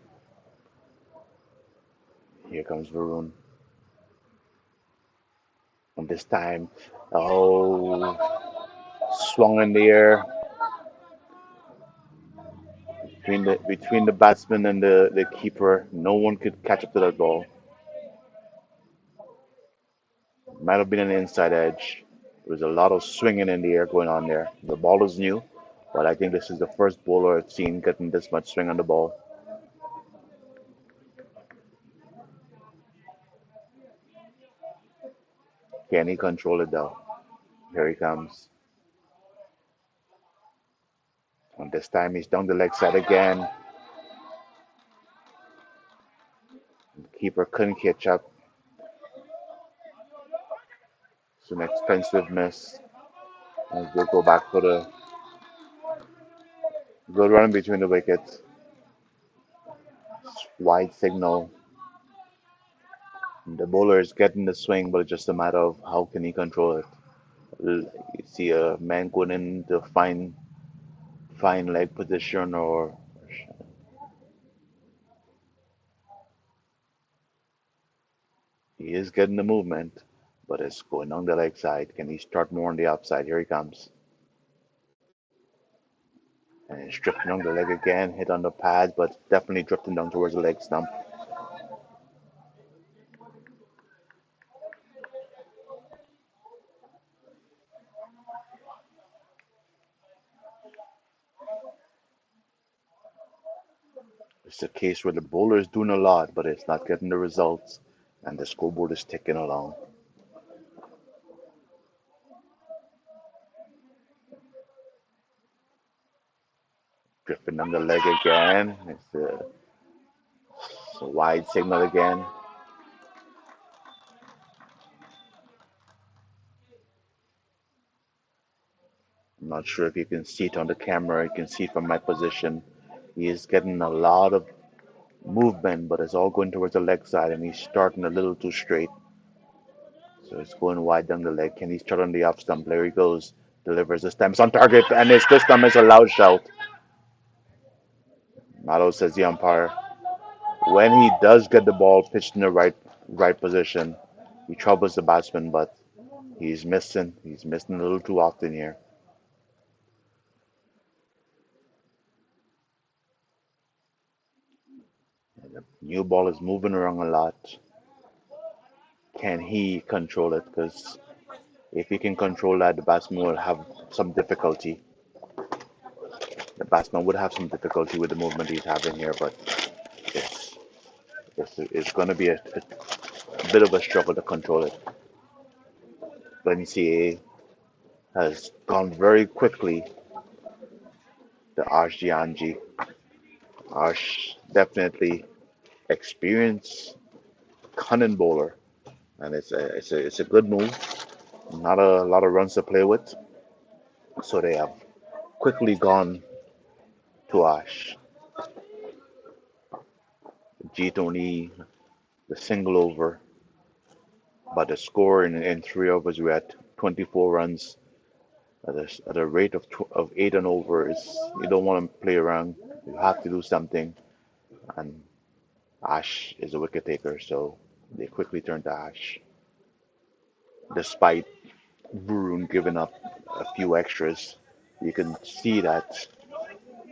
Here comes Varun. And this time, oh, swung in the air between the batsman and the keeper. No one could catch up to that ball. Might have been an inside edge. There was a lot of swinging in the air going on there. The ball is new, but I think this is the first bowler I've seen getting this much swing on the ball. Can he control it though? Here he comes. And this time he's down the leg side again. The keeper couldn't catch up. It's an expensive miss. And we'll go back for the good run between the wickets. Wide signal. The bowler is getting the swing, but it's just a matter of how can he control it. You see a man going into fine leg position, or he is getting the movement, but it's going on the leg side. Can he start more on the outside? Here he comes. And he's drifting on the leg again, hit on the pads, but definitely drifting down towards the leg stump. It's a case where the bowler is doing a lot, but it's not getting the results, and the scoreboard is ticking along. Drifting on the leg again. It's a wide signal again. I'm not sure if you can see it on the camera. You can see it from my position. He is getting a lot of movement, but it's all going towards the leg side, and he's starting a little too straight. So it's going wide down the leg. Can he start on the off stump? There he goes. Delivers this time. It's on target, and this time it's a loud shout. Malo says the umpire. When he does get the ball pitched in the right position, he troubles the batsman, but he's missing. He's missing a little too often here. And the new ball is moving around a lot. Can he control it? Because if he can control that, the batsman will have some difficulty. The batsman would have some difficulty with the movement he's having here, but it's it's going to be a bit of a struggle to control it. NCAA has gone very quickly to Ash Gianji. Ash definitely experienced cunning bowler, and it's a good move. Not a lot of runs to play with, so they have quickly gone to Ash. Jeet only the single over, but the score in 3 overs we had 24 runs at a rate of 8 and over. Is you don't want to play around. You have to do something, and Ash is a wicket taker, so they quickly turn to Ash, despite Varun giving up a few extras. You can see that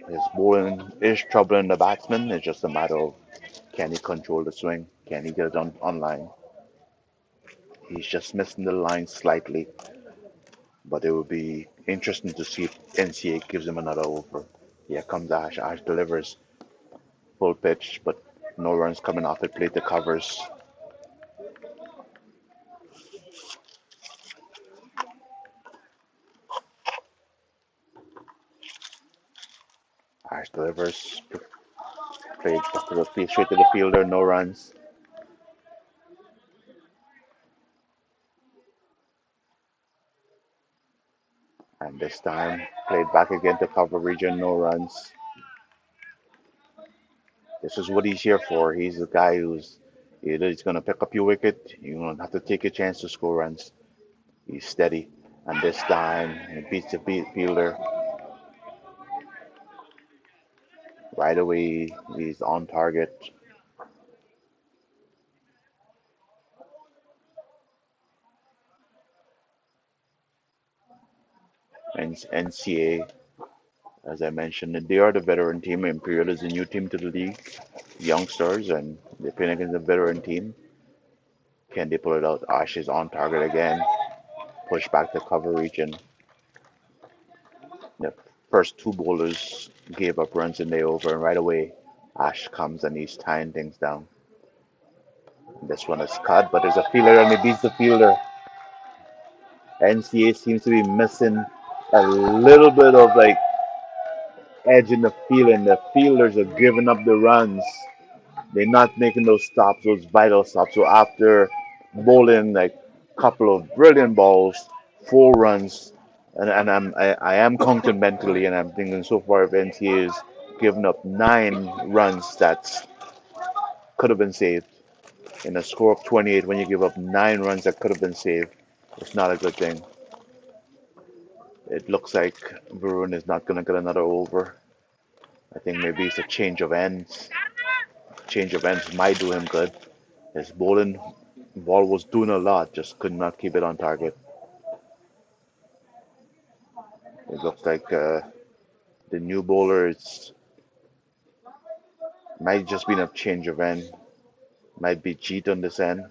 his bowling is troubling the batsman. It's just a matter of can he control the swing? Can he get it on line? He's just missing the line slightly, but it would be interesting to see if NCA gives him another over. Here comes Ash. Ash delivers full pitch, but no runs coming off it. Plate the covers. Ash delivers. Played to the field, straight to the fielder. No runs. And this time, played back again to cover region. No runs. This is what he's here for. He's the guy who's either he's going to pick up your wicket, you're going to have to take a chance to score runs. He's steady. And this time, he beats the fielder right away. He's on target. And NCA, as I mentioned, they are the veteran team. Imperial is a new team to the league, young stars, and they're playing against a veteran team. Can they pull it out? Ash is on target again. Push back to cover region. The first two bowlers gave up runs in the over, and right away, Ash comes and he's tying things down. This one is cut, but there's a fielder and he beats the fielder. NCA seems to be missing a little bit of like edge in the field, and the fielders are giving up the runs. They're not making those stops, those vital stops. So after bowling like a couple of brilliant balls, 4 runs, and I am counting mentally, and I'm thinking so far if NCA is giving up 9 runs that could have been saved in a score of 28. When you give up 9 runs that could have been saved, it's not a good thing. It looks like Varun is not going to get another over. I think maybe it's a change of ends. Change of ends might do him good. His bowling ball was doing a lot, just could not keep it on target. It looks like the new bowler is might just been a change of end. Might be Jeet on this end.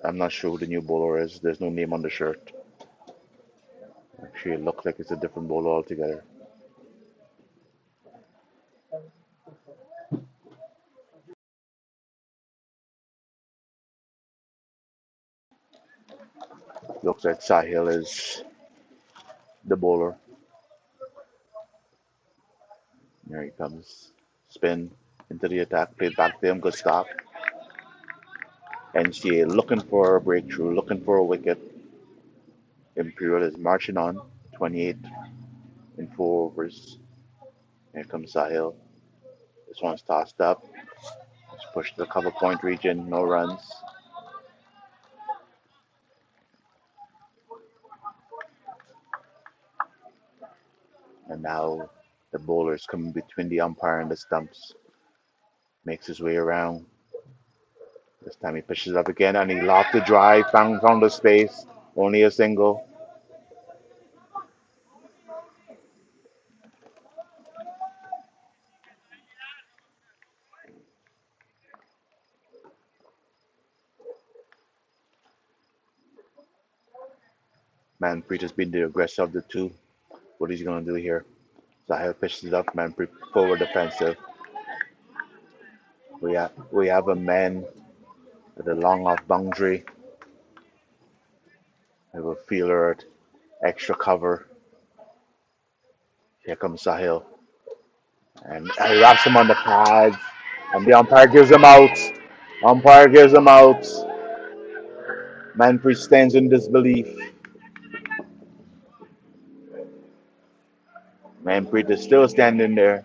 I'm not sure who the new bowler is. There's no name on the shirt. Actually, it looks like it's a different bowler altogether. Looks like Sahil is the bowler. Here he comes. Spin into the attack. Played back to him. Good stop. NCA looking for a breakthrough, looking for a wicket. Imperial is marching on. 28 in 4 overs. Here comes Sahil. This one's tossed up. Push the cover point region, no runs. And now the bowler is coming between the umpire and the stumps. Makes his way around. This time he pitches up again and he lobbed the drive, found the space. Only a single. Manpreet has been the aggressor of the two. What is he gonna do here? Sahil pitches up, Manpreet forward defensive. We have a man with a long off boundary. We have a fielder at extra cover. Here comes Sahil. And he wraps him on the pads. And the umpire gives him out. Umpire gives him out. Manpreet stands in disbelief. Manpreet is still standing there.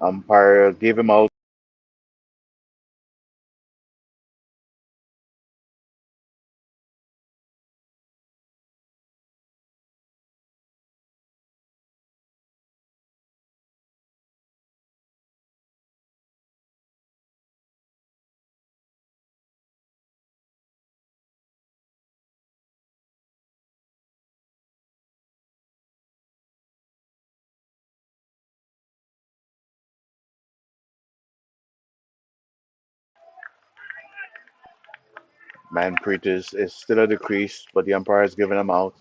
Umpire gave him out. Manpreet is still at the crease, but the umpire has given him out.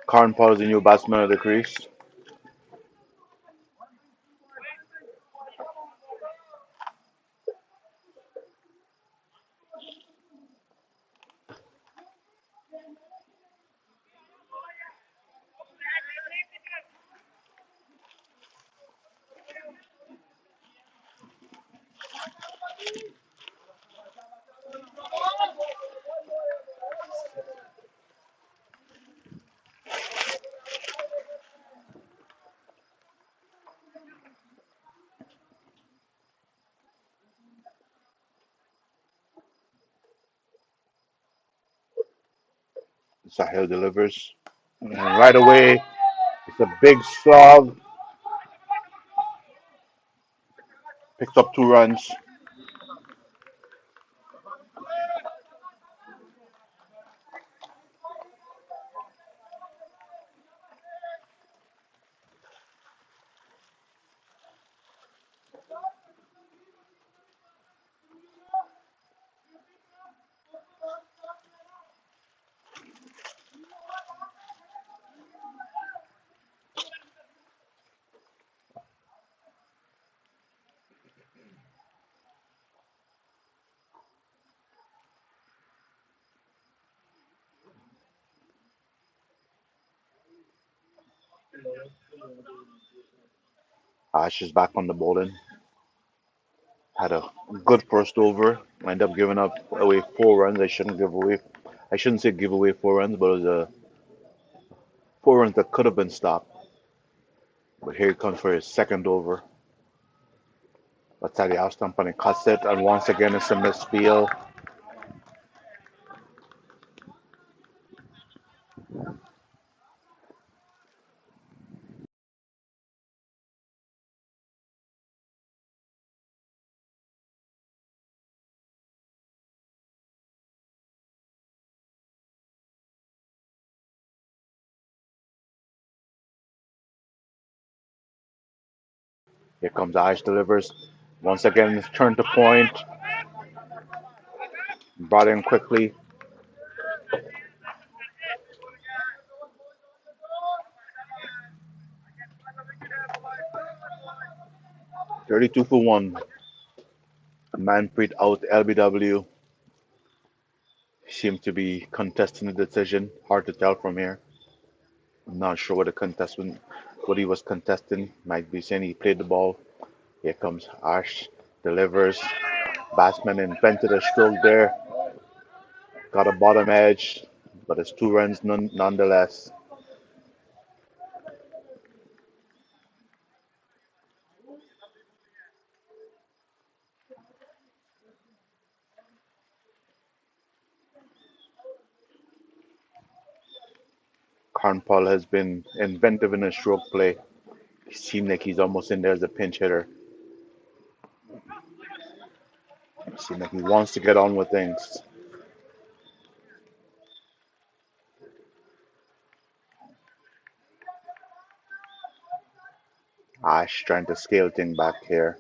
Karn Paul is the new batsman of the crease. Sahil delivers. And right away, it's a big slog. Picks up 2 runs. Ash is back on the bowling. Had a good first over. Ended up giving up away 4 runs. I shouldn't give away. I shouldn't say give away 4 runs, but it was 4 runs that could have been stopped. But here he comes for his second over. That's how the off stump and he cuts it. And once again, it's a misfield. Here comes Ash delivers. Once again, it's turned to point. Brought in quickly. 32 for 1. Manpreet out LBW. Seems to be contesting the decision. Hard to tell from here. I'm not sure what he was contesting. Might be saying he played the ball. Here comes Ash, delivers. Batsman invented a stroke there. Got a bottom edge, but it's 2 runs nonetheless. Karnpal has been inventive in his stroke play. He seems like he's almost in there as a pinch hitter. Seems like he wants to get on with things. Ash trying to scale things back here.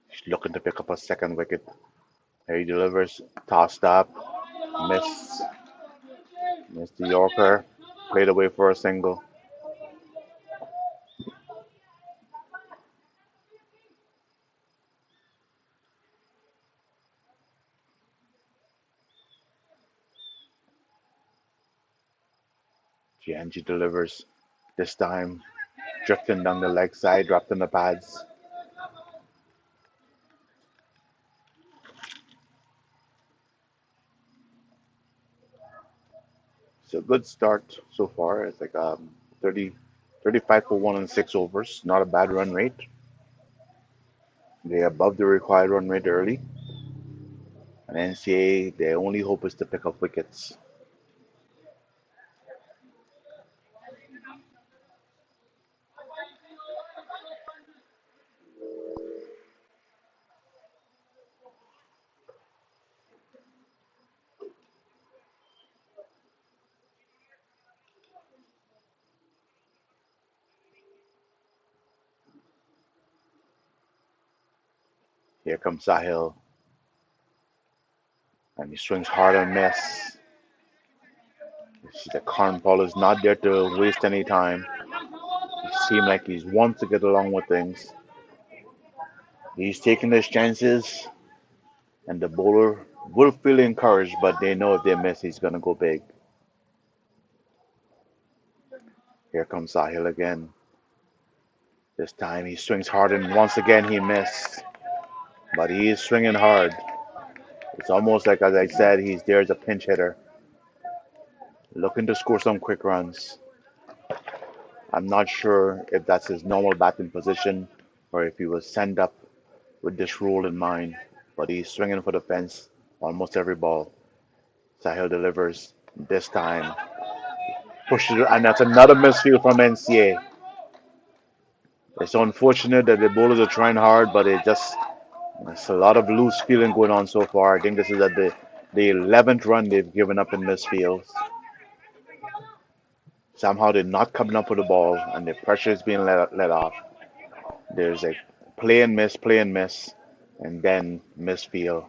He's looking to pick up a second wicket. Here he delivers. Tossed up. Miss. Missed the Yorker. Played away for a single. Gianji delivers. This time drifting down the leg side, dropped in the pads. It's a good start so far. It's like 30, 35 for 1 and 6 overs. Not a bad run rate. They're above the required run rate early. And NCA, their only hope is to pick up wickets. Here comes Sahil, and he swings hard and miss. You see the Karnpal is not there to waste any time. He seems like he wants to get along with things. He's taking his chances, and the bowler will feel encouraged, but they know if they miss, he's going to go big. Here comes Sahil again. This time he swings hard, and once again he missed. But he is swinging hard. It's almost like, as I said, he's there as a pinch hitter, looking to score some quick runs. I'm not sure if that's his normal batting position or if he was sent up with this rule in mind, but he's swinging for the fence almost every ball. Sahil delivers this time, pushes it, and that's another misfield from NCA. It's unfortunate that the bowlers are trying hard, but it's a lot of loose feeling going on so far. I think this is at the 11th run they've given up in misfields. Somehow they're not coming up with the ball, and the pressure is being let off. There's a play and miss, and then misfield.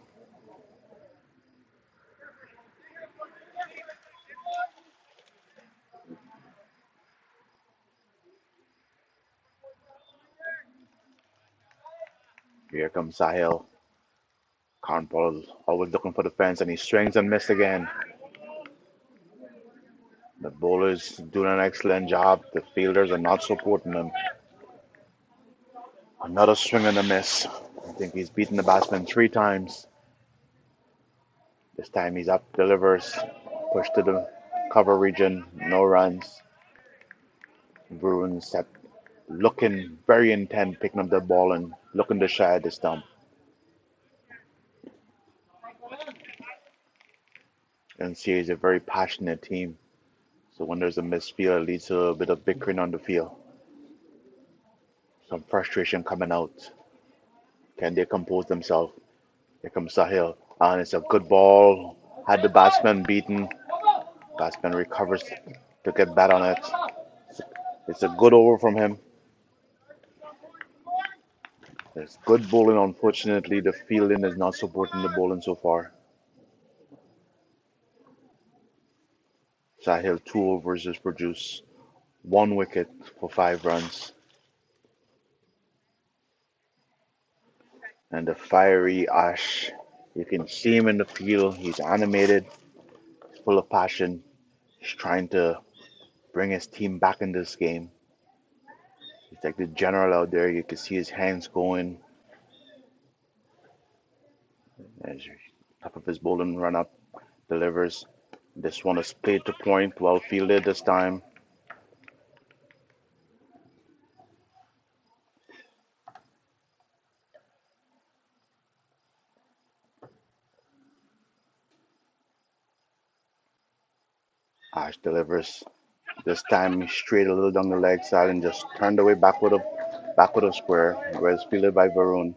Here comes Sahil. Karnpal always looking for the fence and he swings and misses again. The bowler's doing an excellent job. The fielders are not supporting him. Another swing and a miss. I think he's beaten the batsman 3 times. This time he's up, delivers, push to the cover region, no runs. Bruins set looking very intent, picking up the ball and looking to shy at the stump. NCA is a very passionate team, so when there's a misfield, it leads to a bit of bickering on the field. Some frustration coming out. Can they compose themselves? Here comes Sahil, and it's a good ball. Had the batsman beaten. Batsman recovers to get bat on it. It's a good over from him. There's good bowling. Unfortunately, the fielding is not supporting the bowling so far. Sahil 2 overs has produced 1 wicket for 5 runs. And the fiery Ash, you can see him in the field. He's animated, he's full of passion. He's trying to bring his team back in this game. He's like the general out there. You can see his hands going as top of his bowling run up, delivers. This one is played to point, well fielded this time. Ash delivers. This time he straight a little down the leg side and just turned away back with a square, where it's fielded by Varun.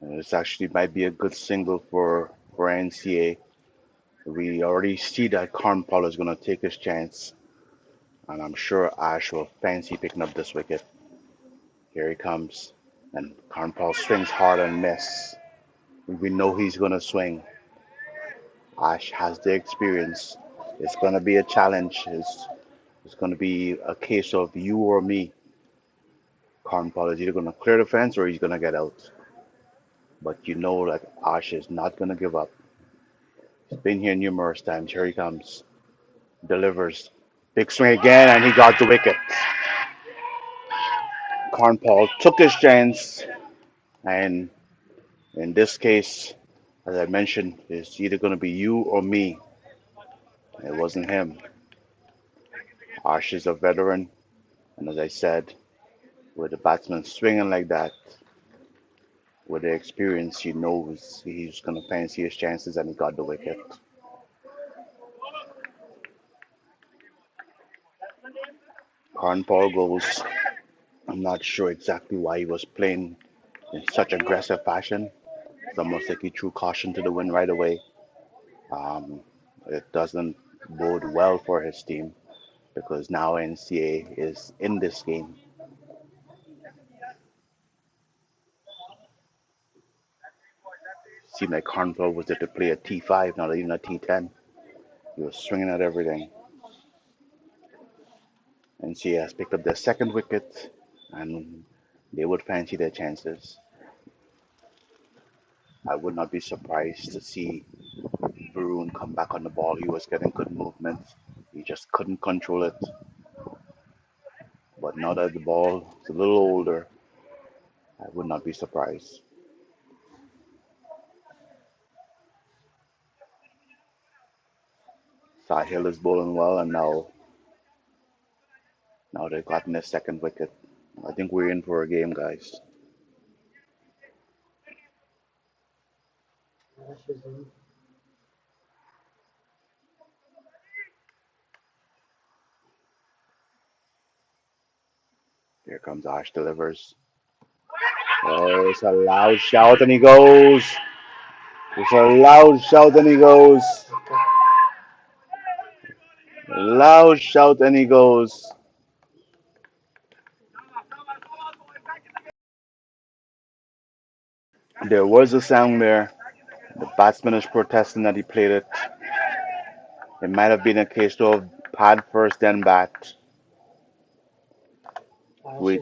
And this actually might be a good single for NCA. We already see that Karnpal is going to take his chance, and I'm sure Ash will fancy picking up this wicket. Here he comes, and Karnpal swings hard and miss. We know he's going to swing. Ash has the experience. It's going to be a challenge. It's going to be a case of you or me. Karnpal is either going to clear the fence or he's going to get out. But you know that Ash is not going to give up. He's been here numerous times. Here he comes. Delivers. Big swing again, and he got the wicket. Karnpal took his chance, and in this case, as I mentioned, it's either going to be you or me. It wasn't him. Ash is a veteran, and as I said, with the batsman swinging like that, with the experience, he knows he's going to fancy his chances, and he got the wicket. Karnpal goes. I'm not sure exactly why he was playing in such aggressive fashion. It's almost like he threw caution to the wind right away. Um, it doesn't bode well for his team because now NCA is in this game. Seemed like Carnflow was there to play a T5, not even a T10. He was swinging at everything. NCA has picked up their second wicket, and they would fancy their chances. I would not be surprised to see Varun come back on the ball. He was getting good movement. He just couldn't control it. But now that the ball is a little older, I would not be surprised. Sahil is bowling well, and now they've gotten their second wicket. I think we're in for a game, guys. Here comes Ash delivers. Oh, it's a loud shout, and he goes. It's a loud shout, and he goes. Loud shout, and he goes. There was a sound there. The batsman is protesting that he played it. It might have been a case of pad first, then bat. We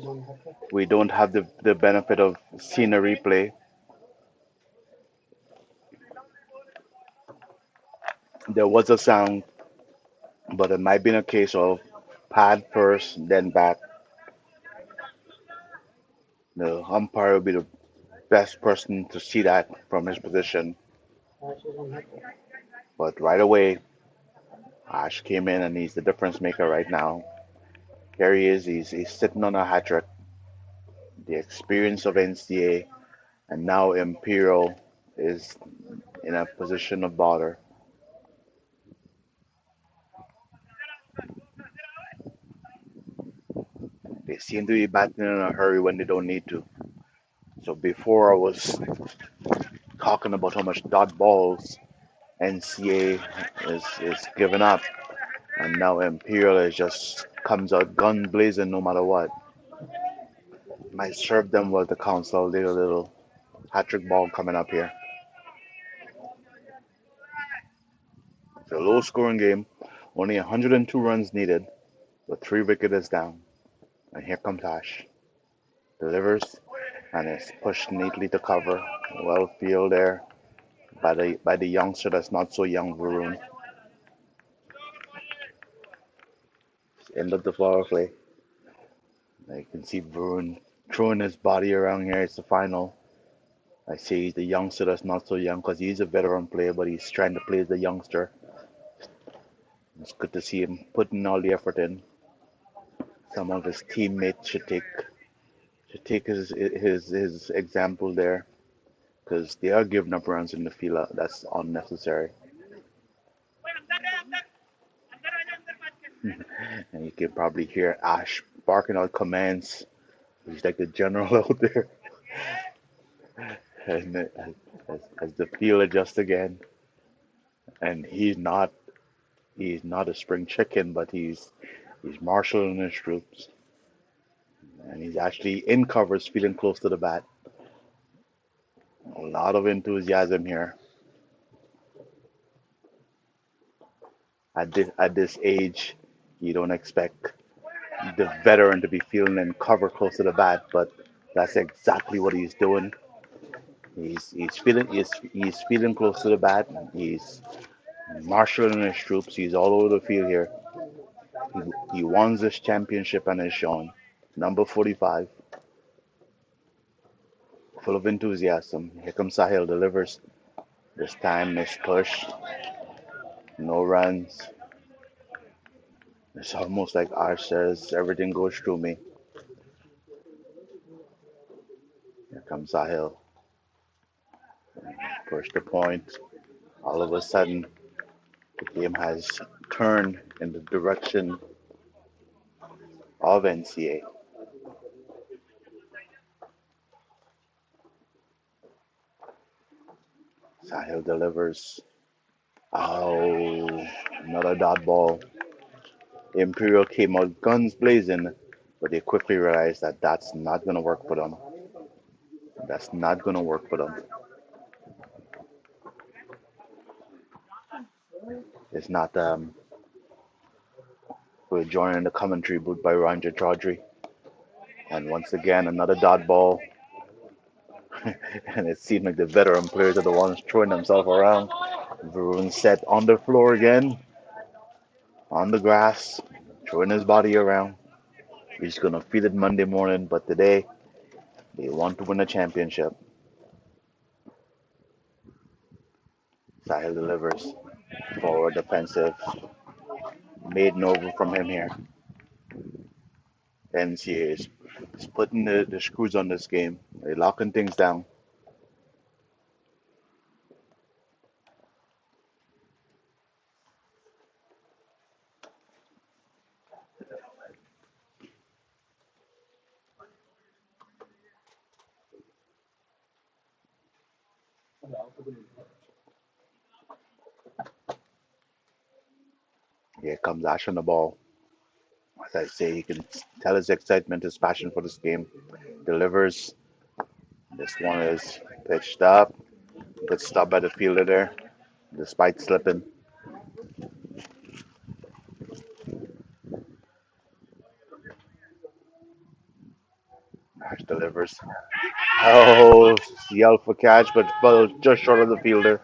we don't have the benefit of seeing a replay. There was a sound, but it might be in a case of pad first, then back. The umpire will be the best person to see that from his position. But right away, Ash came in and he's the difference maker right now. Here he is. He's sitting on a hat trick. The experience of NCA and now Imperial is in a position of bother. They seem to be batting in a hurry when they don't need to. So before I was talking about how much dot balls NCA is giving up, and now Imperial is just comes out gun blazing no matter what. Might serve them well to consolidate a little hat trick ball coming up here. It's a low scoring game, only 102 runs needed, but 3 wickets down. And here comes Ash. Delivers and is pushed neatly to cover. Well field there by the youngster that's not so young, Varun. End of the flower play. You can see Varun throwing his body around here. It's the final. I say he's the youngster that's not so young because he's a veteran player, but he's trying to play as the youngster. It's good to see him putting all the effort in. Some of his teammates should take his example there because they are giving up runs in the field. That's unnecessary. And you can probably hear Ash barking out commands. He's like the general out there. And as the field adjusts again, and he's not a spring chicken, but he's marshaling his troops, and he's actually in covers, feeling close to the bat. A lot of enthusiasm here at this age. You don't expect the veteran to be feeling in cover close to the bat, but that's exactly what he's doing. He's feeling close to the bat. He's marshaling his troops. He's all over the field here. He won this championship and is shown. Number 45, full of enthusiasm. Here comes Sahil, delivers. This time, miss push, no runs. It's almost like Ash says, everything goes through me. Here comes Sahil, push the point. All of a sudden, the game has turned in the direction of NCA. Sahil delivers. Oh, another dot ball. Imperial came out guns blazing, but they quickly realized that that's not going to work for them. That's not going to work for them. It's not. We're joining the commentary booth by Ranjit Chaudhary. And once again, another dot ball. And it seemed like the veteran players are the ones throwing themselves around. Varun set on the floor again, on the grass, throwing his body around. He's going to feel it Monday morning, but today they want to win a championship. Sahil delivers. Forward defensive. Made over from him here. NCA is putting the screws on this game. They're locking things down. Here comes Ash on the ball. As I say, you can tell his excitement, his passion for this game. Delivers. This one is pitched up. Good stop by the fielder there, despite slipping. Ash delivers. Oh, yell for catch, but fell just short of the fielder.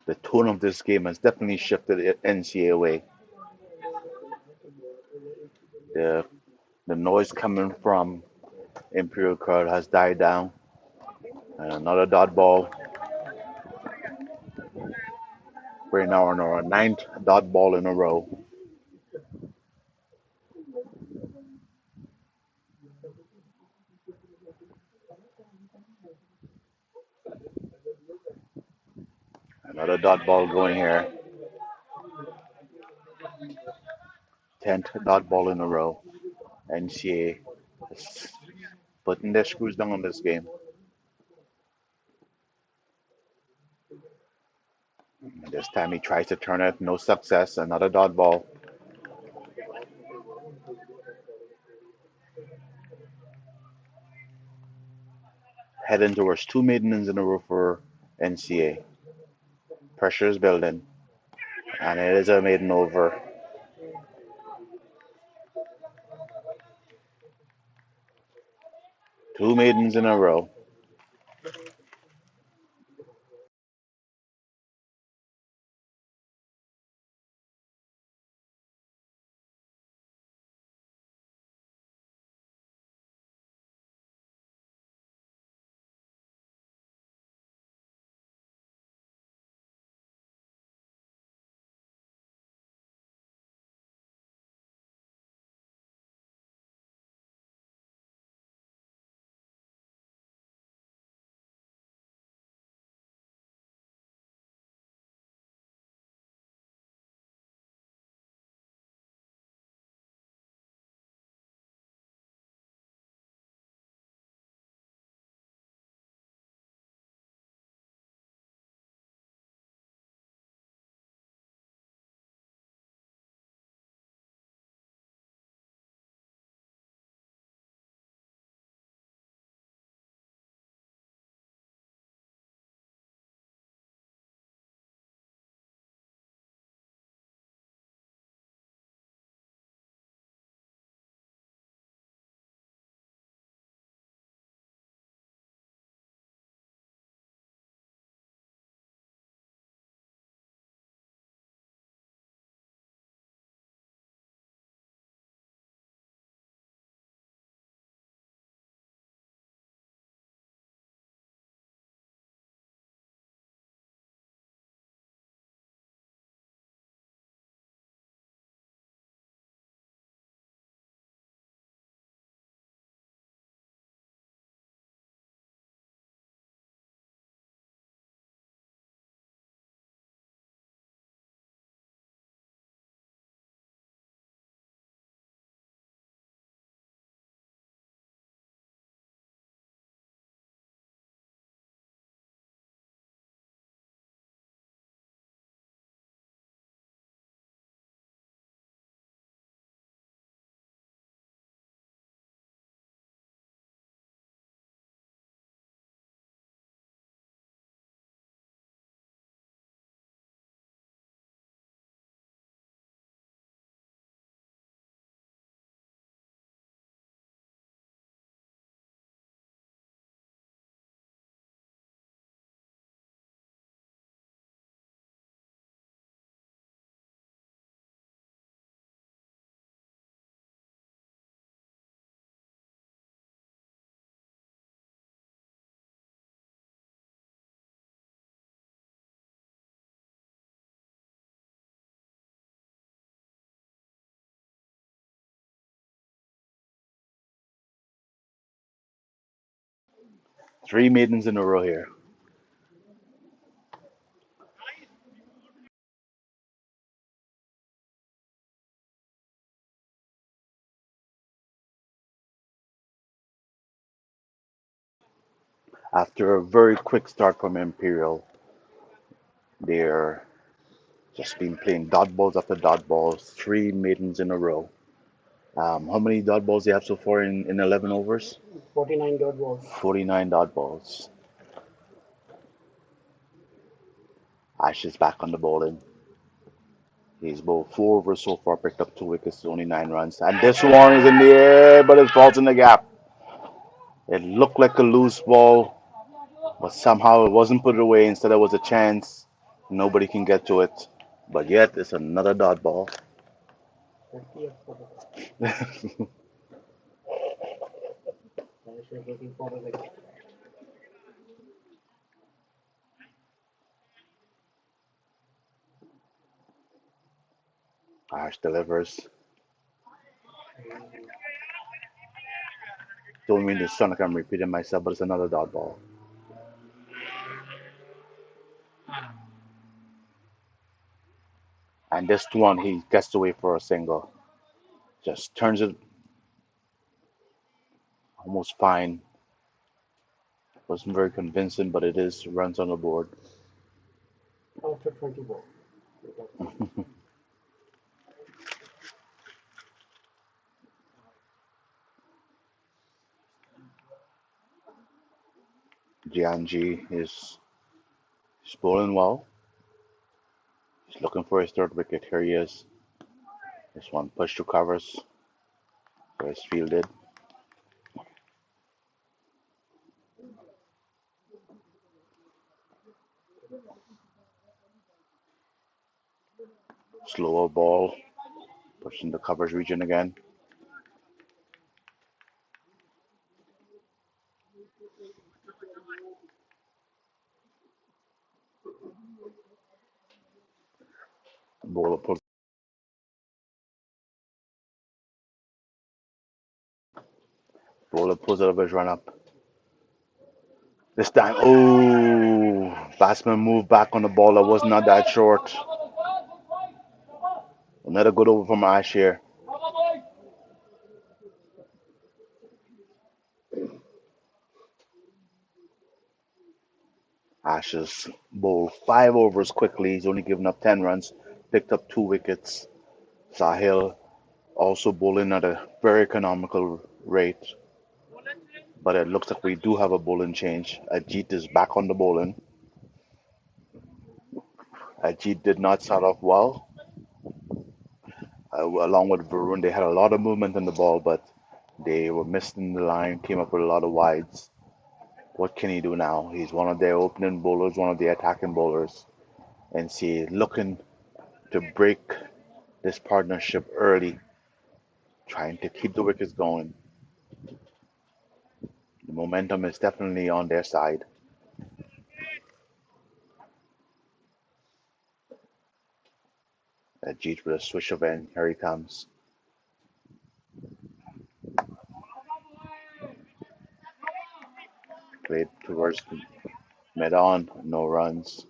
The tone of this game has definitely shifted NCAA way. The the noise coming from Imperial crowd has died down. And another dot ball. We're now on our ninth dot ball in a row. Another dot ball going here. 10th dot ball in a row. NCAA is putting their screws down on this game. This time he tries to turn it, no success. Another dot ball. Heading towards two maidens in a row for NCA. Pressure is building, and it is a maiden over. Two maidens in a row. Three maidens in a row here. After a very quick start from Imperial, they're just been playing dot balls after dot balls. Three maidens in a row. How many dot balls do you have so far in 11 overs? 49 dot balls. 49 dot balls. Ash is back on the bowling. He's bowled 4 overs so far, picked up 2 wickets, only 9 runs. And this one is in the air, but it falls in the gap. It looked like a loose ball, but somehow it wasn't put away. Instead, it was a chance. Nobody can get to it. But yet, it's another dot ball. Ash delivers. Don't mean to sound like I'm repeating myself, but it's another dot ball. And this one, he gets away for a single. Just turns it almost fine. Wasn't very convincing, but it is runs on the board. Jianji is bowling well. He's looking for his third wicket. Here he is. This one pushed to covers. So it's fielded. Slower ball. Pushed in the covers region again. Bowler pulls, bowler pulls out of his run up. This time, oh, batsman moved back on the ball. That was not that short. Another good over from Ash here. Ash has bowled 5 overs quickly. He's only given up 10 runs, picked up 2 wickets. Sahil also bowling at a very economical rate. But it looks like we do have a bowling change. Ajit is back on the bowling. Ajit did not start off well. Along with Varun, they had a lot of movement in the ball, but they were missing the line, came up with a lot of wides. What can he do now? He's one of their opening bowlers, one of the attacking bowlers. And see, looking to break this partnership early, trying to keep the wickets going. The momentum is definitely on their side. Ajit with a swish of end. Here he comes. Played towards mid on, no runs.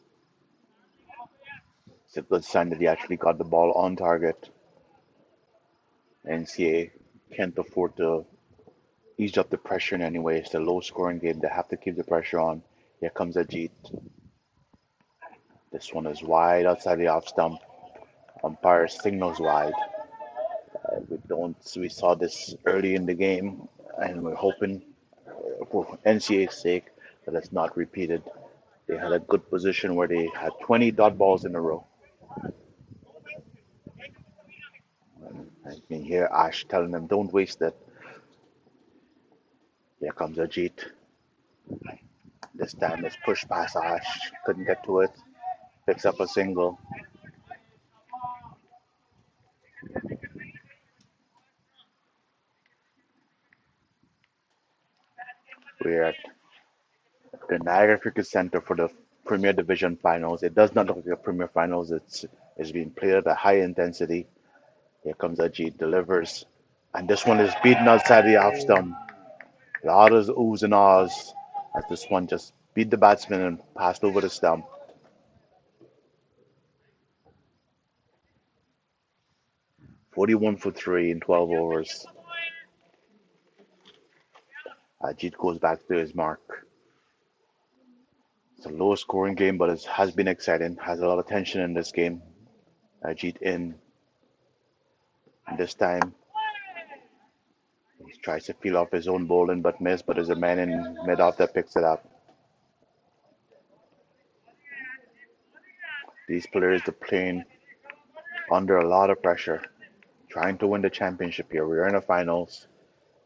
It's a good sign that he actually got the ball on target. NCA can't afford to ease up the pressure in any way. It's a low scoring game. They have to keep the pressure on. Here comes Ajit. This one is wide outside the off stump. Umpire signals wide. We don't. We saw this early in the game, and we're hoping for NCA's sake that it's not repeated. They had a good position where they had 20 dot balls in a row. I can hear Ash telling them, "Don't waste it." Here comes Ajit. This time it's pushed past Ash. Couldn't get to it. Picks up a single. We're at the Niagara Cricket Center for the Premier Division Finals. It does not look like a Premier Finals. It's being played at a high intensity. Here comes Ajit, delivers, and this one is beaten outside the off stump. A lot of oohs and ahs as this one just beat the batsman and passed over the stump. 41 for 3 in 12 overs. Ajit goes back to his mark. It's a low scoring game, but it has been exciting. Has a lot of tension in this game. Ajit in. And this time he tries to peel off his own bowling but miss, but there's a man in mid off that picks it up. These players are playing under a lot of pressure, trying to win the championship here. We're in the finals.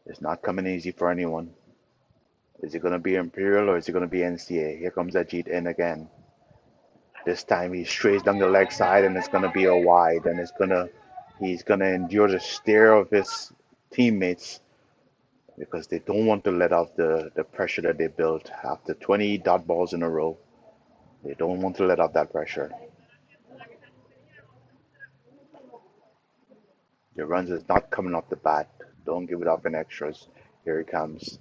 It's not coming easy for anyone. Is it going to be Imperial or is it going to be NCA? Here comes Ajit in again. This time he strays down the leg side and it's going to be a wide and he's going to endure the stare of his teammates because they don't want to let off the pressure that they built after 20 dot balls in a row. They don't want to let off that pressure. The runs is not coming off the bat. Don't give it up in extras. Here he comes.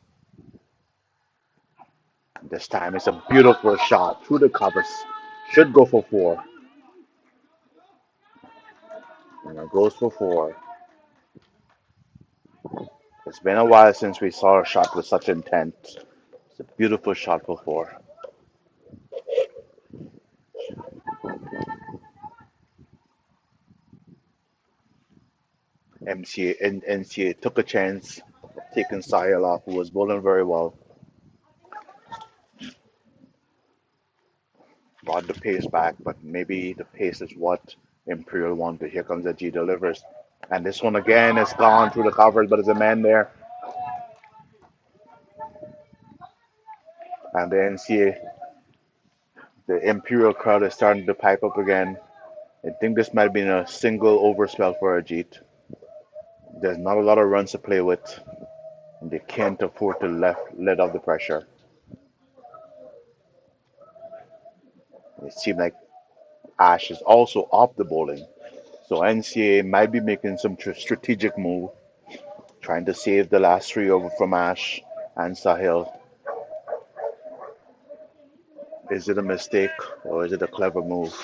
This time it's a beautiful shot through the covers. Should go for four. And it goes for four. It's been a while since we saw a shot with such intent. It's a beautiful shot for four. NCA took a chance, taking Sahil off, who was bowling very well. Brought the pace back, but maybe the pace is what Imperial wanted. Here comes the G delivers. And this one again is gone through the covers, but there's a man there. And the NCA, the Imperial crowd is starting to pipe up again. I think this might have been a single overspell for Ajit. There's not a lot of runs to play with, and they can't afford to let off the pressure. It seemed like Ash is also off the bowling, so NCA might be making some strategic move, trying to save the last three over from Ash and Sahil. Is it a mistake or is it a clever move?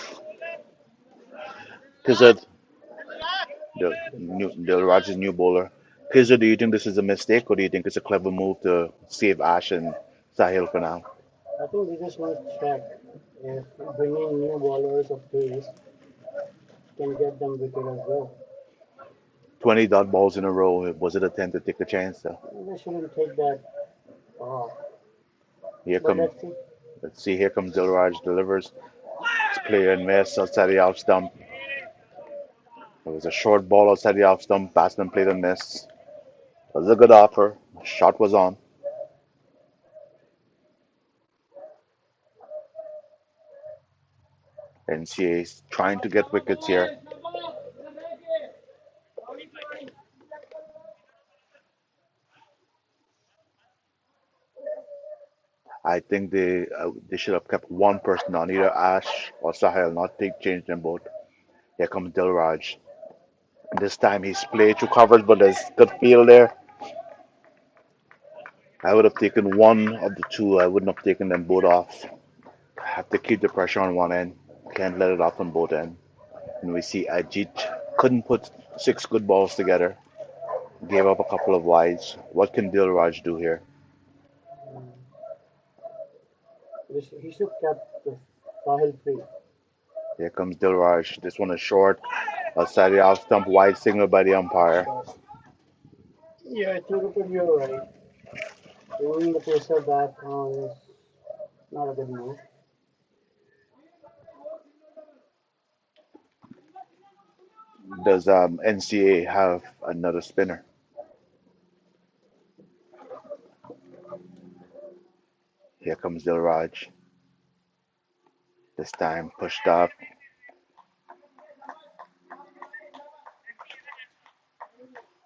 Pizard, the Rogers new bowler. Pizard, do you think this is a mistake or do you think it's a clever move to save Ash and Sahil for now? I think they just want to check if bringing new bowlers of pace can get them wicket as well. 20 dot balls in a row. Was it a attempt to take a chance? They shouldn't take that far. Here But come, let's see. let's see, here comes Dilraj delivers. It's clear and miss outside the off stump. It was a short ball outside the off stump. Batsman played and missed. It was a good offer. Shot was on. NCA is trying to get wickets here. I think they should have kept one person on, either Ash or Sahil, not take change them both. Here comes Dilraj. This time he's played through covers, but there's good field there. I would have taken one of the two. I wouldn't have taken them both off. Have to keep the pressure on one end. Can't let it off on both ends. And we see Ajit couldn't put six good balls together. Gave up a couple of wides. What can Dilraj do here? Mm, he should kept the Sahil free. Here comes Dilraj. This one is short. Outside the off stump, wide signal by the umpire. Yeah, I think you're right. Bringing the pacer back on is not a good move. Does NCA have another spinner? Here comes Dilraj. This time pushed up.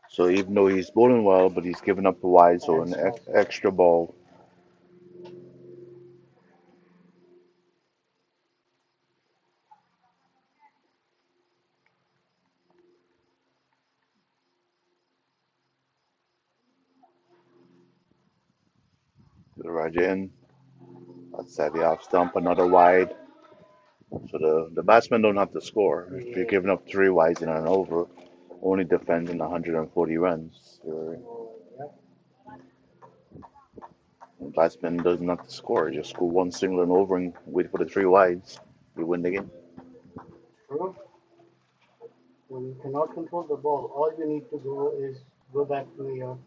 So even though he's bowling well, but he's given up the wide, so an Extra. extra ball. Dilraj in. Outside the off stump, another wide. So the batsmen don't have to score. If you're giving up three wides in an over, only defending 140 runs. Yep. The batsman doesn't have to score. Just score one single and over and wait for the three wides. You win the game. True. When you cannot control the ball, all you need to do is go back to your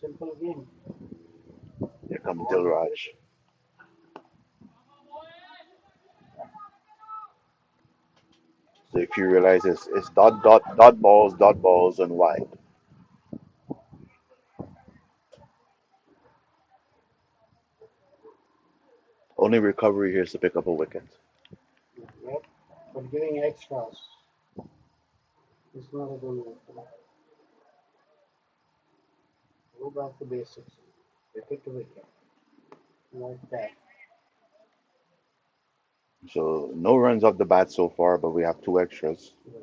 simple game. Here comes Ball is Dilraj. there. So if you realize it's dot balls, and wide. Only recovery here is to pick up a wicket. Yep. But giving extras is not a good move. Go back to basics. Wicket to wicket. Like that. So no runs off the bat so far, but we have two extras. Yes.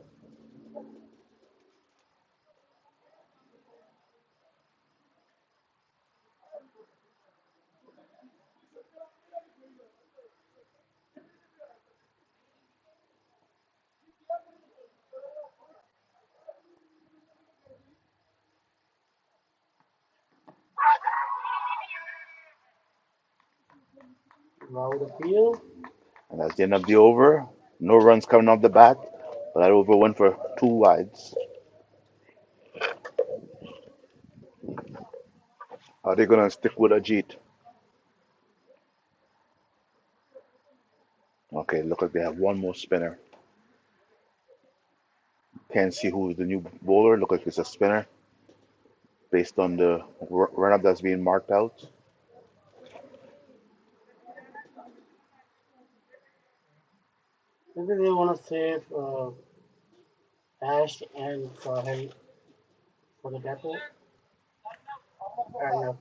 Loud appeal. And that's the end of the over. No runs coming off the bat, but that over went for two wides. Are they gonna stick with Ajit? Okay, look like they have one more spinner. Can't see who's the new bowler. Look like it's a spinner based on the run up that's being marked out. Maybe they want to save Ash and Sahil for the depot. And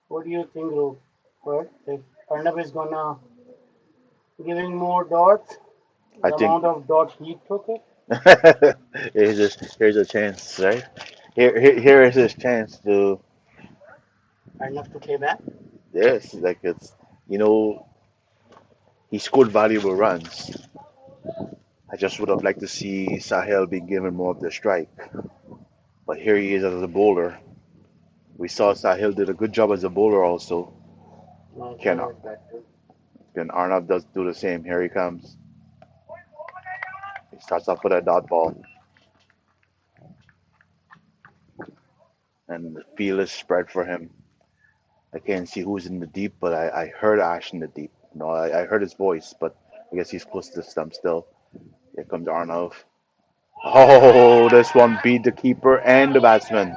what do you think, Rupert? If Arnab is gonna giving more dots, I the think amount of dots he took it, here's a chance, right? Here is his chance to Arnab to play back. yes, like it's you know he scored valuable runs. I just would have liked to see Sahel be given more of the strike, but here he is as a bowler. We saw Sahil did a good job as a bowler also. No, he Can was back too. can Arnav does do the same? Here he comes. He starts off with a dot ball, and the field is spread for him. I can't see who's in the deep, but I heard Ash in the deep. No, I heard his voice, but I guess he's close to the stump still. Here comes Arnav. Oh, this one beat the keeper and the batsman.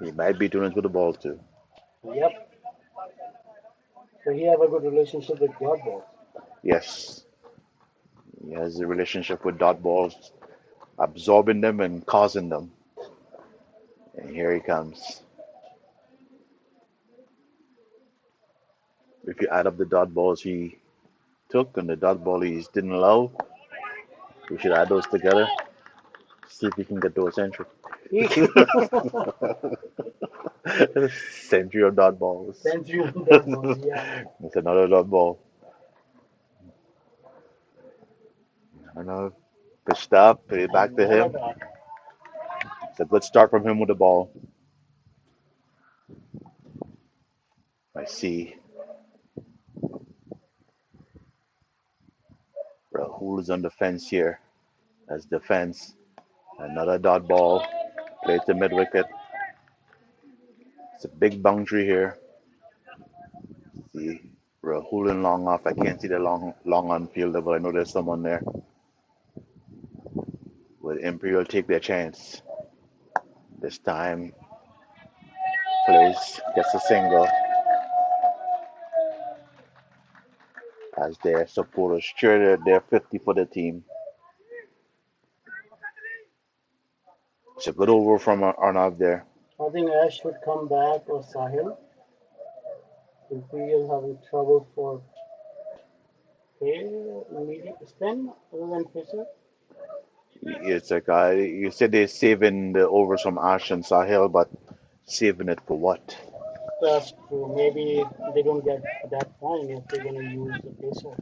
He might be doing it with the ball too. Yep. So he have a good relationship with dot balls. Yes, he has a relationship with dot balls, absorbing them and causing them. And here he comes. If you add up the dot balls he took and the dot ball he didn't allow, we should add those together. See if we can get to a century. Century of dot balls. Century on dot balls. Yeah. It's another dot ball. Another pitched up, put it back And to more him. dot. It's a good start from him with the ball. I see Rahul is on the fence here. As defense. Another dot ball. Played to mid wicket. It's a big boundary here. See Rahul and long off. I can't see the long on fielder, but I know there's someone there. Will Imperial take their chance? This time plays, gets a single as their supporters cheer their 50 for the team. It's a good over from Arnav there. I think Ash should come back or Sahil. Imperial having trouble for medium spin other than Fisher. It's like you said they're saving the overs from Ash and Sahil, but saving it for what? That's true. Maybe they don't get that point if they're gonna use the pacer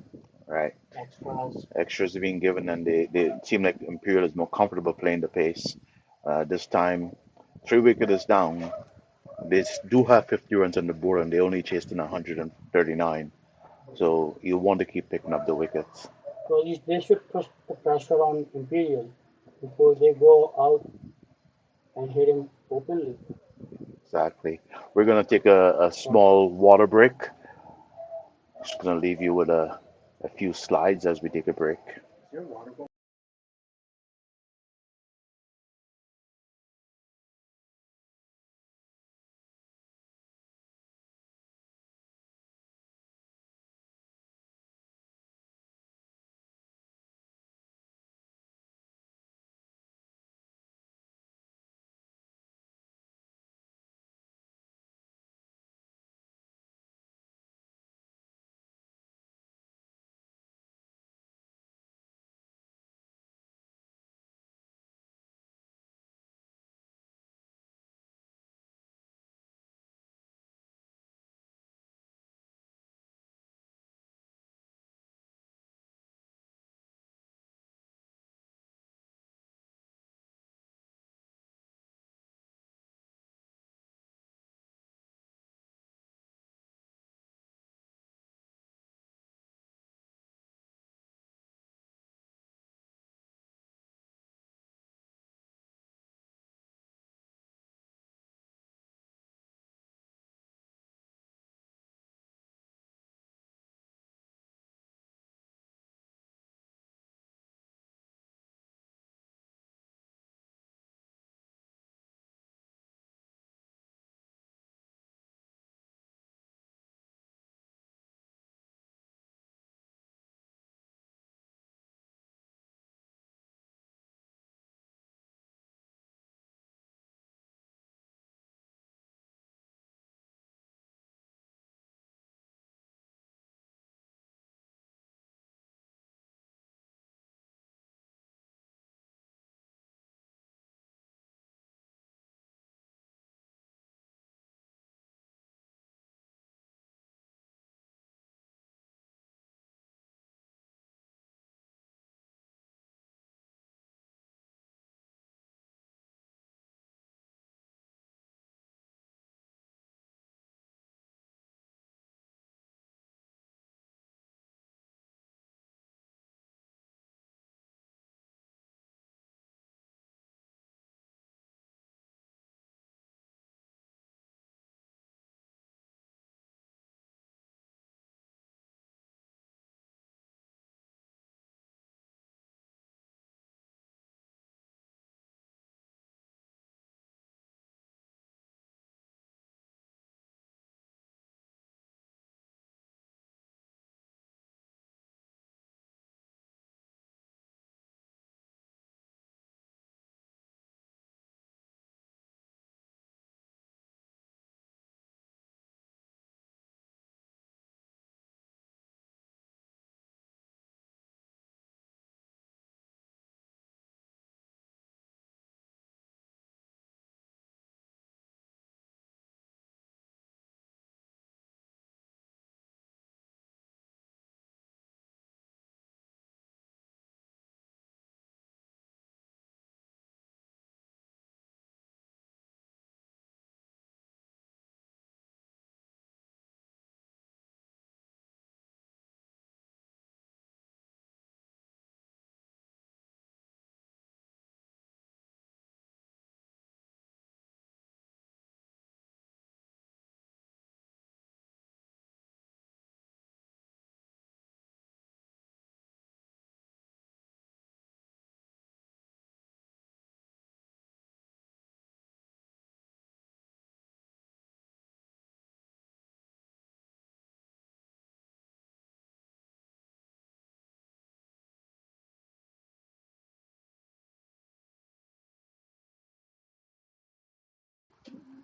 Right. extras. Extras are being given, and they seem like Imperial is more comfortable playing the pace. This time, three wicket is down. They do have 50 runs on the board, and they only chased in 139. So you want to keep picking up the wickets. So they should push the pressure on Imperial before they go out and hit him openly. Exactly. We're gonna take a So small water break. Just gonna leave you with a a few slides as we take a break.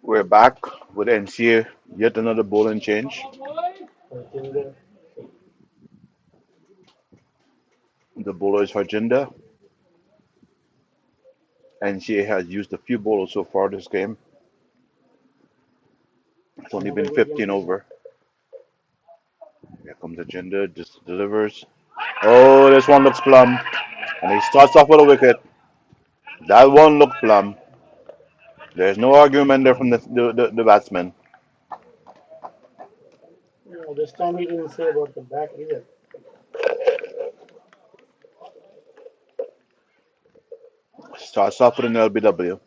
We're back with NCA, yet another bowling change. Harjinder, The bowler is Harjinder. NCA has used a few bowlers so far this game. It's only another been medium 15 pace. over. Here comes Harjinder, just delivers. Oh, this one looks plumb. And he starts off with a wicket. That one looked plumb. There's no argument there from the batsman. No, this time he didn't say about the bat either. Starts off with an LBW.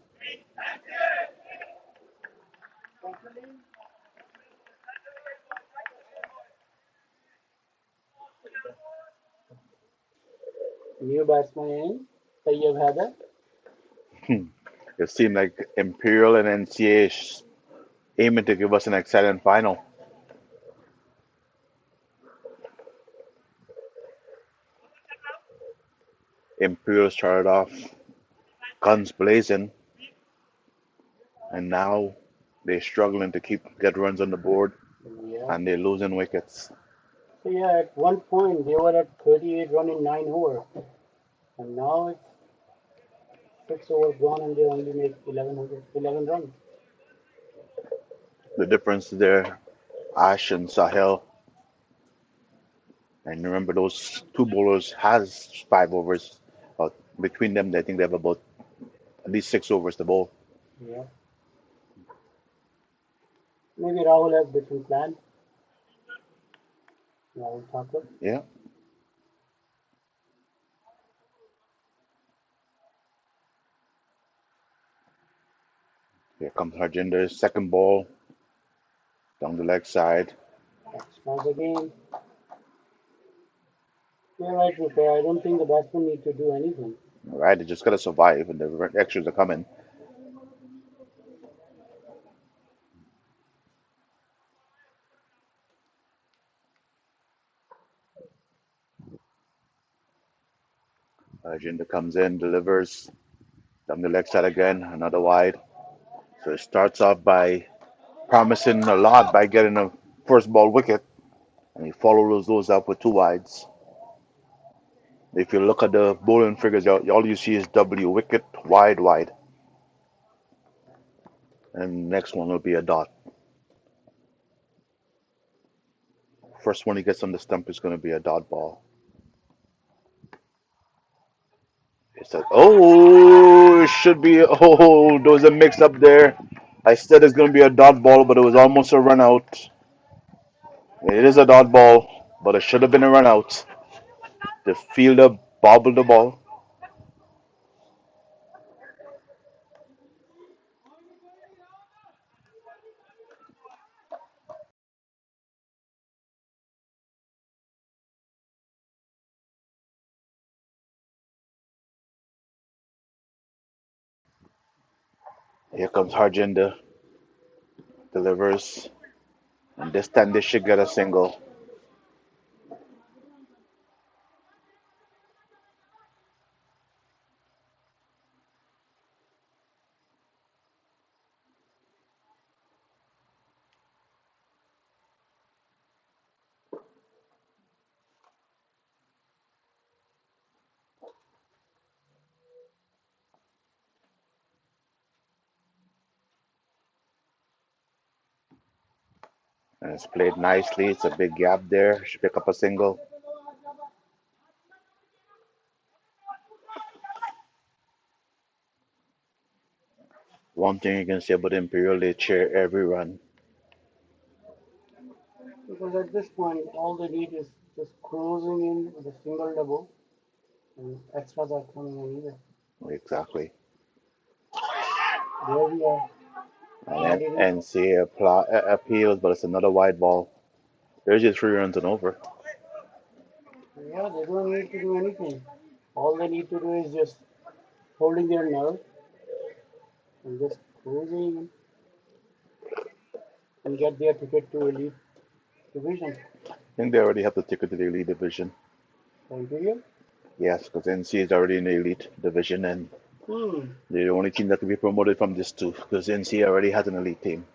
batsman in Tayyab Haider. It seemed like Imperial and NCA aiming to give us an exciting final. Imperial started off guns blazing, and now they're struggling to get runs on the board, Yeah. and they're losing wickets. So yeah, at one point they were at 38 run in 9 over, and now it's 6 overs gone and they only make 11 runs. The difference there, Ash and Sahel, and remember those two bowlers has 5 overs. Uh, Between them, I think they have about at least 6 overs to bowl. Yeah. Maybe Rahul has different plans. Rahul Thakur. Yeah, here comes Harjinder's second ball down the leg side. Smash again. You're right, Rupert. I don't think the batsman need to do anything. All right, they just gotta survive, and the extras are coming. Harjinder comes in, delivers down the leg side again, another wide. So it starts off by promising a lot by getting a first ball wicket, and he follows those up with two wides. If you look at the bowling figures, all you see is W wicket, wide, wide, and next one will be a dot. First one he gets on the stump is going to be a dot ball. It's like, oh, it should be. Oh, there was a mix up there. I said it's going to be a dot ball, but it was almost a run out. It is a dot ball, but it should have been a run out. The fielder bobbled the ball. Here comes Harjinder, delivers, and this time they should get a single. And it's played nicely. It's a big gap there. Should pick up a single. One thing you can say about Imperial, they cheer every run. Because at this point, all they need is just cruising in with a single double, and extras are coming in either. Exactly. There we are. And Why then didn't? NCA appeals, but it's another wide ball. There's just 3 runs and over. Yeah, they don't need to do anything. All they need to do is just holding their nerve and just cruising and get their ticket to elite division. I think they already have the ticket to the elite division. Imperial? Yes, because NCA is already in the elite division, and Hmm. they're the only team that can be promoted from this too, because NCA already has an elite team.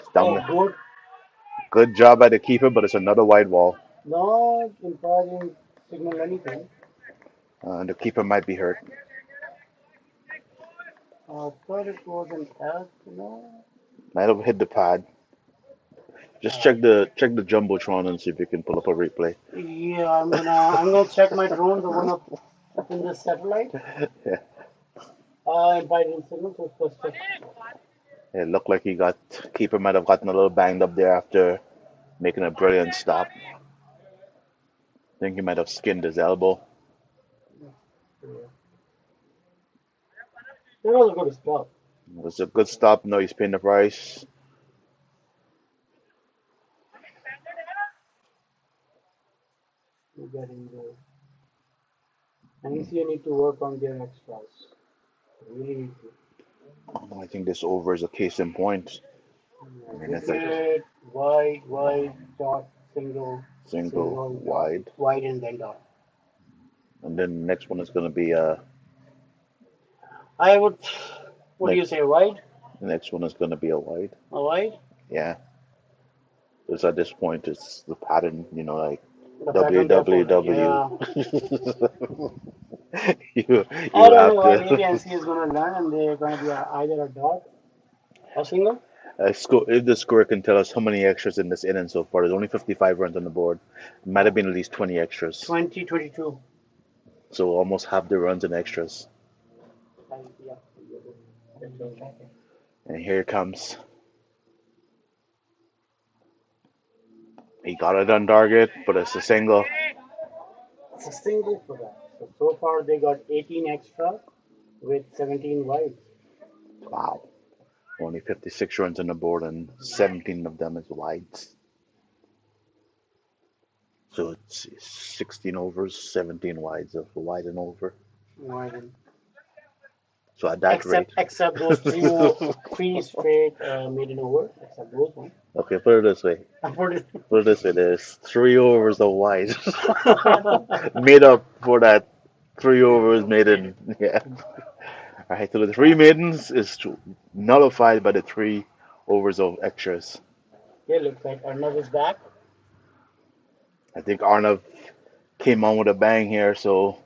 It's down Oh, there. good. Good job by the keeper, but it's another wide ball. No umpire didn't signal anything. The keeper might be hurt. Thought it was an out. No. Might have hit the pad. Just Uh, check the jumbotron and see if you can pull up a replay. yeah, I'm gonna check my drone, the one up in the satellite. Yeah, Umpire didn't signal, so first check. it looked like keeper might have gotten a little banged up there after making a brilliant stop. I think he might have skinned his elbow. Yeah. That was a good stop. It was a good stop. No, he's paying the price. to get in there. And you need to work on their extras. Really need to. I think this over is a case in point. I Yeah, mean, they it's like play wide, wide, dot, single, single single, dot, wide, wide, and then dot. and then the next one is going to be I would, what do you next say, wide? the next one is going to be a wide. A wide? Yeah, because at this point it's the pattern, like The pattern they're following. WWW. Yeah. you I you don't have know. Maybe to NC is going to learn and they're going to be either a dot or single. score if the scorer can tell us how many extras in this inning so far. There's only 55 runs on the board. It might have been at least 20 extras, 2022. so almost half the runs and extras. Yeah. And here it comes. He got it on target, but it's a single. It's a single for that. So far they got 18 extra with 17 wides. Wow. Only 56 runs on the board, and 17 of them is wides. So it's 16 overs, 17 wides of wide and over. Widen. So at that rate. Except those three straight maiden over. Except those ones. Okay, put it this way. Put it this way. There's 3 overs of wide made up for that 3 overs maiden. Yeah. All right. So the three maidens is nullified by the 3 overs of extras. Yeah, looks like Arnav is back. I think Arnav came on with a bang here, so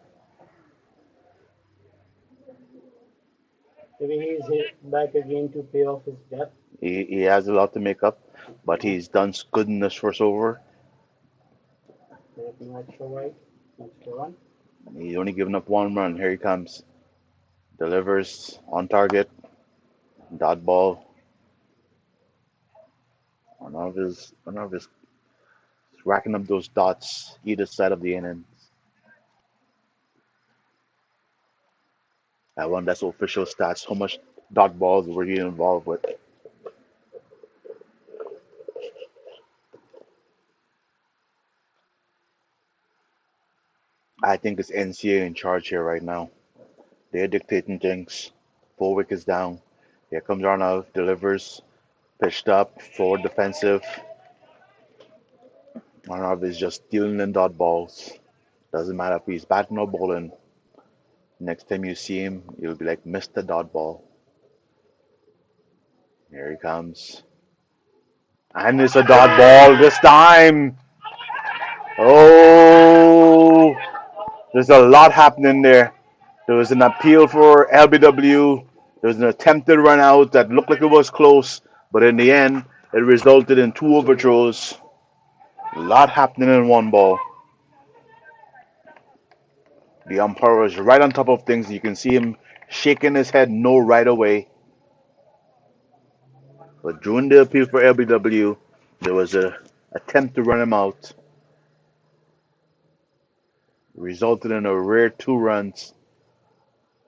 Maybe he's back again to pay off his debt. he has a lot to make up, but he's done good in this first over. There's no extra wide. Extra one. He's only given up 1 run. Here he comes. Delivers on target. Dot ball. Arnav is racking up those dots either side of the innings. I want that's official stats. How much dot balls were you involved with? I think it's NCA in charge here right now. They're dictating things. 4 wickets down. Here comes Arnav. Delivers. Pitched up. Forward defensive. Arnav is just dealing in dot balls. Doesn't matter if he's batting or bowling. Next time you see him, you'll be like Mr. Dot Ball. Here he comes. And it's a dot ball this time. Oh, there's a lot happening there. There was an appeal for LBW. There was an attempted run out that looked like it was close, but in the end, it resulted in 2 overthrows. A lot happening in one ball. The umpire was right on top of things. You can see him shaking his head no right away. But during the appeal for LBW, there was a attempt to run him out, resulted in a rare 2 runs,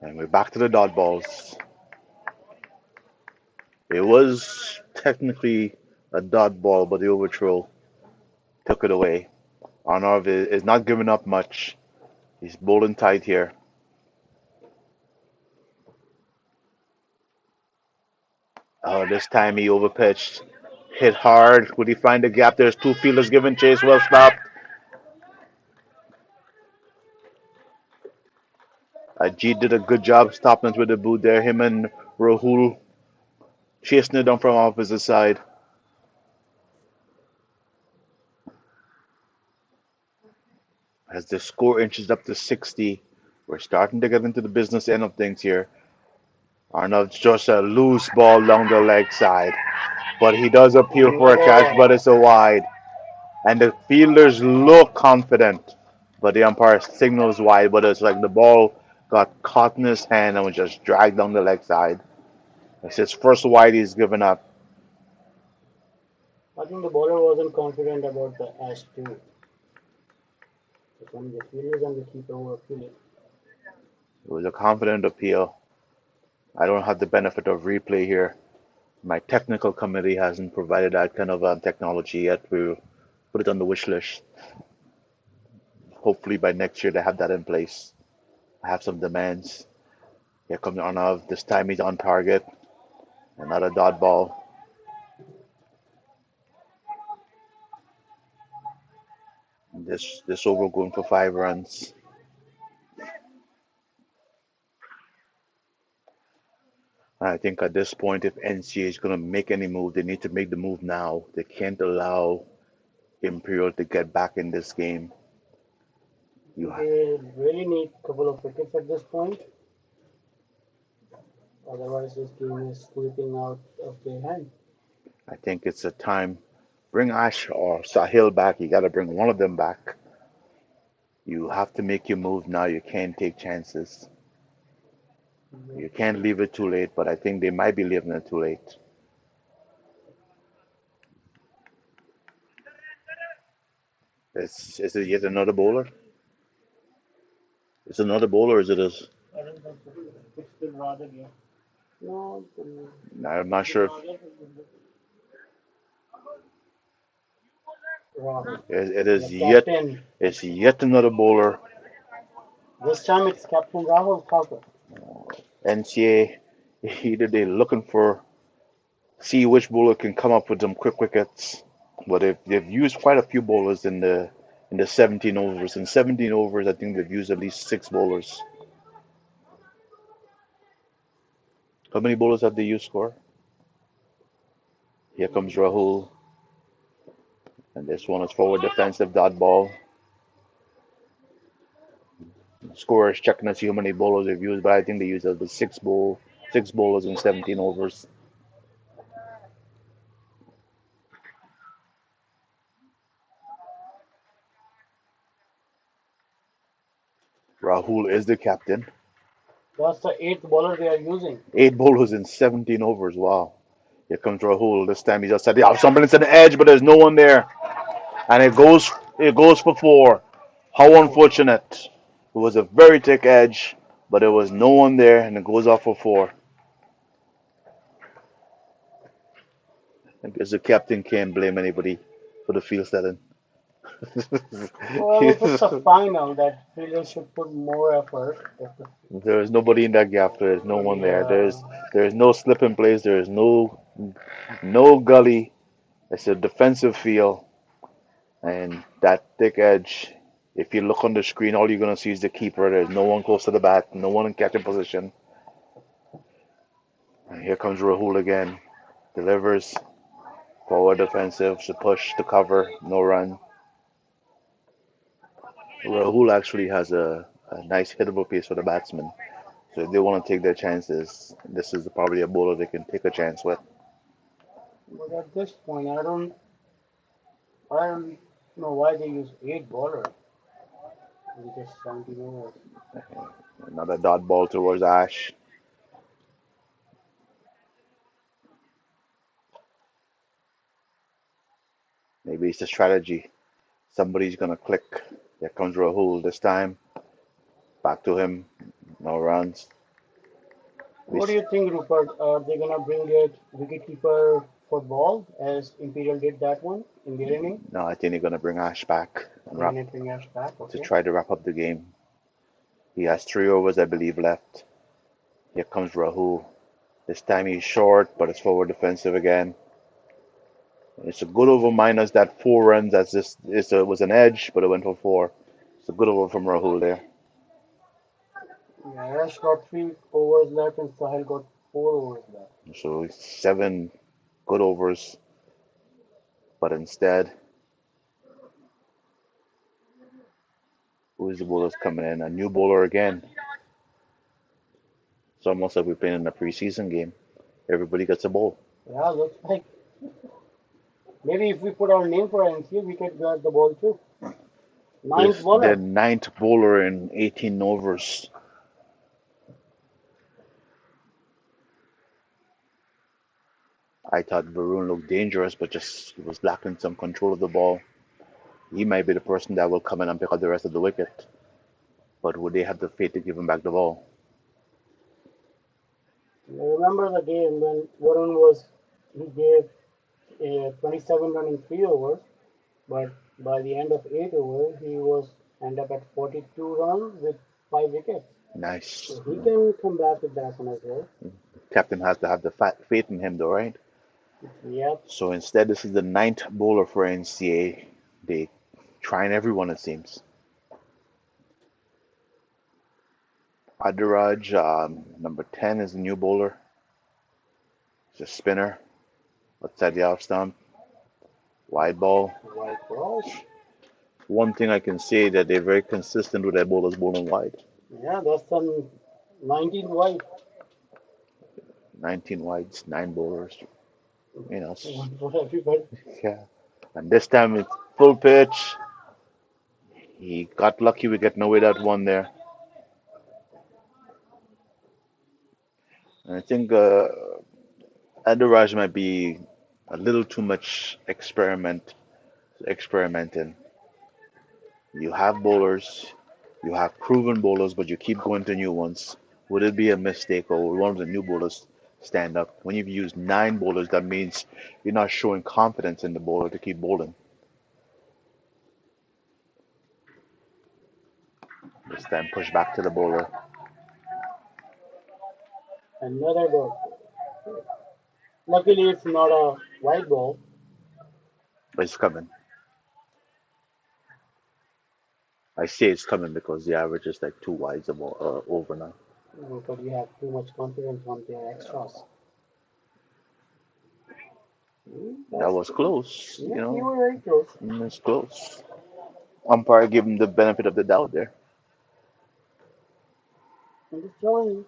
and we're back to the dot balls. It was technically a dot ball, but the overthrow took it away. Arnav is not giving up much. He's bowling tight here. This time he overpitched, hit hard. Would he find the gap? There's 2 fielders giving chase. Well stopped. Ajit did a good job stopping it with the boot there. Him and Rahul chasing it down from opposite side. As the score inches up to 60, we're starting to get into the business end of things here. Arnold's just a loose ball down the leg side, but he does appeal for a catch, but it's a wide. And the fielders look confident, but the umpire signals wide, but it's like the ball got caught in his hand and was just dragged down the leg side. It's his first wide he's given up. I think the bowler wasn't confident about the ash too. It's only the fielders and the keeper were feeling. It was a confident appeal. I don't have the benefit of replay here. My technical committee hasn't provided that kind of technology yet. We'll put it on the wish list. hopefully by next year they have that in place. I have some demands. Here comes Arnav. This time he's on target. Another dot ball. This over going for 5 runs. I think at this point, if NCA is going to make any move, they need to make the move now. They can't allow Imperial to get back in this game. You, They really need a couple of wickets at this point. Otherwise, this game is slipping out of their hand. I think it's a time. Bring Ash or Sahil back. You got to bring one of them back. You have to make your move now. You can't take chances. You can't leave it too late, but I think they might be leaving it too late. Is it yet another bowler? Is it another bowler or is it a? I don't think so. It's still rather game. No, I'm not sure if Rahul. it The is yet. captain. It's yet another bowler. This time it's Captain Rahul Thakur. NCA either they're looking for see which bowler can come up with some quick wickets. But they've used quite a few bowlers in the 17 overs. In 17 overs, I think they've used at least 6 bowlers. How many bowlers have they used, score? Here comes Rahul, and this one is forward defensive dot ball. Scorer is checking to see how many bowlers they've used, but I think they used the 6 bowlers in 17 overs. Rahul is the captain. That's the eighth bowler they are using. 8 bowlers in 17 overs. Wow. Here comes Rahul. This time he just said, "Yeah, somebody's at the edge, but there's no one there," and it goes for 4. How Oh, unfortunate! It was a very thick edge, but there was no one there, and it goes off for 4. I guess the captain can't blame anybody for the field setting. well, if it's a final, that fielders should put more effort. There is nobody in that gap. There is no one there. Yeah, There is no slip in place. There is no gully. It's a defensive field, and that thick edge. If you look on the screen, all you're gonna see is the keeper. There's no one close to the bat. No one in catching position. And here comes Rahul again. Delivers forward defensive to push to cover. No run. Rahul actually has a nice hittable pace for the batsman. So if they want to take their chances, this is probably a bowler they can take a chance with. but at this point, I don't know why they use eight bowlers in just 17 overs. Another dot ball towards Ash. Maybe it's a strategy. Somebody's gonna click. There comes Rahul this time. Back to him. No runs. What do you think, Rupert? Are they gonna bring it wicketkeeper for ball as Imperial did that one in their inning? No, I think they're gonna bring Ash back and They're wrap gonna bring us back, to okay? try to wrap up the game. He has 3 overs, I believe, left. Here comes Rahul. This time he's short, but it's forward defensive again. It's a good over minus that 4 runs. That's just it was an edge, but it went for 4. It's a good over from Rahul there. Yeah, Ash got 3 overs left and Sahil got 4 overs left. So 7 good overs, but instead, who is the bowlers coming in? A new bowler again. It's almost like we're playing in a preseason game. Everybody gets a bowl. Yeah, looks like maybe if we put our name for NCA, we could grab the ball too. Ninth This the bowler. ninth bowler in 18 overs. I thought Varun looked dangerous, but just was lacking some control of the ball. He might be the person that will come in and pick up the rest of the wicket. But would they have the faith to give him back the ball? I remember the game when Varun was he gave a 27 run in 3 overs, but by the end of 8 overs he was end up at 42 runs with 5 wickets. Nice. So he can come back with that one as well. Captain has to have the faith in him, though, right? Yep. So instead, this is the ninth bowler for NCA. They trying everyone, it seems. Adiraj, number 10, is the new bowler. It's a spinner. Outside the off stump. Wide ball. White ball. One thing I can say that they're very consistent with their bowlers bowling wide. Yeah, that's some 19 white. 19 wides, 9 bowlers. You know, One for everybody. yeah. And this time it's full pitch. He got lucky with getting away that one there. And I think Adiraj might be a little too much experimenting. You have bowlers, you have proven bowlers, but you keep going to new ones. Would it be a mistake or will one of the new bowlers stand up? When you've used 9 bowlers, that means you're not showing confidence in the bowler to keep bowling. This time push back to the bowler. Another ball. Luckily, it's not a white ball, It's coming. I say it's coming because the average is like 2 wides over now. but you have too much confidence on their extras. That That's was close, yeah, you were very close. It's close. Umpire gave him the benefit of the doubt there. I'm just telling you.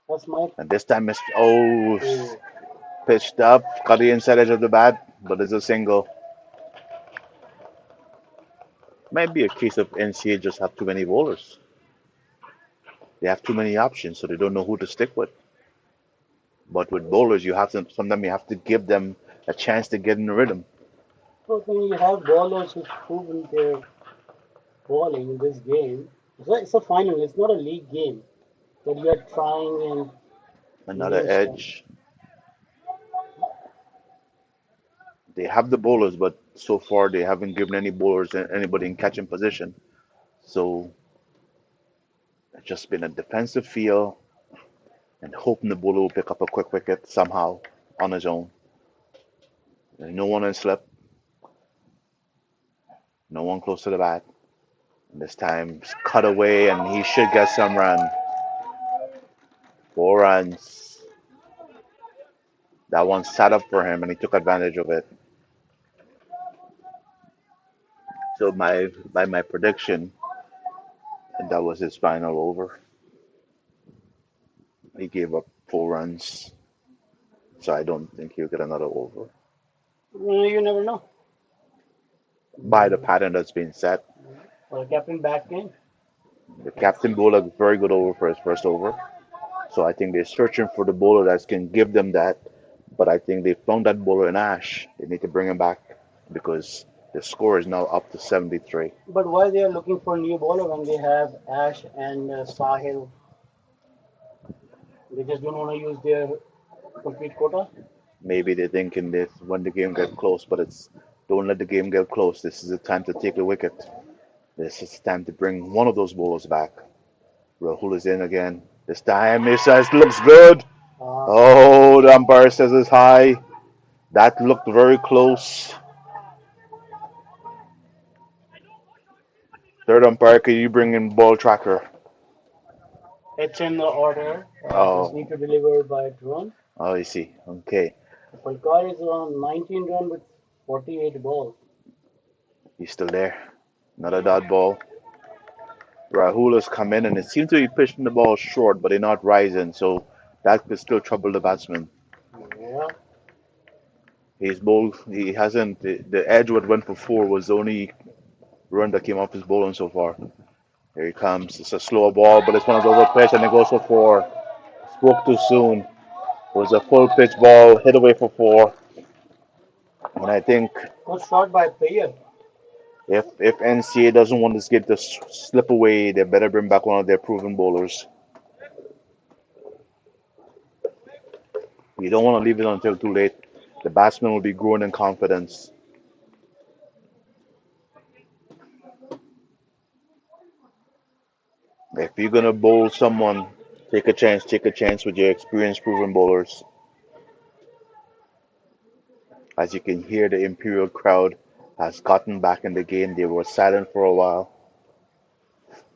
That's my. And this time, Oh, pitched up, got the inside edge of the bat, but it's a single. Might be a case of NCA just have too many bowlers. They have too many options, so they don't know who to stick with. But with bowlers, you have to sometimes you have to give them a chance to get in the rhythm. but when you have bowlers who've proven their bowling in this game, it's a final. It's not a league game that you are trying and Another new stuff. edge. They have the bowlers, but so far they haven't given any bowlers anybody in catching position. So it's just been a defensive feel and hoping the bowler will pick up a quick wicket somehow on his own. There's no one in slip, no one close to the bat. And this time it's cut away and he should get some run. 4 runs. That one sat up for him and he took advantage of it. So by my prediction, that was his final over. He gave up 4 runs, so I don't think he'll get another over. You never know. By the Mm, pattern that's been set, or captain back in. the captain bowler very good over for his first over. So I think they're searching for the bowler that can give them that. But I think they found that bowler in Ash. They need to bring him back because the score is now up to 73. But why they are looking for a new bowler when they have Ash and Sahil? They just don't want to use their complete quota. Maybe they're thinking this when the game gets close, but it's don't let the game get close. This is the time to take the wicket. This is the time to bring one of those bowlers back. Rahul is in again. This time it says looks good. Uh, Oh, the umpire says it's high. That looked very close. Third umpire, can you bring in ball tracker? it's in the order. Just Oh, need to deliver by drone. oh, I see. Okay, Falkar is on 19 run with 48 balls. he's still there. Another dot ball. Rahul has come in and it seems to be pitching the ball short, but they're not rising, so that could still trouble the batsman. Yeah, He's bowled. He hasn't. The edge what went for 4 was the only run that came off his bowling so far. Here he comes. It's a slower ball, but it's one of those pitch and it goes for 4. Spoke too soon. It was a full pitch ball, hit away for 4. And I think good shot by Payer. if NCA doesn't want this game to slip away, they better bring back one of their proven bowlers. You don't want to leave it until too late. The batsman will be growing in confidence. If you're gonna bowl someone, take a chance. Take a chance with your experienced, proven bowlers. As you can hear, the Imperial crowd has gotten back in the game. They were silent for a while,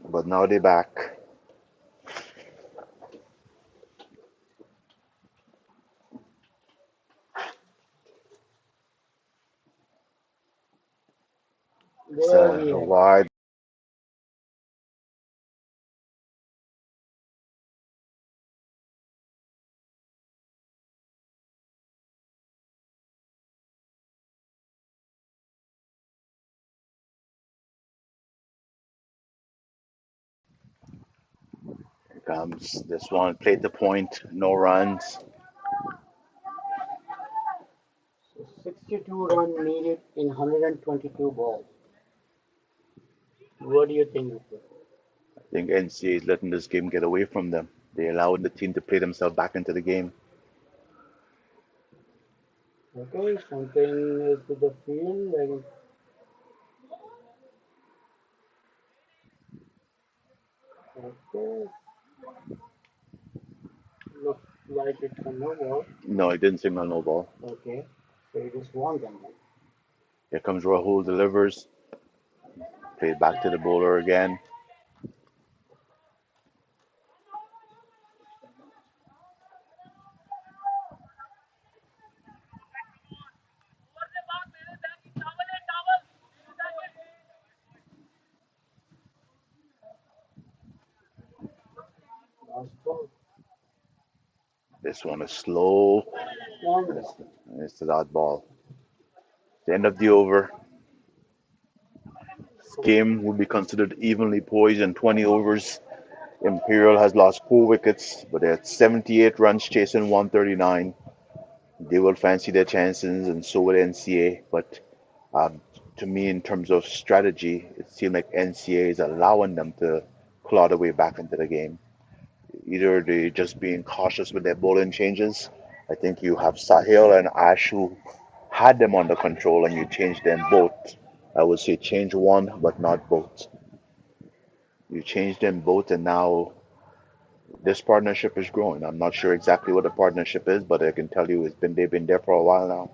but now they're back. It's There we a have it. wide comes this one. Played the point, no runs. So 62 run needed in 122 balls. What do you think of it? I think NCA is letting this game get away from them. They allowed the team to play themselves back into the game. Okay, something is with the field. Like, okay, looks like it's a no ball. No, he didn't signal no ball. Okay, so you just won them then. Here comes Rahul, delivers. Played back to the bowler again. Last ball. This one is slow. One It's, ball. it's the dot ball. The end of the over. This So, game will be considered evenly poised in 20 overs. Imperial has lost 4 wickets, but they're at 78 runs chasing 139. They will fancy their chances, and so will NCA. But um, to me, in terms of strategy, it seemed like NCA is allowing them to claw their way back into the game. Either they're just being cautious with their bowling changes. I think you have Sahil and Ash who had them under control, and you changed them both. I would say change one, but not both. You changed them both, and now this partnership is growing. I'm not sure exactly what the partnership is, but I can tell you they've been there for a while now.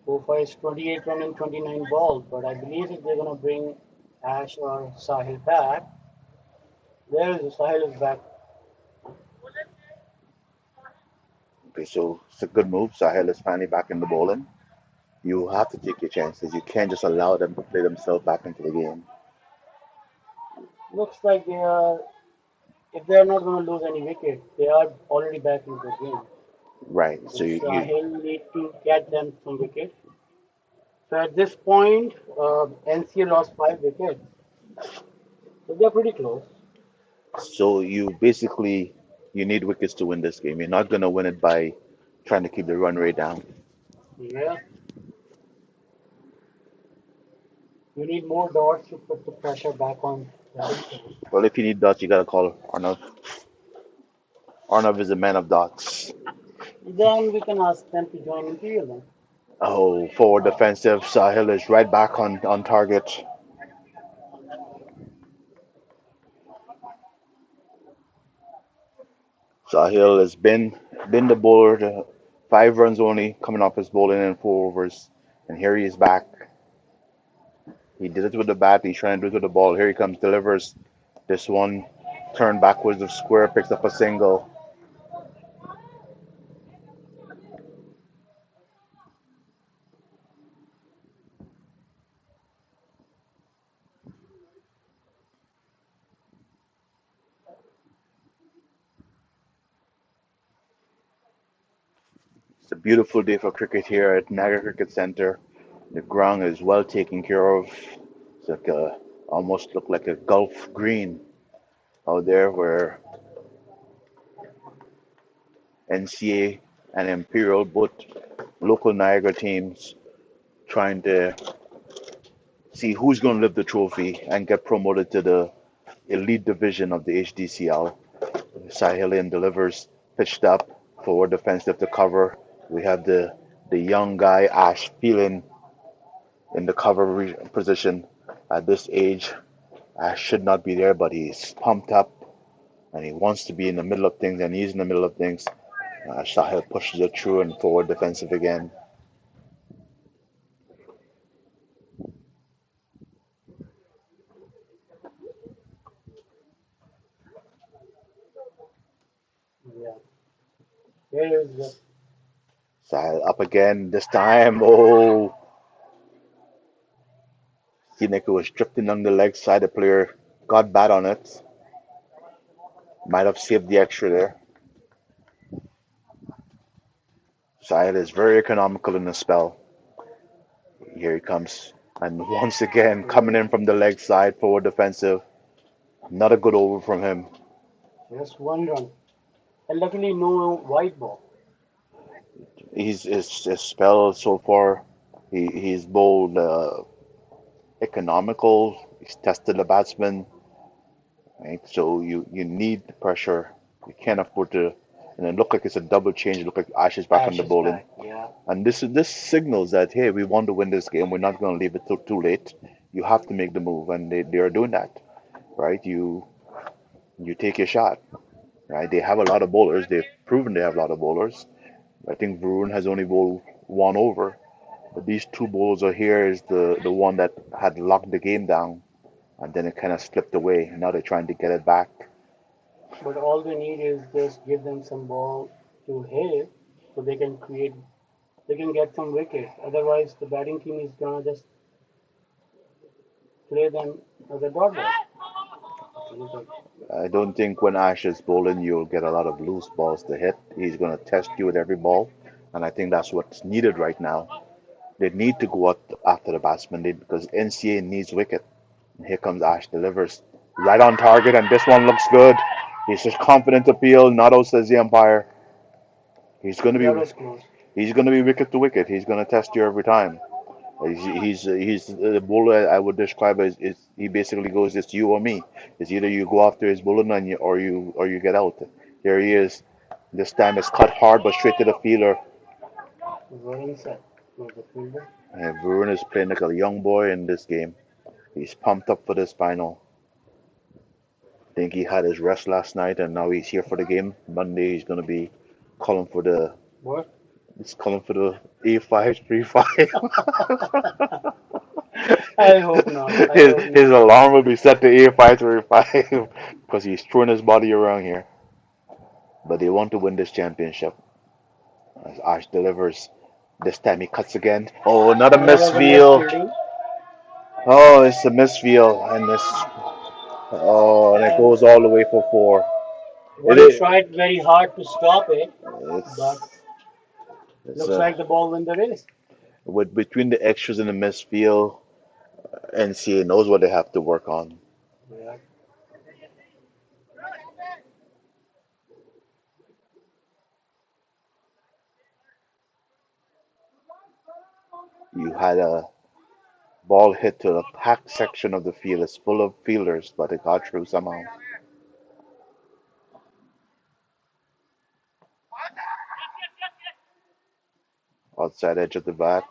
so far it's 28 run and 29 balls, but I believe if they're gonna bring Ash or Sahil back, there is Sahil is back. Okay, so it's a good move. Sahel is finally back in the bowling. You have to take your chances. You can't just allow them to play themselves back into the game. Looks like they are. If they are not gonna lose any wicket, they are already back in the game. Right. So But you Sahil need to get them some wickets. So at this point, NCA lost 5 wickets. So they're pretty close. you basically you need wickets to win this game. You're not gonna win it by trying to keep the run rate down. Yeah, you need more dots to put the pressure back on Rajasthan. Well, if you need dots, you gotta call Arnav. Arnav is a man of dots. Then we can ask them to join Imperial then. Oh, forward defensive. Sahil is right back on target. Sahil has been the bowler, 5 runs only coming off his bowling in 4 overs, and here he is back. He did it with the bat. He's trying to do it with the ball. Here he comes, delivers this one, turned backwards of square, picks up a single. It's a beautiful day for cricket here at Naga Cricket Center. The ground is well taken care of. It's like a almost look like a Gulf green out there where NCA and Imperial, both local Niagara teams, trying to see who's going to lift the trophy and get promoted to the elite division of the Hdcl. Sahilian delivers, pitched up, forward defensive to cover. We have the young guy Ash feeling in the cover position at this age. Ash should not be there, but he's pumped up and he wants to be in the middle of things, and he's in the middle of things. Sahil pushes it through and forward defensive again. Yeah. Here is the Sahil up again this time. Oh, Sineko was drifting on the leg side. The player got bad on it. Might have saved the extra there. Sahil is very economical in the spell. Here he comes. And once again, coming in from the leg side, forward defensive. Not a good over from him. just one run. And luckily no white ball. His spell so far, he's bowled economical. He's tested the batsman, right? So you need the pressure. You can't afford to. And it looked like it's a double change. It looked like Ash is back on Ash the is bowling. back. Yeah. And this signals that hey, we want to win this game. We're not going to leave it too late. You have to make the move, and they are doing that, right? You take your shot, right? They have a lot of bowlers. They've proven they have a lot of bowlers. I think Varun has only bowled one over, but these two bowlers are here is the one that had locked the game down, and then it kind of slipped away. Now they're trying to get it back. But all they need is just give them some ball to hit so they can get some wickets. Otherwise the batting team is gonna just play them as a dot ball. I don't think when Ash is bowling, you'll get a lot of loose balls to hit. He's going to test you with every ball, and I think that's what's needed right now. They need to go out after the batsman because NCA needs wicket. And here comes Ash, delivers right on target, and this one looks good. He's just confident appeal, not out says the umpire. He's going to That be was close. he's going to be wicket to wicket. He's going to test you every time. He's the bowler I would describe as is he basically goes it's you or me. It's either you go after his bowling and you get out. Here he is. This time it's cut hard but straight to the fielder. Well set for the fielder. And Varun is playing like a young boy in this game. He's pumped up for this final. I think he had his rest last night and now he's here for the game. Monday he's gonna be calling for the What? he's calling for the A5 3-5. I hope not. I his, hope his not. alarm will be set to A535 because he's throwing his body around here. But they want to win this championship. As Ash delivers, this time he cuts again. Oh, another That was a missed misfield. fielding. Oh, it's a misfield, and this. Oh, and it And goes all the way for four. It Wadi is. tried very hard to stop it, but It's. It's looks like the ball win the race. with between the extras and the misfield, NCA knows what they have to work on. Yeah. You had a ball hit to the packed section of the field. It's full of fielders, but it got through somehow. Outside edge of the bat,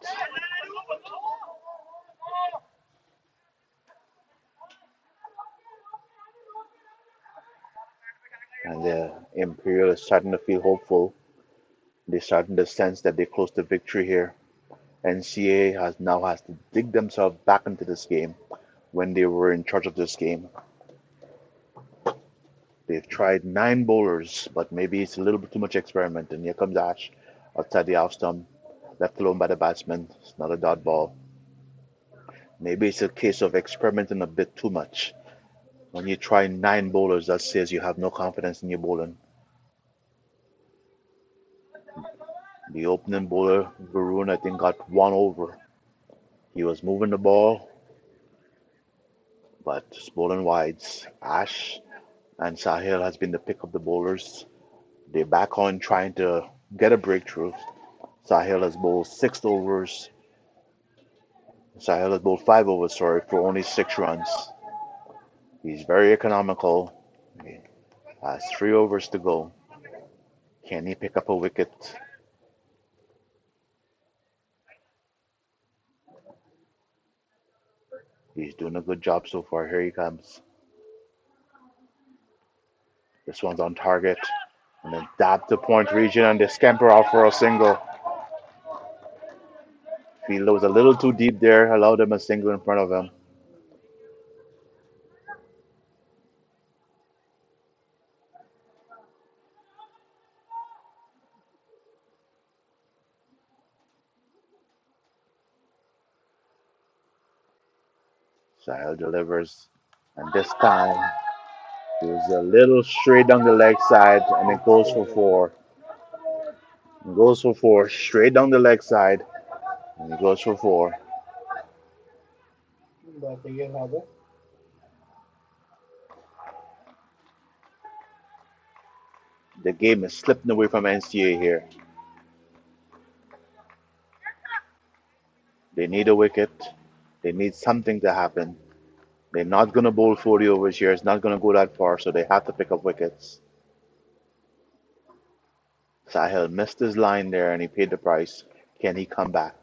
and the Imperial is starting to feel hopeful. They're starting to sense that they're close to victory here. NCA has to dig themselves back into this game when they were in charge of this game. They've tried nine bowlers, but maybe it's a little bit too much experiment. And here comes Ash outside the off stump, left alone by the batsman. It's not a dot ball. Maybe it's a case of experimenting a bit too much. When you try nine bowlers, that says you have no confidence in your bowling. The opening bowler, Varun, I think got one over. He was moving the ball, but it's bowling wides. Ash and Sahil has been the pick of the bowlers. They're back on trying to get a breakthrough. Sahil has bowled 6 overs. Sahil has bowled 5 overs, sorry, for only 6 runs. He's very economical. He has 3 overs to go. Can he pick up a wicket? He's doing a good job so far. Here he comes. This one's on target. And then dab to point region and they scamper out for a single. Fielder was a little too deep there, allowed him a single in front of him. Sahil delivers. And this time, it was a little straight down the leg side and it goes for Okay. four. It goes for four, straight down the leg side, and it goes for four. But you have it. The game is slipping away from NCA here. They need a wicket. They need something to happen. They're not going to bowl 40 overs here. It's not going to go that far, so they have to pick up wickets. Sahil missed his line there and he paid the price. Can he come back?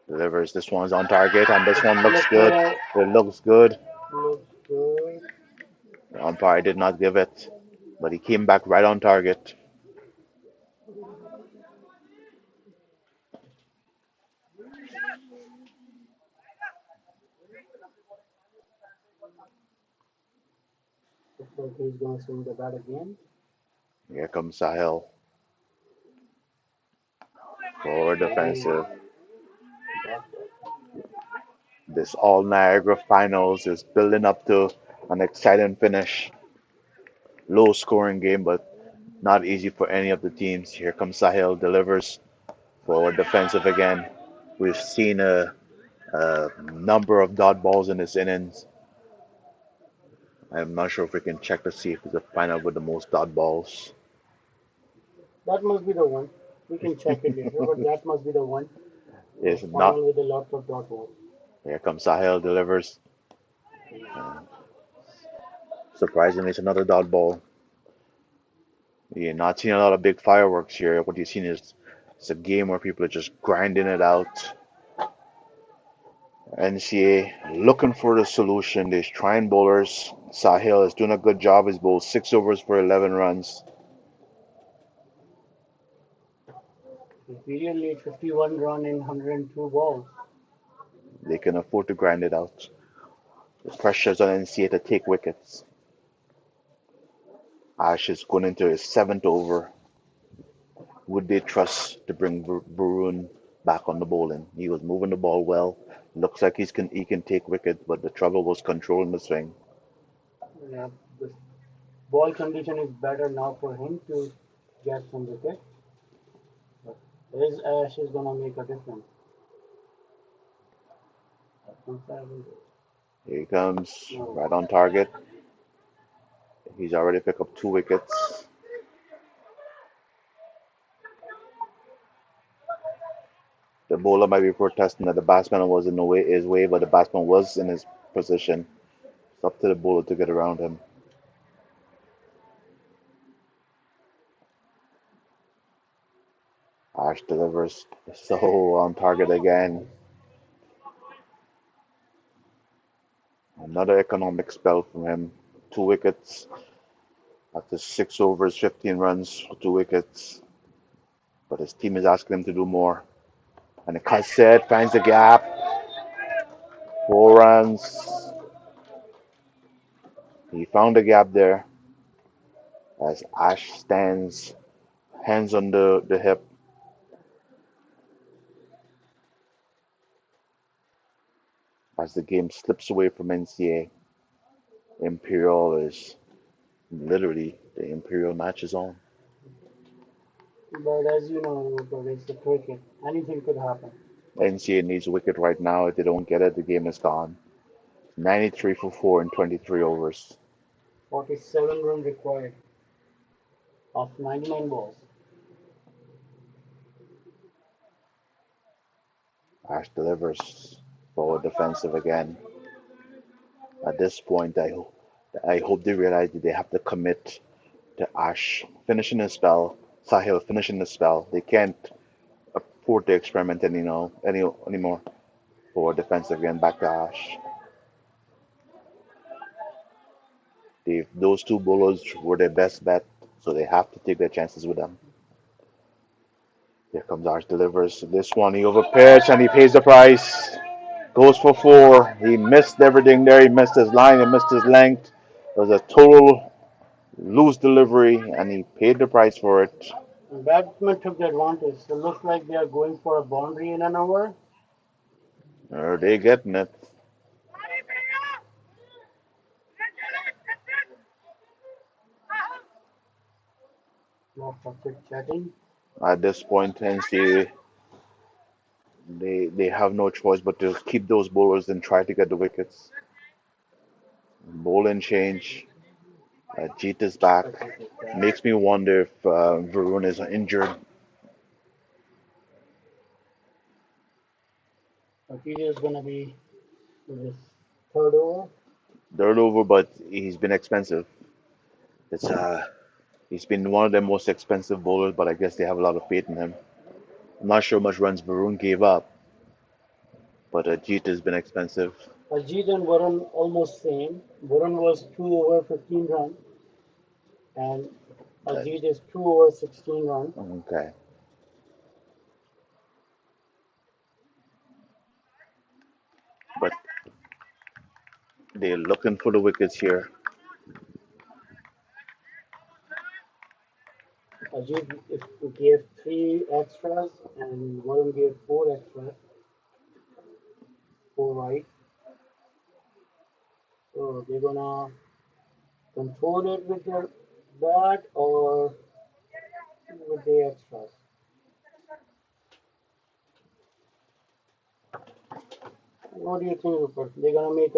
Delivers. This one's on target and this The one looks good. slipper It looks good. looks good. The umpire did not give it, but he came back right on target. Looks like he's gonna swing the bat again. Here comes Sahil. Forward Oh, defensive. got that. This all Niagara finals is building up to an exciting finish. Low scoring game, but not easy for any of the teams. Here comes Sahil, delivers forward defensive again. We've seen a number of dot balls in this innings. I'm not sure if we can check to see if it's the final with the most dot balls. That must be the one. We can check it later, but that must be the one. It's not. Final with a lot of dot balls. Here comes Sahil, delivers. Uh, Surprisingly, it's another dot ball. You're not seeing a lot of big fireworks here. What you're seeing is it's a game where people are just grinding it out. NCA looking for the solution. They're trying bowlers. Sahil is doing a good job. He's bowled 6 overs for 11 runs. Imperial need 51 run in 102 balls. They can afford to grind it out. The pressure's on NCA to take wickets. Ash is going into his seventh over. Would they trust to bring Varun back on the bowling? He was moving the ball well. Looks like he can take wickets, but the trouble was controlling the swing. Yeah, the ball condition is better now for him to get some wicket. But his ash is gonna make a difference. Here he comes, No, right on target. He's already picked up 2 wickets. The bowler might be protesting that the batsman was in the way, his way, but the batsman was in his position. It's up to the bowler to get around him. Ash delivers so on target again. Another economic spell from him. 2 wickets after 6 overs, 15 runs, 2 wickets. But his team is asking him to do more. And the cut set finds the gap. 4 runs. He found the gap there as Ash stands, hands on the hip, as the game slips away from NCA. Imperial is literally the Imperial match is on. but as you know, but it's the cricket. Anything could happen. NCA needs a wicket right now. If they don't get it, the game is gone. 93 for 4 in 23 overs. 47 run required of 99 balls. Ash delivers forward defensive again. At this point, I hope they realize that they have to commit to Ash finishing his spell, Sahil finishing the spell. They can't afford to experiment anymore. Forward defensive again, back to Ash. Those two bowlers were their best bet, so they have to take their chances with them. Here comes Arch delivers. This one he overpitched and he pays the price. Goes for four. He missed everything there. He missed his line. He missed his length. It was a total loose delivery, and he paid the price for it. The batsman took the advantage. So it looks like they are going for a boundary in an over. Are they getting it? Lots of chit chatting. At this point, NCAA, they have no choice but to keep those bowlers and try to get the wickets. Bowling change. Jeet is back. Ajit is back. Makes me wonder if Varun is injured. Ajit is going to be with his third over. Third over, but he's been expensive. It's he's been one of their most expensive bowlers, but I guess they have a lot of faith in him. I'm not sure how much runs Varun gave up, but Jeet has been expensive. Ajit and Varun almost same. Varun was 2 over 15 runs and Uh, Ajit is 2 over 16 runs. okay, but they're looking for the wickets here. Ajit gave 3 extras and Varun gave 4 extras, 4 right. So they're gonna control it with their bat or with the extras. What do you think, Rupert? They're gonna make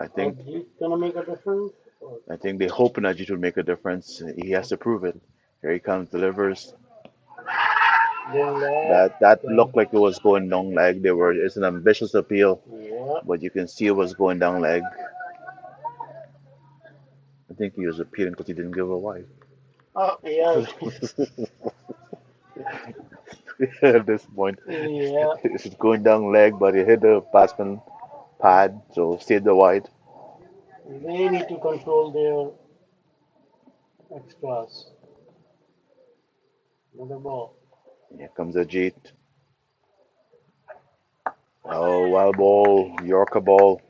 I a think Ajit gonna make a difference? Or I think they're hoping Ajit will make a difference. He has to prove it. Here he comes, delivers. going lag? That Going, looked like it was going down leg. It's an ambitious appeal, yeah. but you can see it was going down leg. I think he was appealing because he didn't give a wife. Oh, yeah. At this point, Yeah. it's going down leg, but he hit the batsman pad, so stayed the wide. They need to control their extras. Another ball. Here comes Ajit. Oh, wild ball, Yorker ball.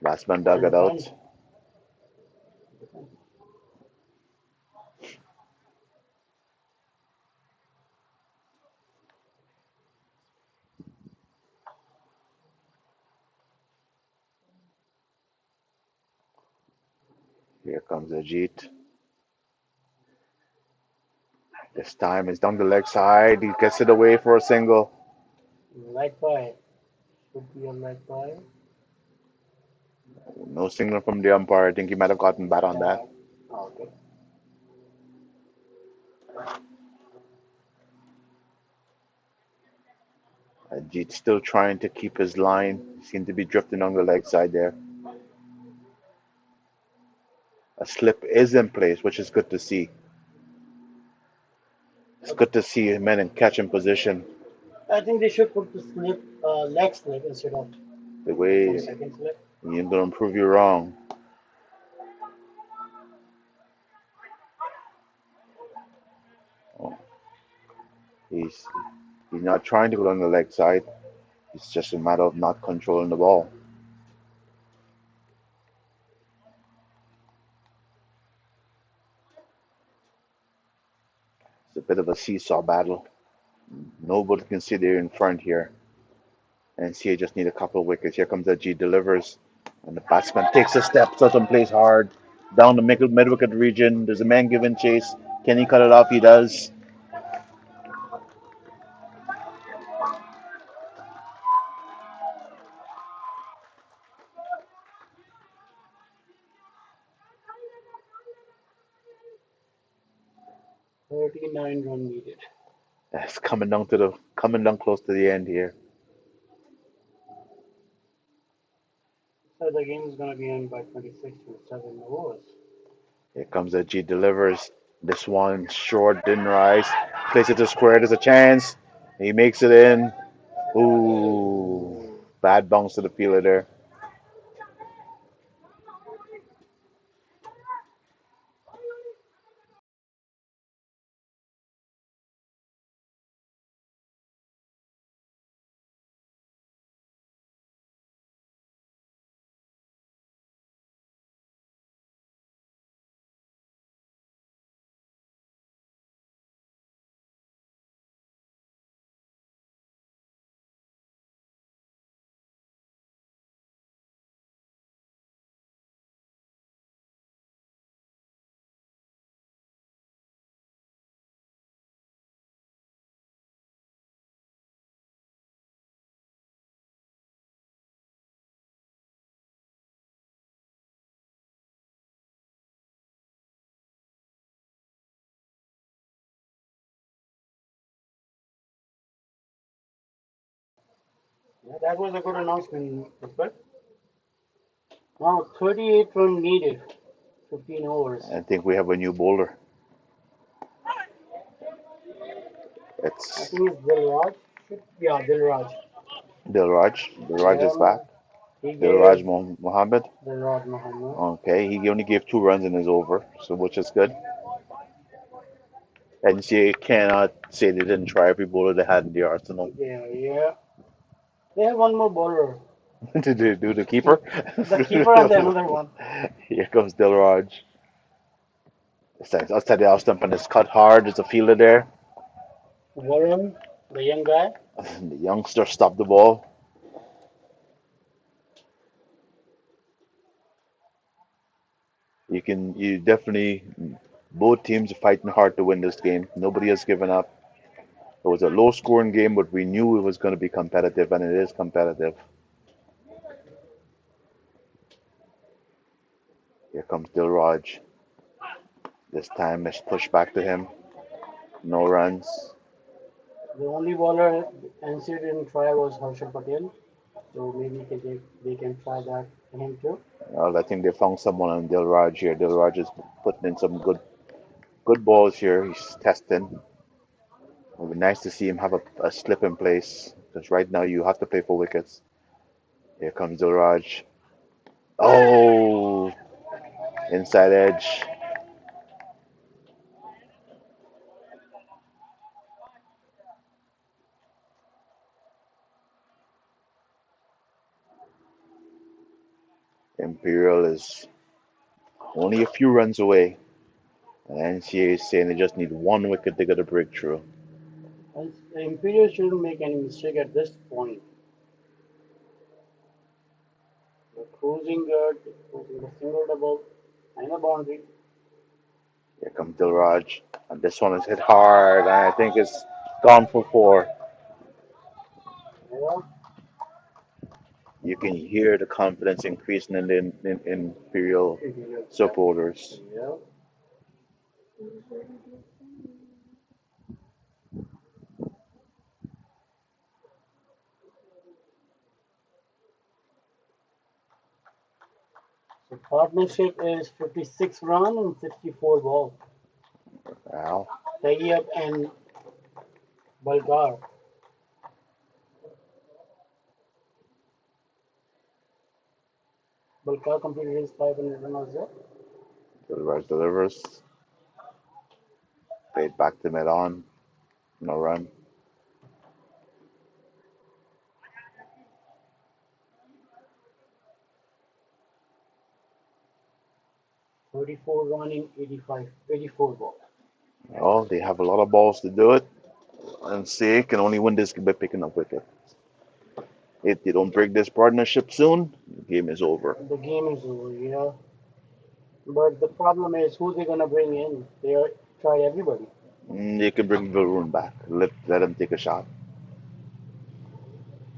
Batsman dug And it defend. out. Here comes Ajit. This time it's down the leg side. He gets it away for a single. Leg by. Should be a leg by. No signal from the umpire. I think he might have gotten bat on that. Bad. Okay. Ajit still trying to keep his line. He seemed to be drifting on the leg side there. A slip is in place, which is good to see. It's good to see men in catching position. I think they should put the slip, leg slip instead of The one way second slip. you're gonna prove you wrong. Oh, he's he's not trying to go on the leg side. It's just a matter of not controlling the ball. It's a bit of a seesaw battle. Nobody can see they're in front here. And CA just need a couple of wickets. Here comes Ajit delivers. And the batsman takes a step, sets and plays hard. Down the mid wicket region. There's a man giving chase. Can he cut it off? He does. 39 run needed. It's coming down close to the end here. So the game is going to be end by 26 to 7 overs. Here comes Ajit delivers. This one short, didn't rise. Plays it to square. There's a chance. He makes it in. Ooh. Ooh. Bad bounce to the fielder there. Yeah, that was a good announcement, Pushpa. Now 38 run needed, 15 overs. I think we have a new bowler. I It's think it's Dilraj. Yeah, Dilraj. Dilraj. Dilraj is back. Yeah, he Dilraj gave Mohammed. Dilraj Muhammad. Okay, he only gave 2 runs in his over, so which is good. And you cannot say they didn't try every bowler they had in the arsenal Yeah, yeah. They have one more bowler. to do the keeper. The keeper and the another one. Here comes Dilraj. Outside the off stump and it's cut hard. There's a fielder there. Varun, the young guy. The youngster stopped the ball. You definitely, both teams are fighting hard to win this game. Nobody has given up. It was a low scoring game, but we knew it was going to be competitive, and it is competitive. Here comes Dilraj. This time it's pushed back to him. No runs. The only bowler NC didn't try was Harshal Patel. So maybe they can try that him too. Well, I think they found someone on Dilraj here. Dilraj is putting in some good balls here. He's testing. It would be nice to see him have a slip in place because right now you have to play for wickets. Here comes Dilraj. Oh, inside edge. Imperial is only a few runs away. And NCA is saying they just need one wicket to get a breakthrough. And Imperial shouldn't make any mistake at this point. They're cruising good, cruising the single double and a boundary. Here comes Dilraj. And this one is hit hard. And I think it's gone for 4. Yeah, You can hear the confidence increasing in Imperial Imperial camp. supporters. Yeah. So partnership is 56 run and 64 ball. Now, Tayyab and Balgar. Balgar completed his 500 run as well. Dilraj delivers. Played back to mid on. No run. 34 run in 84 ball. Oh, they have a lot of balls to do it. And say can only win this by picking up wicket. If they don't break this partnership soon, the game is over. The game is over, yeah. But the problem is who they gonna bring in? They tried everybody. They can bring Varun back. Let him take a shot.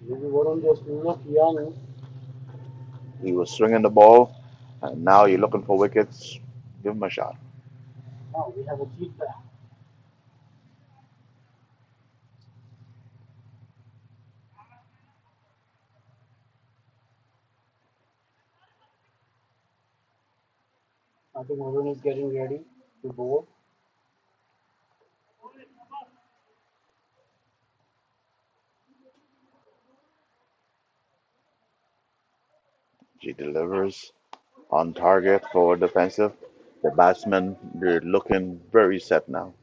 Maybe Varun just look young. He was swinging the ball, and now you're looking for wickets. Give him a shot. Now we have a feedback. I think Varun is getting ready to bowl. He delivers on target for defensive. The batsmen, they're looking very set now.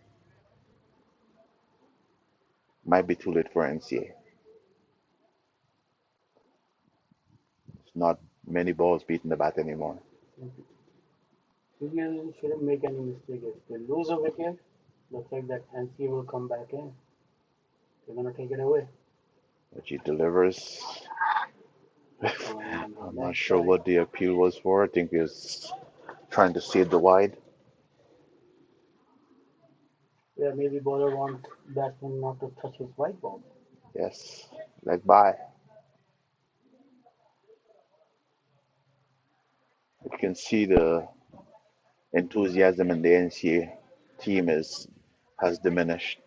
Might be too late for NCA. It's not many balls beating the bat anymore. Imperial shouldn't make any mistake. If they lose a wicket, looks like that NC will come back in. They're gonna take it away. But he delivers. On the I'm not leg sure side. what the appeal was for. I think he's trying to save the wide. Yeah, maybe bowler wants batsman not to touch his white ball. Yes, leg by. You can see the enthusiasm in the NCA team is has diminished.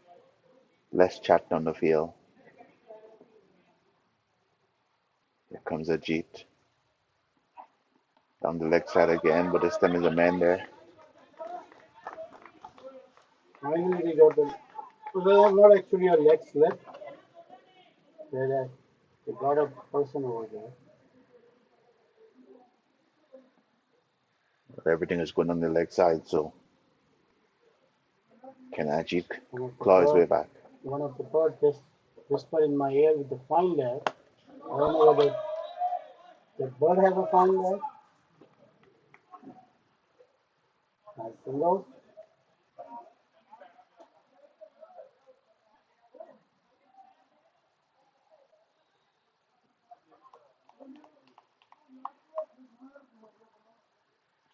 Less chat on the field. comes Ajit down the leg side again, but this time is a man there. Finally, they got the. Well, not actually a leg slip. They got a person over there. Everything is going on the leg side, so can Ajit One of the claw his way bird, back? one of the bird just whispered in my ear with the fine leg. I don't know whether the bird has a fine leg. Nice single.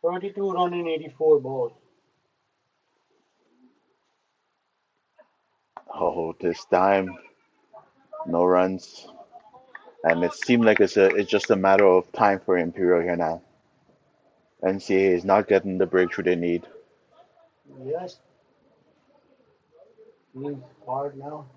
32 run in 84 balls. Oh, this time no runs, and it seemed like it's just a matter of time for Imperial here now. NCA is not getting the breakthrough they need. Yes, he's hard now.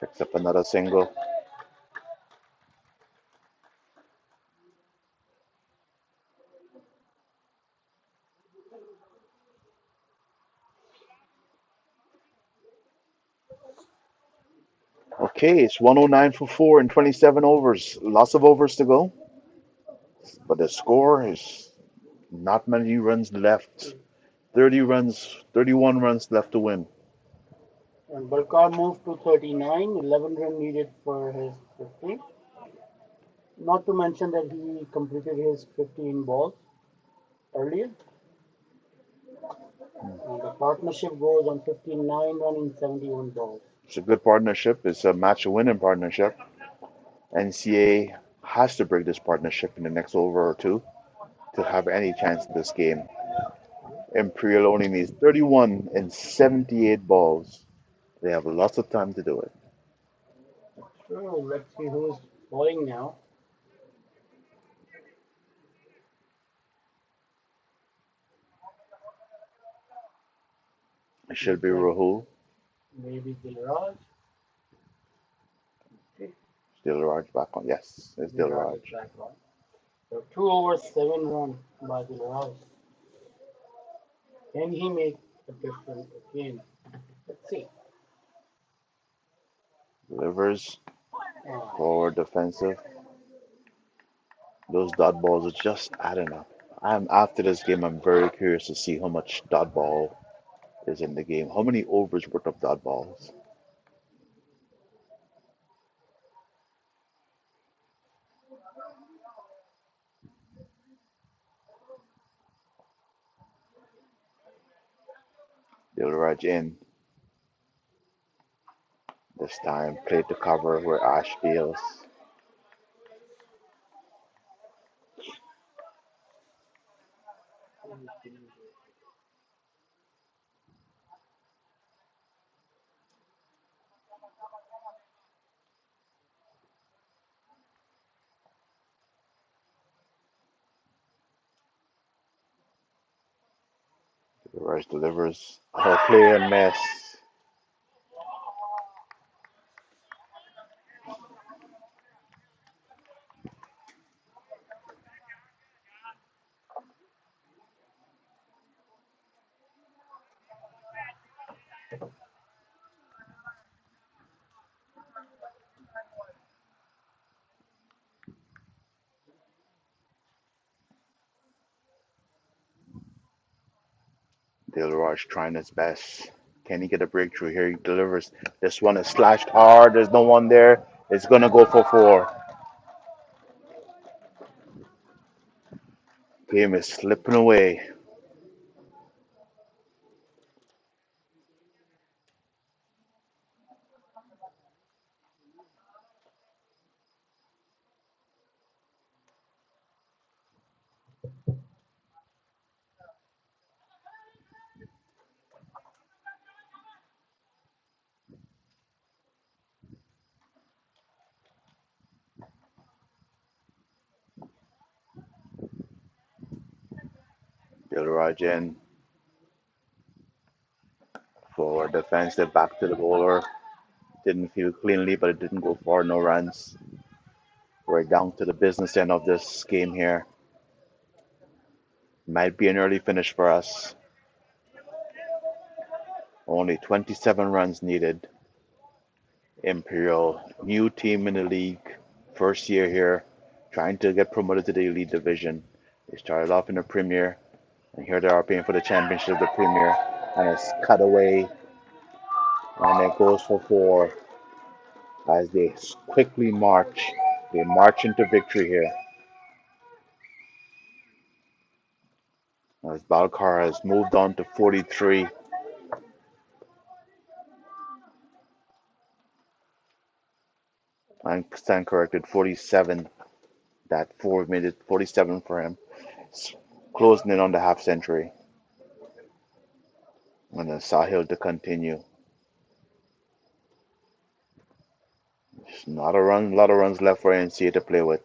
Picks up another single. Okay, it's 109 for four in 27 overs. Lots of overs to go, but the score is not many runs left. 30 runs, 31 runs left to win. And Balkar moved to 39, 11 run needed for his 50. Not to mention that he completed his 15 balls earlier. And the partnership goes on 59 run in 71 balls. It's a good partnership. It's a match winning partnership. NCA has to break this partnership in the next over or two to have any chance in this game. Imperial only needs 31 and 78 balls. They have lots of time to do it. So let's see who's bowling now. It should Looks be like Rahul. maybe Dilraj. Okay, Dilraj back on. Yes, it's Dilraj Dilraj. is back on. So 2 overs, 7 run by Dilraj. Can he make a difference again? Let's see. Delivers Oh, forward defensive. Those dot balls are just adding up. I'm after this game. I'm very curious to see how much dot ball is in the game. How many overs worth of dot balls? Dilraj in this time. Played to cover where Ash feels. Dilraj delivers. Oh, play and miss. Dilraj trying his best. Can he get a breakthrough here? He delivers. This one is slashed hard. There's no one there. It's gonna go for four. Game is slipping away. Dilraj in. For defensive back to the bowler. Didn't feel cleanly, but it didn't go far. No runs. Right down to the business end of this game here. Might be an early finish for us. Only 27 runs needed. Imperial, new team in the league, first year here, trying to get promoted to the elite division. They started off in the Premier, and here they are playing for the championship of the Premier, and it's cut away, and it goes for four as they quickly march. They march into victory here. As Balkar has moved on to 43, and stand corrected 47. That 4 minute 47 for him. It's closing in on the half century. And then Sahil to continue. There's not a lot of runs left for NCA to play with.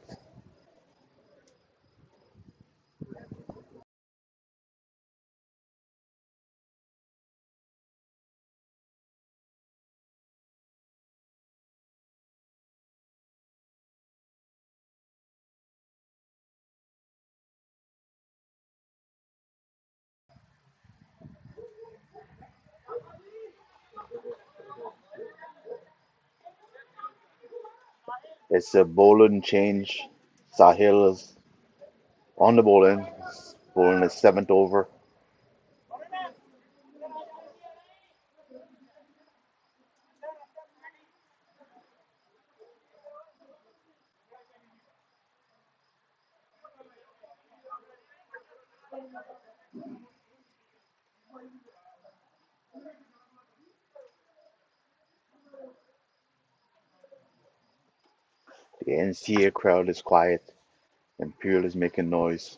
It's a bowling change. Sahil is on the bowling. Bowling his seventh over. The NCA crowd is quiet. Imperial is making noise.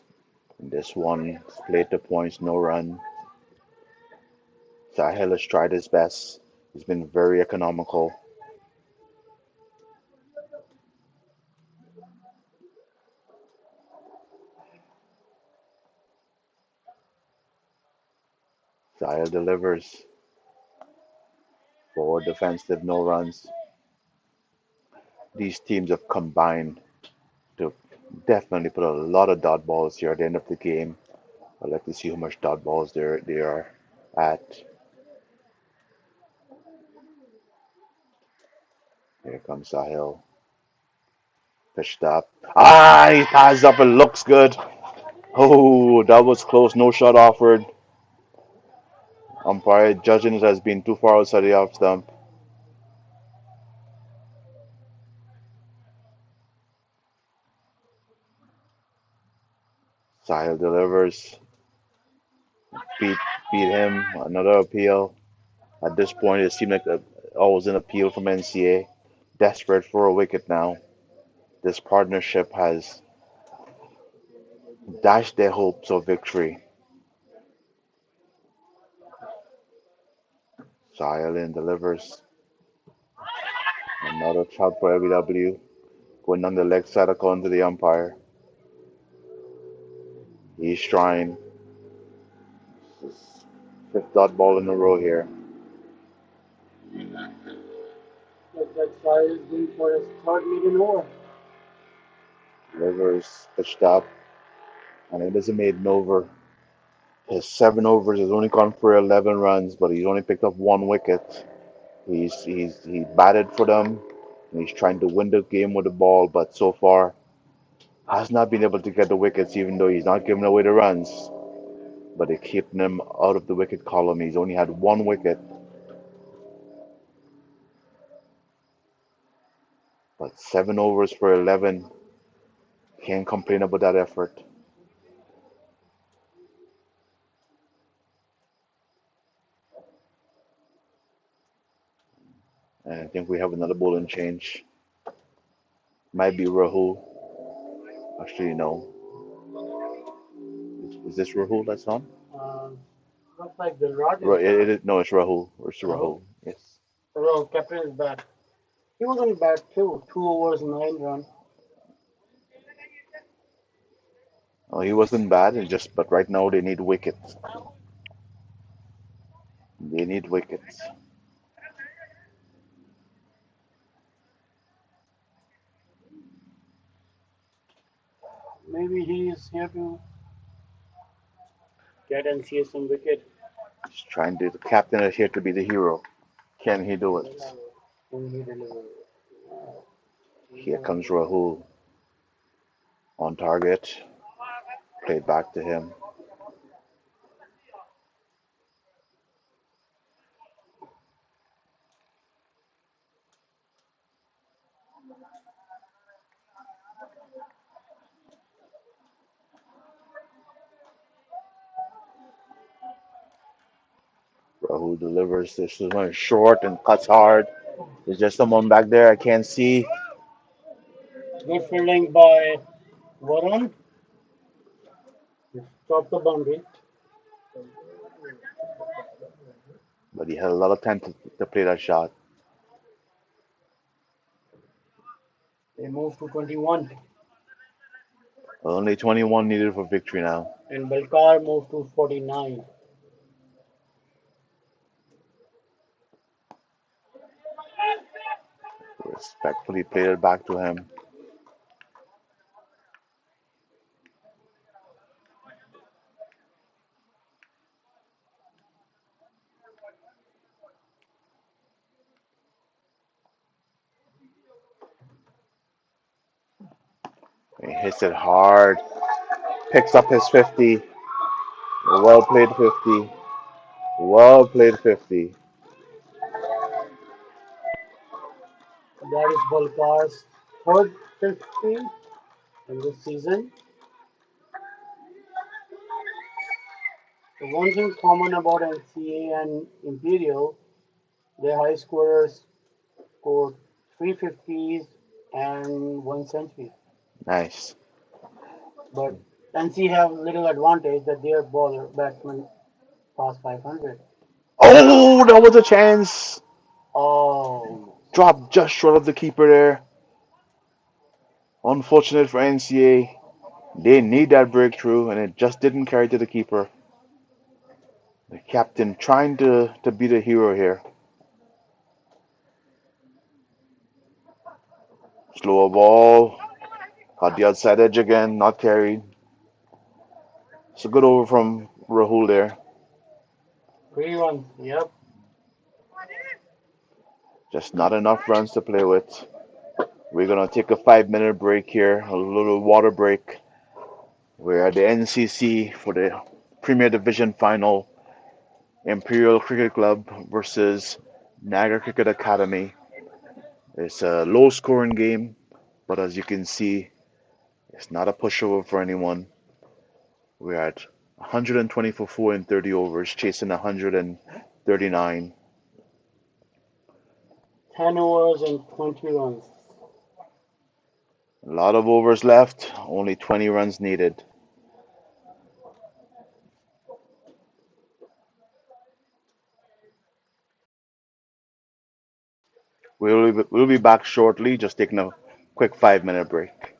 In this one, played the points, no run. Sahil has tried his best. He's been very economical. Sahil delivers. Forward defensive, no runs. These teams have combined to definitely put a lot of dot balls here at the end of the game. I'd like to see how much dot balls they are at. Here comes Sahil. Pitched up. Ah, he ties up. It looks good. Oh, that was close. No shot offered. Umpire judging it as being too far outside the off stump. Sahil delivers. Beat beat him. Another appeal. At this point, it seemed like always an appeal from NCA. Desperate for a wicket now. This partnership has dashed their hopes of victory. Sahil in delivers. Another shot for LBW. Going on the leg side according to the umpire. He's trying. Fifth dot ball in a row here. Looks like Sai is going for his third median over. Delivers, pitched up, and it is a maiden over. His 7 overs has only gone for 11 runs, but he's only picked up one wicket. He batted for them, and he's trying to win the game with the ball, but so far has not been able to get the wickets, even though he's not giving away the runs. But they're keeping him out of the wicket column. He's only had one wicket, but 7 overs for 11. Can't complain about that effort. And I think we have another bowling change. Might be Rahul. Actually, no. Is this Rahul that's on? Um, Looks like the Raj is back. No, it's Rahul. It's Rahul? Rahul. Yes. Hello, captain is back. He was on bat too. 2 overs, 9 runs. Oh, he wasn't bad. It's just, but right now they need wickets. They need wickets. Maybe he is here to get NCA some wicket. He's trying to. The captain is here to be the hero. Can he do it? When he delivers. Here comes Rahul on target. Played back to him. Rahul delivers. This one is short and cuts hard. There's just someone back there I can't see, Good fielding by Varun. Stop the boundary. but he had a lot of time to play that shot. They move to 21. Only 21 needed for victory now. And Balkar moved to 49. Respectfully played it back to him. He hits it hard. Picks up his 50. Well played 50. Well played 50. That is Balkar's third 50 in this season. The one thing common about NCA and Imperial, their high scorers scored 350s and one century. Nice. But NC have little advantage that their bowler batsmen pass 500. Oh, that was a chance. Oh, Dropped just short of the keeper there. Unfortunate for NCA. They need that breakthrough, and it just didn't carry to the keeper. The captain trying to be the hero here. Slower ball. Got the outside edge again, not carried. It's a good over from Rahul there. 3 runs. Yep. Just not enough runs to play with. We're gonna take a 5 minute break here, a little water break. We're at the NCC for the Premier Division final. Imperial Cricket Club versus Niagara Cricket Academy. It's a low scoring game, but as you can see, it's not a pushover for anyone. We're at 120 for 4 in 30 overs, chasing 139. 10 overs and 20 runs. A lot of overs left, only 20 runs needed. We'll be back shortly, just taking a quick 5 minute break.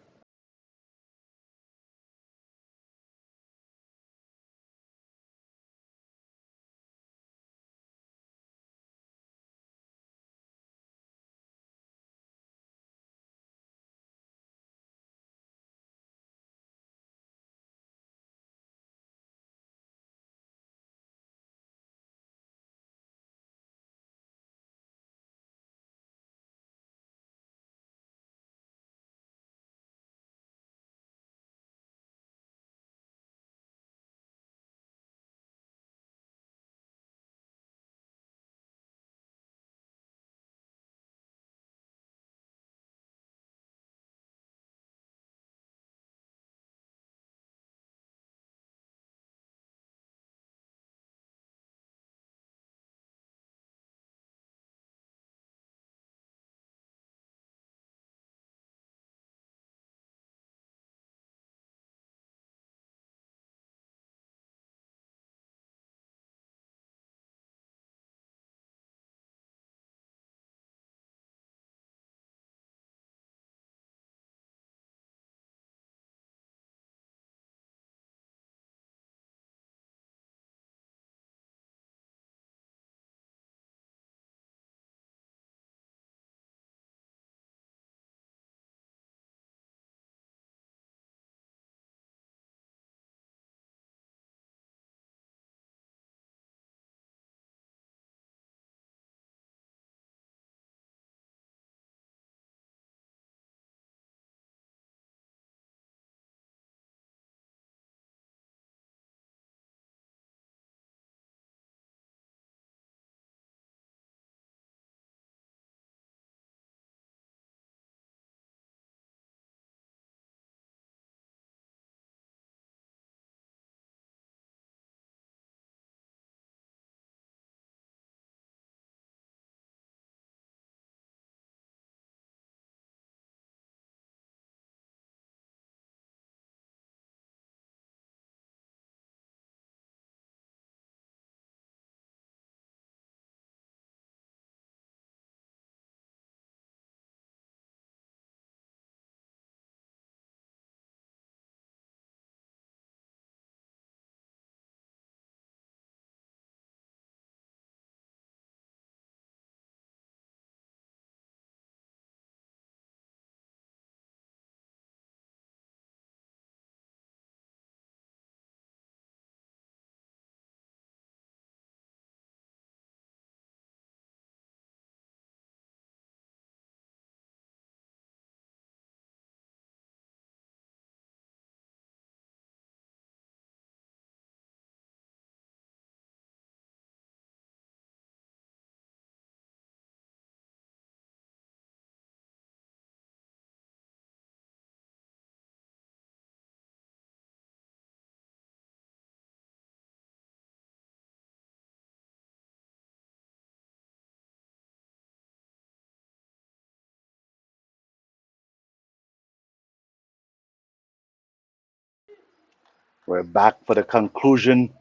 We're back for the conclusion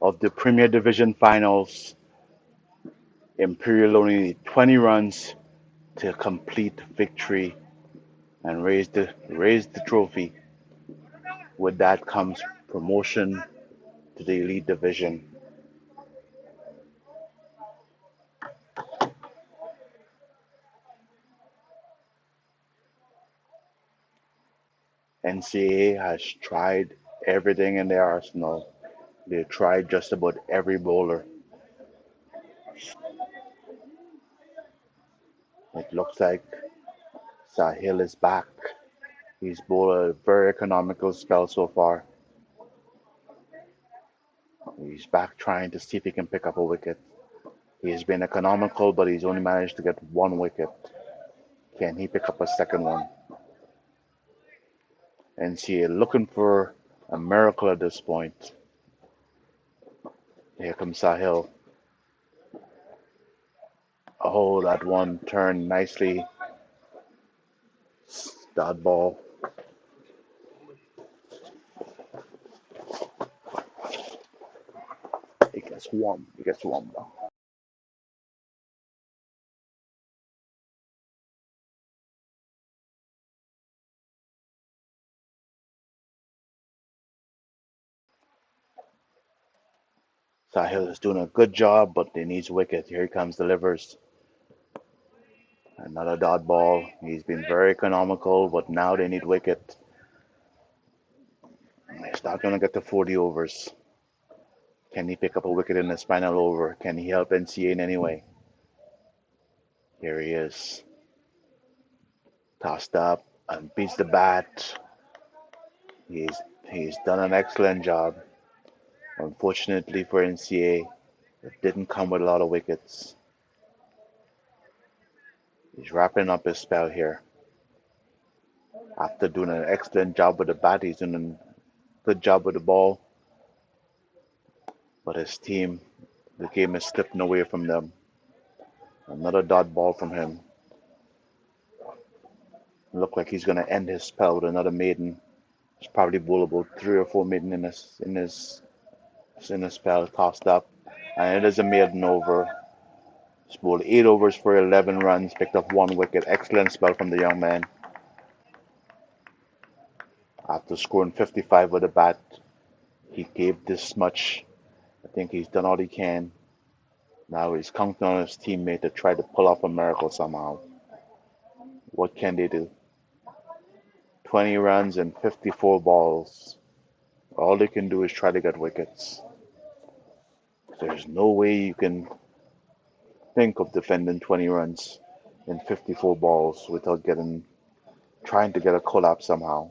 of the Premier Division Finals. Imperial only need 20 runs to complete victory and raise the trophy. With that comes promotion to the Elite Division. NCAA has tried everything in their arsenal. They tried just about every bowler. It looks like Sahil is back. He's bowled a very economical spell so far. He's back trying to see if he can pick up a wicket. He's been economical, but he's only managed to get one wicket. Can he pick up a second one? NCAA looking for a miracle at this point. Here comes Sahil. Oh, that one turned nicely. Dot ball. It gets warm. It gets warm though. Sahil is doing a good job, but he needs wicket. Here he comes, delivers. Another dot ball. He's been very economical, but now they need wicket. He's not going to get to 40 overs. Can he pick up a wicket in his final over? Can he help NCA in any way? Here he is. Tossed up and beats the bat. He's he's done an excellent job. Unfortunately for NCA, it didn't come with a lot of wickets. He's wrapping up his spell here. After doing an excellent job with the bat, he's doing a good job with the ball. But his team, the game is slipping away from them. Another dot ball from him. Look like he's going to end his spell with another maiden. He's probably bowled about 3 or 4 maiden in his spell, tossed up, and it is a maiden over. He's bowled 8 overs for 11 runs, picked up one wicket. Excellent spell from the young man. After scoring 55 with a bat, he gave this much. I think he's done all he can. Now he's counting on his teammate to try to pull off a miracle somehow. What can they do? 20 runs and 54 balls. All they can do is try to get wickets. There's no way you can think of defending 20 runs in 54 balls without trying to get a collapse somehow.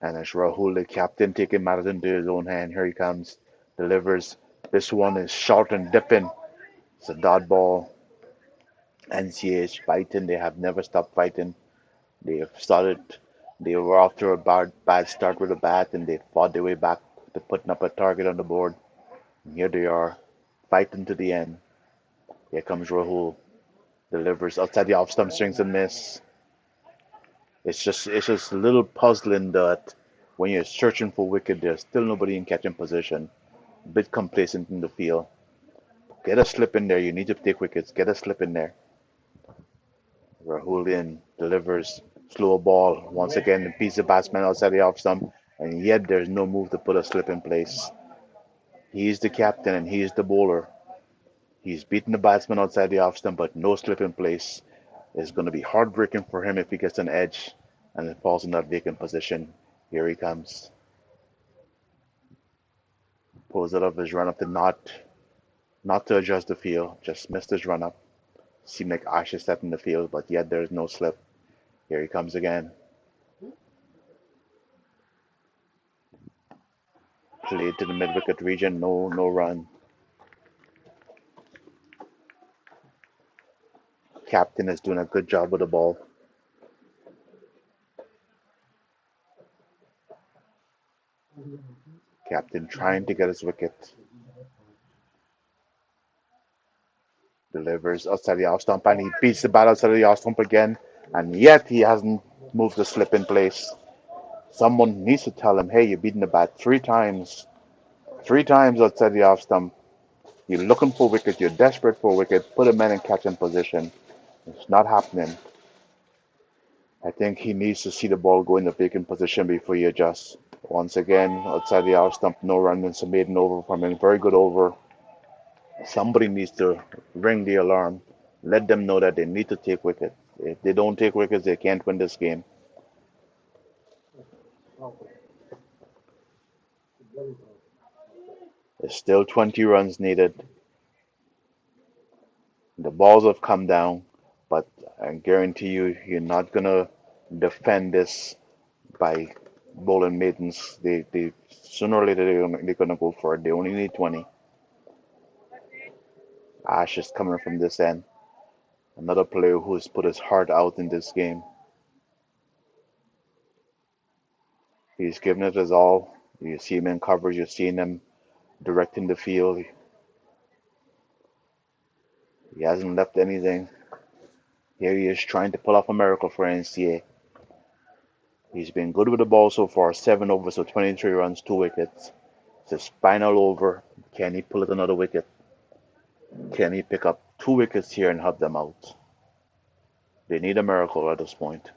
And it's Rahul, the captain, taking matters into his own hand. Here he comes, delivers. This one is short and dipping. It's a dot ball. NCA is fighting. They have never stopped fighting. They have started. They were off to a bad start with a bat, and they fought their way back to putting up a target on the board. And here they are, fighting to the end. Here comes Rahul, delivers outside the off stump, swings and miss. It's just a little puzzling that when you're searching for wicket, there's still nobody in catching position. A bit complacent in the field. Get a slip in there. You need to take wickets. Get a slip in there. Rahul in delivers slow ball once again. Beats the batsman outside the off stump, and yet there's no move to put a slip in place. He's the captain and he's the bowler. He's beaten the batsman outside the off stump, but no slip in place. It's going to be heartbreaking for him if he gets an edge and it falls in that vacant position. Here he comes. Pulls it up his run up to not to adjust the field, just missed his run up. Seemed like Ash is set in the field, but yet there's no slip. Here he comes again. Played to the mid wicket region, no run. Captain is doing a good job with the ball. everything trying to get his wicket. Delivers outside the off stump and he beats the bat outside the off stump again. And yet he hasn't moved the slip in place. Someone needs to tell him, hey, you're beating the bat three times. Three times outside the off stump. You're looking for a wicket. You're desperate for a wicket. Put a man in catching position. It's not happening. I think he needs to see the ball go in the vacant position before he adjusts. Once again, outside the off stump, no run. It's a maiden over from him. Very good over. Somebody needs to ring the alarm. Let them know that they need to take wickets. If they don't take wickets, they can't win this game. There's still 20 runs needed. The balls have come down, but I guarantee you, you're not gonna defend this by bowling maidens. They sooner or later they're gonna go for it. They only need 20. Ash is coming from this end. Another player who's put his heart out in this game. He's given it his all. You see him in coverage. You're seeing him directing the field. He hasn't left anything. Here he is trying to pull off a miracle for NCA. He's been good with the ball so far. 7 overs, so 23 runs, 2 wickets. It's a spinal over. Can he pull it another wicket? Can he pick up 2 wickets here and help them out? They need a miracle at this point.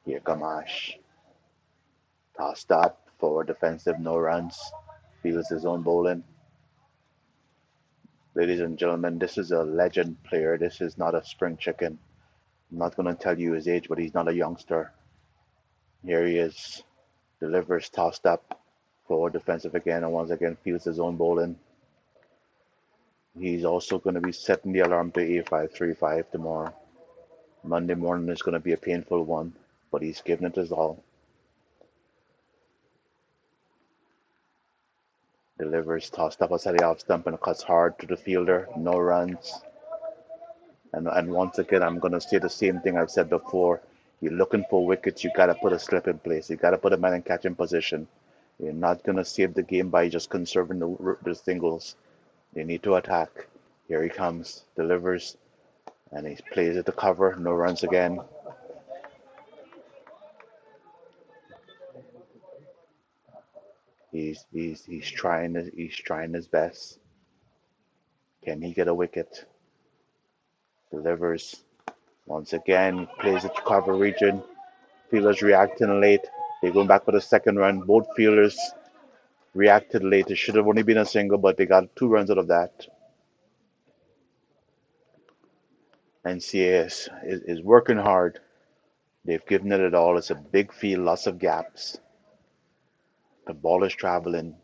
Here come Ash. Tossed up, forward defensive, no runs. Fields his own bowling. Ladies and gentlemen, this is a legend player. This is not a spring chicken. I'm not going to tell you his age, but he's not a youngster. Here he is. Delivers, tossed up, forward defensive again, and once again fields his own bowling. He's also going to be setting the alarm to A535 tomorrow. Monday morning is going to be a painful one, but he's giving it his all. Delivers, tossed up outside the off stump and cuts hard to the fielder. No runs. And once again, I'm going to say the same thing I've said before. You're looking for wickets, you got to put a slip in place. You got to put a man in catching position. You're not going to save the game by just conserving the singles. You need to attack. Here he comes, delivers, and he plays it to cover. No runs again. He's trying his best. Can he get a wicket? Delivers once again. Plays it to cover region. Fielders reacting late. They're going back for the second run. Both fielders reacted late. It should have only been a single, but they got 2 runs out of that. NCAS is working hard. They've given it all. It's a big field, lots of gaps. The ball is traveling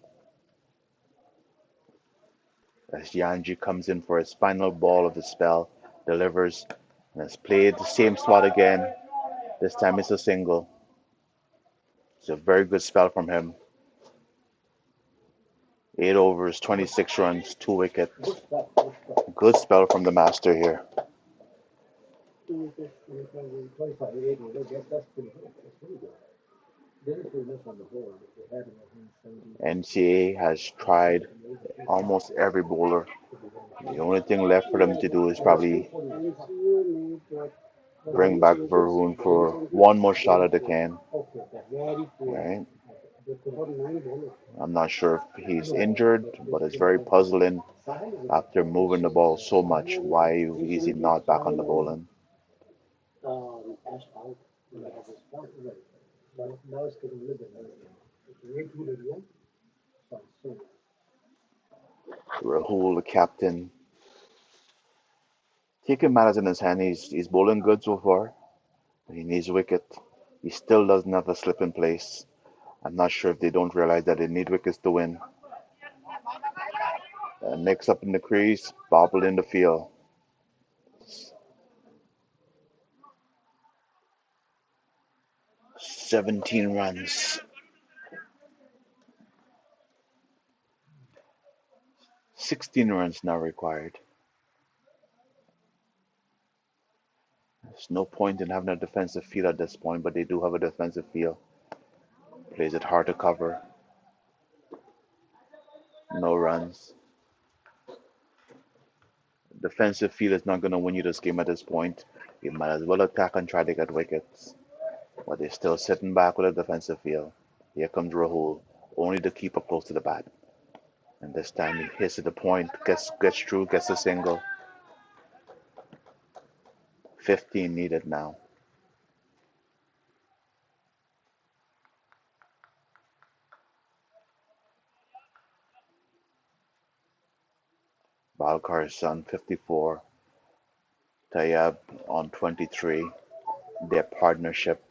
as Yanji comes in for his final ball of the spell, delivers, and has played the same spot again. This time it's a single. It's a very good spell from him. 8 overs, 26 runs, 2 wickets. Good spell from the master here. NCA has tried almost every bowler. The only thing left for them to do is probably bring back Varun for one more shot at the can. Right? I'm not sure if he's injured, but it's very puzzling after moving the ball so much. Why is he not back on the bowling? Rahul, the captain, taking matters in his hand. He's bowling good so far. He needs a wicket. He still doesn't have a slip in place. I'm not sure if they don't realize that they need wickets to win. Next up in the crease, bobbled in the field. 17 runs. 16 runs now required. There's no point in having a defensive field at this point, but they do have a defensive field. Plays it hard to cover. No runs. Defensive field is not going to win you this game at this point. You might as well attack and try to get wickets. But they're still sitting back with a defensive field. Here comes Rahul, only the keeper close to the bat. And this time he hits at the point, gets through, gets a single. 15 needed now. Balkar's on 54, Tayyab on 23. Their partnership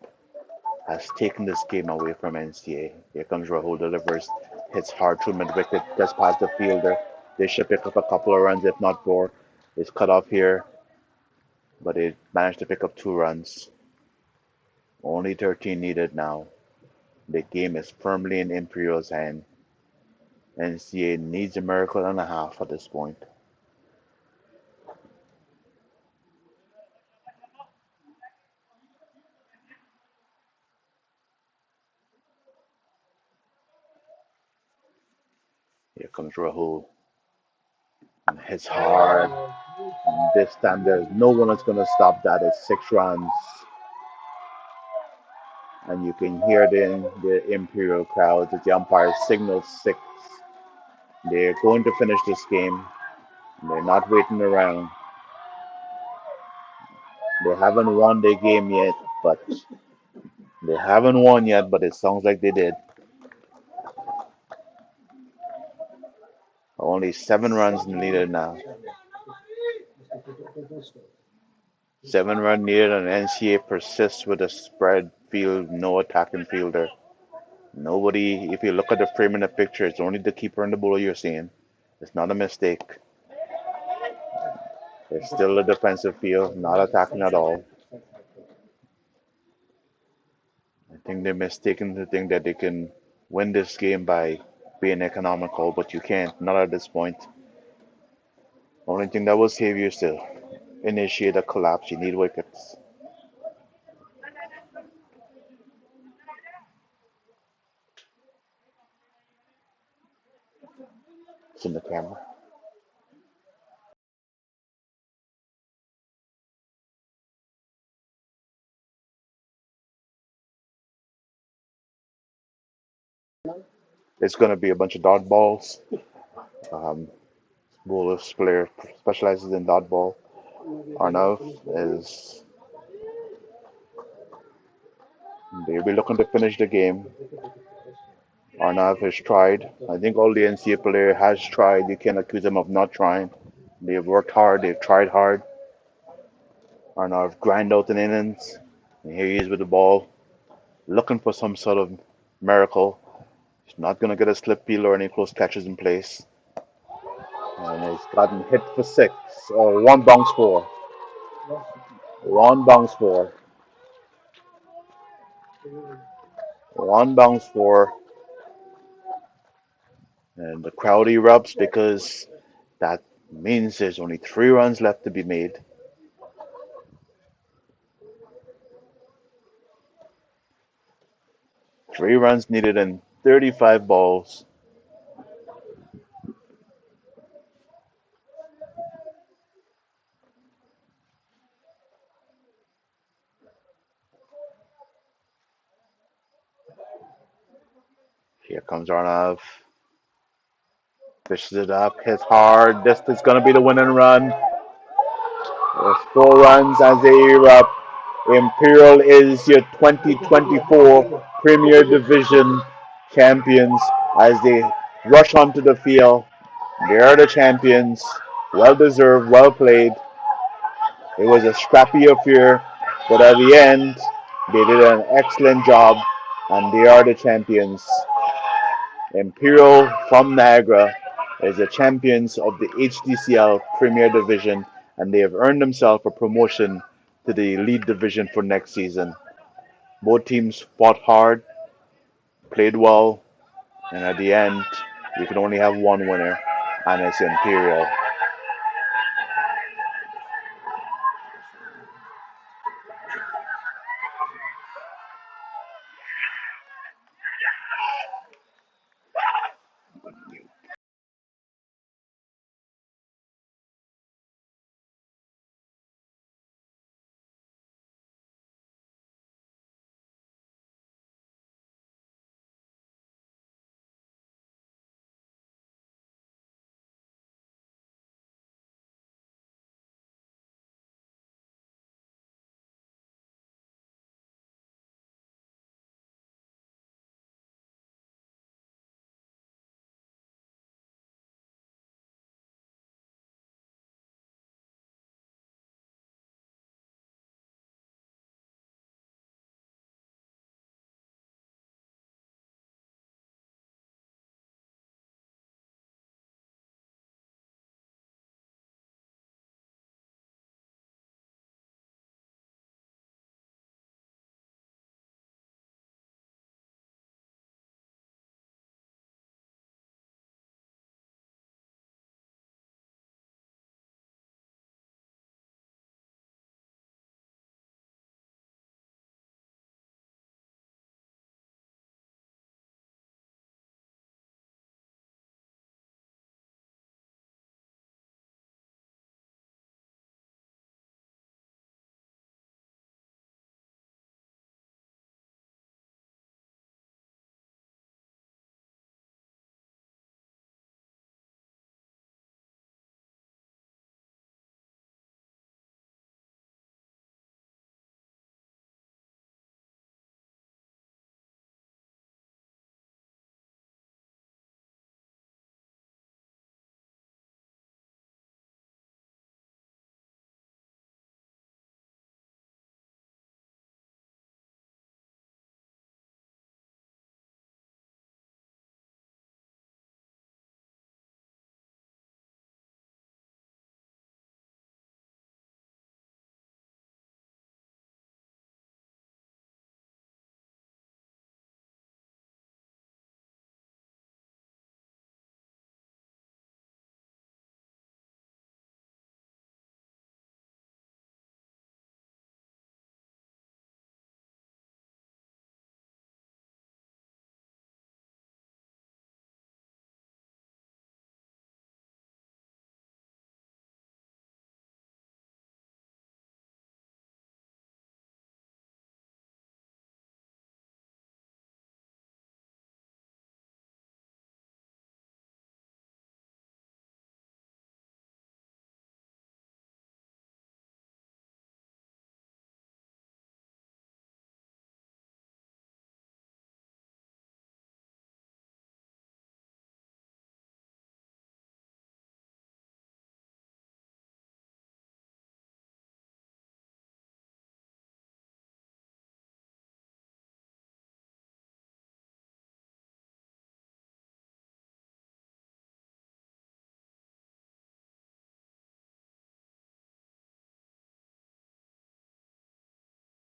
has taken this game away from NCA. Here comes Rahul, delivers, hits hard through mid wicket, gets past the fielder. They should pick up a couple of runs, if not four. It's cut off here, but they managed to pick up 2 runs. Only 13 needed now. The game is firmly in Imperial's hand. NCA needs a miracle and a half at this point. Here comes Rahul. And hits hard. And this time there's no one that's going to stop that. It's 6 runs. And you can hear the Imperial crowd as the umpire signals 6. They're going to finish this game. They're not waiting around. They haven't won their game yet, but it sounds like they did. Only 7 runs needed now. 7 run needed, and NCA persists with a spread field, no attacking fielder. Nobody, if you look at the frame in the picture, it's only the keeper and the bowler you're seeing. It's not a mistake. It's still a defensive field, not attacking at all. I think they're mistaken to think that they can win this game by being economical, but you can't, not at this point. Only thing that will save you is to initiate a collapse. You need wickets. It's in the camera. It's going to be a bunch of dot balls. Um, Bowler's player specializes in dot ball. Arnav is they'll be looking to finish the game. Arnav has tried. I think all the NCA player has tried. You can't accuse them of not trying. They've worked hard. They've tried hard. Arnav grind out an innings. And here he is with the ball, looking for some sort of miracle. He's not going to get a slip peel or any close catches in place. And he's gotten hit for 6 or one bounce 4. One bounce 4. One bounce 4. And the crowd erupts because that means there's only 3 runs left to be made. 3 runs needed in 35 balls. Here comes Arnav. Fishes it up, hits hard. This is going to be the winning run. There's 4 runs as they erupt. Imperial is your 2024 Premier Division champions as they rush onto the field. They are the champions. Well deserved, well played. It was a scrappy affair, but at the end, they did an excellent job, and they are the champions. Imperial from Niagara is the champions of the Hdcl Premier Division, and they have earned themselves a promotion to the Elite Division for next season. Both teams fought hard, played well, and at the end, you can only have one winner, and it's Imperial.